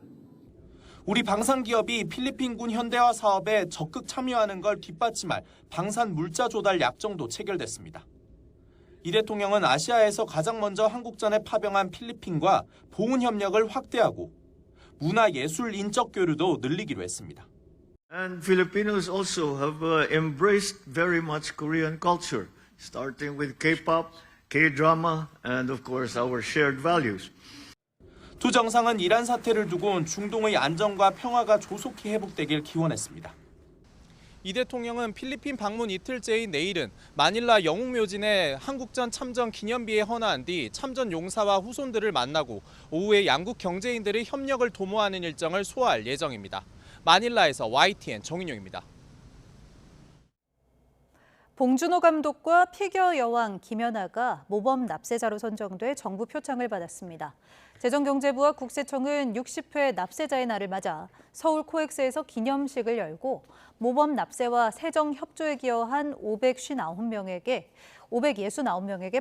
우리 방산기업이 필리핀군 현대화 사업에 적극 참여하는 걸 뒷받침할 방산 물자 조달 약정도 체결됐습니다. 이 대통령은 아시아에서 가장 먼저 한국전에 파병한 필리핀과 보훈 협력을 확대하고 문화 예술 인적 교류도 늘리기로 했습니다. And Filipinos also have embraced very much Korean culture, starting with K-pop, K-drama, and of course our shared values. 두 정상은 이란 사태를 두고 중동의 안정과 평화가 조속히 회복되길 기원했습니다. 이 대통령은 필리핀 방문 이틀째인 내일은 마닐라 영웅묘진에 한국전 참전 기념비에 헌화한 뒤 참전 용사와 후손들을 만나고 오후에 양국 경제인들의 협력을 도모하는 일정을 소화할 예정입니다. 마닐라에서 YTN 정인용입니다. 봉준호 감독과 피겨 여왕 김연아가 모범 납세자로 선정돼 정부 표창을 받았습니다. 재정경제부와 국세청은 60회 납세자의 날을 맞아 서울 코엑스에서 기념식을 열고 모범 납세와 세정 협조에 기여한 569명에게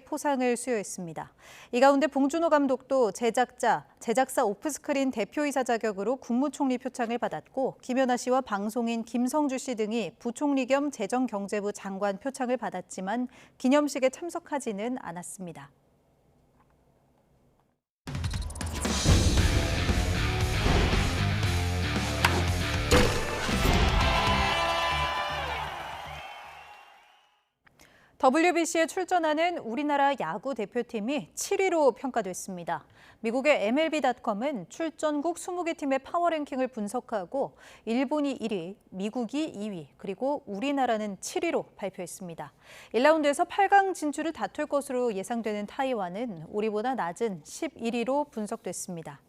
포상을 수여했습니다. 이 가운데 봉준호 감독도 제작사 오프스크린 대표이사 자격으로 국무총리 표창을 받았고 김연아 씨와 방송인 김성주 씨 등이 부총리 겸 재정경제부 장관 표창을 받았지만 기념식에 참석하지는 않았습니다. WBC에 출전하는 우리나라 야구 대표팀이 7위로 평가됐습니다. 미국의 MLB.com은 출전국 20개 팀의 파워랭킹을 분석하고 일본이 1위, 미국이 2위, 그리고 우리나라는 7위로 발표했습니다. 1라운드에서 8강 진출을 다툴 것으로 예상되는 타이완은 우리보다 낮은 11위로 분석됐습니다.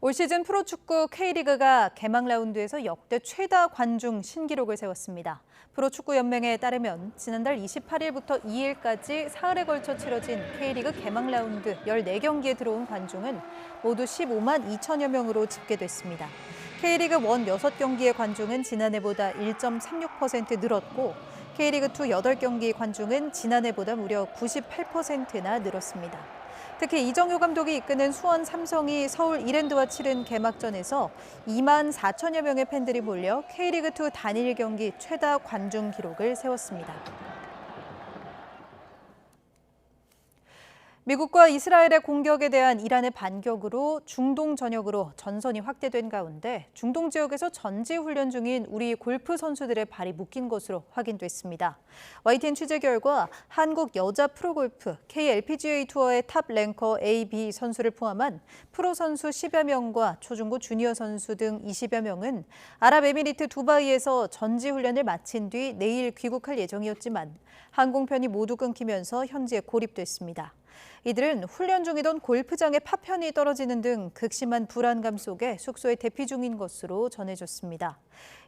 올 시즌 프로축구 K리그가 개막 라운드에서 역대 최다 관중 신기록을 세웠습니다. 프로축구연맹에 따르면 지난달 28일부터 2일까지 사흘에 걸쳐 치러진 K리그 개막 라운드 14경기에 들어온 관중은 모두 15만 2천여 명으로 집계됐습니다. K리그 1 6경기의 관중은 지난해보다 1.36% 늘었고 K리그 2 8경기 관중은 지난해보다 무려 98%나 늘었습니다. 특히 이정효 감독이 이끄는 수원 삼성이 서울 이랜드와 치른 개막전에서 2만 4천여 명의 팬들이 몰려 K리그2 단일 경기 최다 관중 기록을 세웠습니다. 미국과 이스라엘의 공격에 대한 이란의 반격으로 중동 전역으로 전선이 확대된 가운데 중동 지역에서 전지훈련 중인 우리 골프 선수들의 발이 묶인 것으로 확인됐습니다. YTN 취재 결과 한국 여자 프로골프 KLPGA 투어의 탑 랭커 A, B 선수를 포함한 프로 선수 10여 명과 초중고 주니어 선수 등 20여 명은 아랍에미리트 두바이에서 전지훈련을 마친 뒤 내일 귀국할 예정이었지만 항공편이 모두 끊기면서 현지에 고립됐습니다. 이들은 훈련 중이던 골프장에 파편이 떨어지는 등 극심한 불안감 속에 숙소에 대피 중인 것으로 전해졌습니다.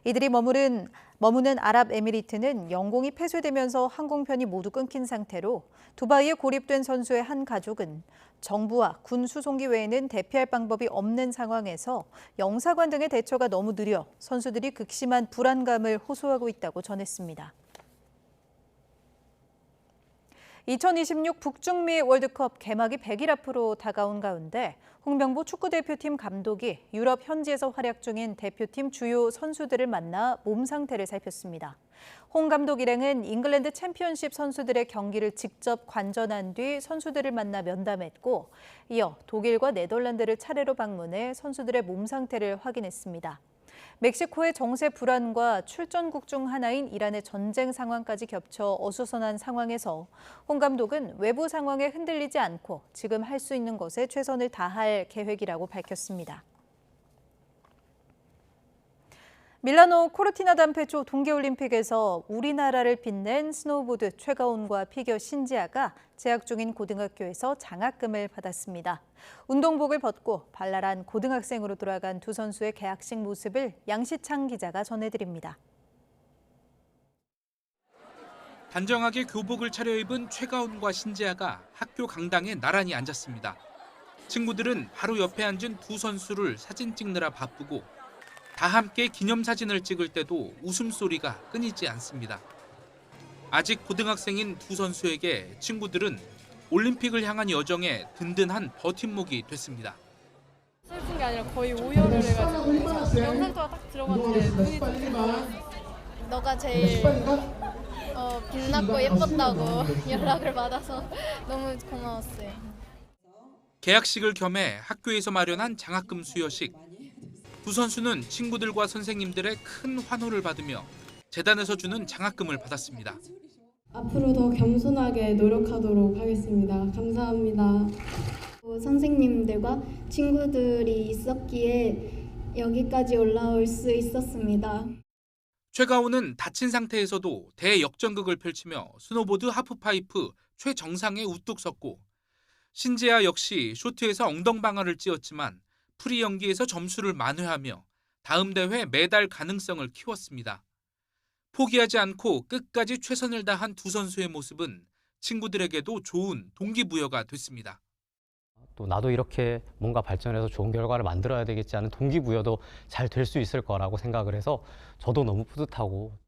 이들이 머무는 아랍에미리트는 영공이 폐쇄되면서 항공편이 모두 끊긴 상태로 두바이에 고립된 선수의 한 가족은 정부와 군 수송기 외에는 대피할 방법이 없는 상황에서 영사관 등의 대처가 너무 느려 선수들이 극심한 불안감을 호소하고 있다고 전했습니다. 2026 북중미 월드컵 개막이 100일 앞으로 다가온 가운데 홍명보 축구대표팀 감독이 유럽 현지에서 활약 중인 대표팀 주요 선수들을 만나 몸 상태를 살폈습니다. 홍 감독 일행은 잉글랜드 챔피언십 선수들의 경기를 직접 관전한 뒤 선수들을 만나 면담했고 이어 독일과 네덜란드를 차례로 방문해 선수들의 몸 상태를 확인했습니다. 멕시코의 정세 불안과 출전국 중 하나인 이란의 전쟁 상황까지 겹쳐 어수선한 상황에서 홍 감독은 외부 상황에 흔들리지 않고 지금 할 수 있는 것에 최선을 다할 계획이라고 밝혔습니다. 밀라노 코르티나 단페초 동계올림픽에서 우리나라를 빛낸 스노우보드 최가온과 피겨 신지아가 재학 중인 고등학교에서 장학금을 받았습니다. 운동복을 벗고 발랄한 고등학생으로 돌아간 두 선수의 개학식 모습을 양시창 기자가 전해드립니다. 단정하게 교복을 차려입은 최가온과 신지아가 학교 강당에 나란히 앉았습니다. 친구들은 바로 옆에 앉은 두 선수를 사진 찍느라 바쁘고 다 함께 기념사진을 찍을 때도 웃음소리가 끊이지 않습니다. 아직 고등학생인 두 선수에게 친구들은 올림픽을 향한 여정에 든든한 버팀목이 됐습니다. 슬픈 게 아니라 거의 오열을 해가지고 영상통화 딱 들어갔는데 눈이 좀 부었어요. 너가 제일 빛났고 예뻤다고 연락을 받아서 너무 고마웠어요. 개학식을 겸해 학교에서 마련한 장학금 수여식. 두 선수는 친구들과 선생님들의 큰 환호를 받으며 재단에서 주는 장학금을 받았습니다. 앞으로 더 겸손하게 노력하도록 하겠습니다. 감사합니다. 선생님들과 친구들이 있었기에 여기까지 올라올 수 있었습니다. 최가온은 다친 상태에서도 대역전극을 펼치며 스노보드 하프파이프 최정상에 우뚝 섰고 신재아 역시 쇼트에서 엉덩방아를 찧었지만 프리 연기에서 점수를 만회하며 다음 대회 메달 가능성을 키웠습니다. 포기하지 않고 끝까지 최선을 다한 두 선수의 모습은 친구들에게도 좋은 동기부여가 됐습니다. 또 나도 이렇게 뭔가 발전해서 좋은 결과를 만들어야 되겠지 하는 동기부여도 잘 될 수 있을 거라고 생각을 해서 저도 너무 뿌듯하고.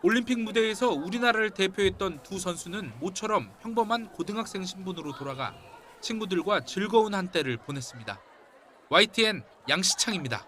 올림픽 무대에서 우리나라를 대표했던 두 선수는 모처럼 평범한 고등학생 신분으로 돌아가 친구들과 즐거운 한때를 보냈습니다. YTN 양시창입니다.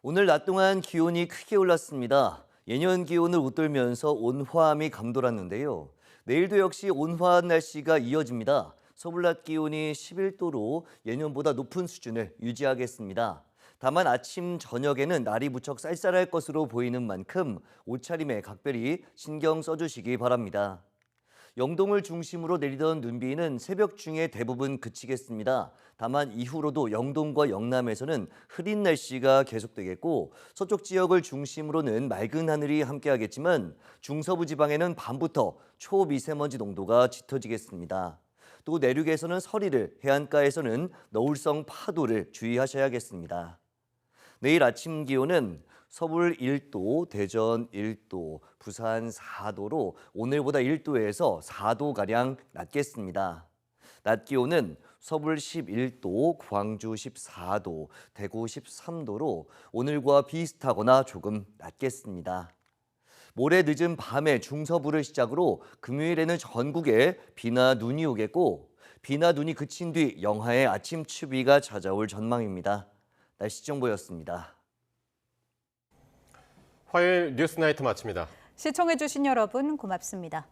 오늘 낮 동안 기온이 크게 올랐습니다. 예년 기온을 웃돌면서 온화함이 감돌았는데요. 내일도 역시 온화한 날씨가 이어집니다. 서울 낮 기온이 11도로 예년보다 높은 수준을 유지하겠습니다. 다만 아침, 저녁에는 날이 무척 쌀쌀할 것으로 보이는 만큼 옷차림에 각별히 신경 써주시기 바랍니다. 영동을 중심으로 내리던 눈비는 새벽 중에 대부분 그치겠습니다. 다만 이후로도 영동과 영남에서는 흐린 날씨가 계속되겠고 서쪽 지역을 중심으로는 맑은 하늘이 함께하겠지만 중서부 지방에는 밤부터 초미세먼지 농도가 짙어지겠습니다. 또 내륙에서는 서리를, 해안가에서는 너울성 파도를 주의하셔야겠습니다. 내일 아침 기온은 서울 1도, 대전 1도, 부산 4도로 오늘보다 1도에서 4도가량 낮겠습니다. 낮 기온은 서울 11도, 광주 14도, 대구 13도로 오늘과 비슷하거나 조금 낮겠습니다. 모레 늦은 밤에 중서부를 시작으로 금요일에는 전국에 비나 눈이 오겠고 비나 눈이 그친 뒤 영하의 아침 추위가 찾아올 전망입니다. 날씨 정보였습니다. 화요일 뉴스나이트 마칩니다. 시청해주신 여러분 고맙습니다.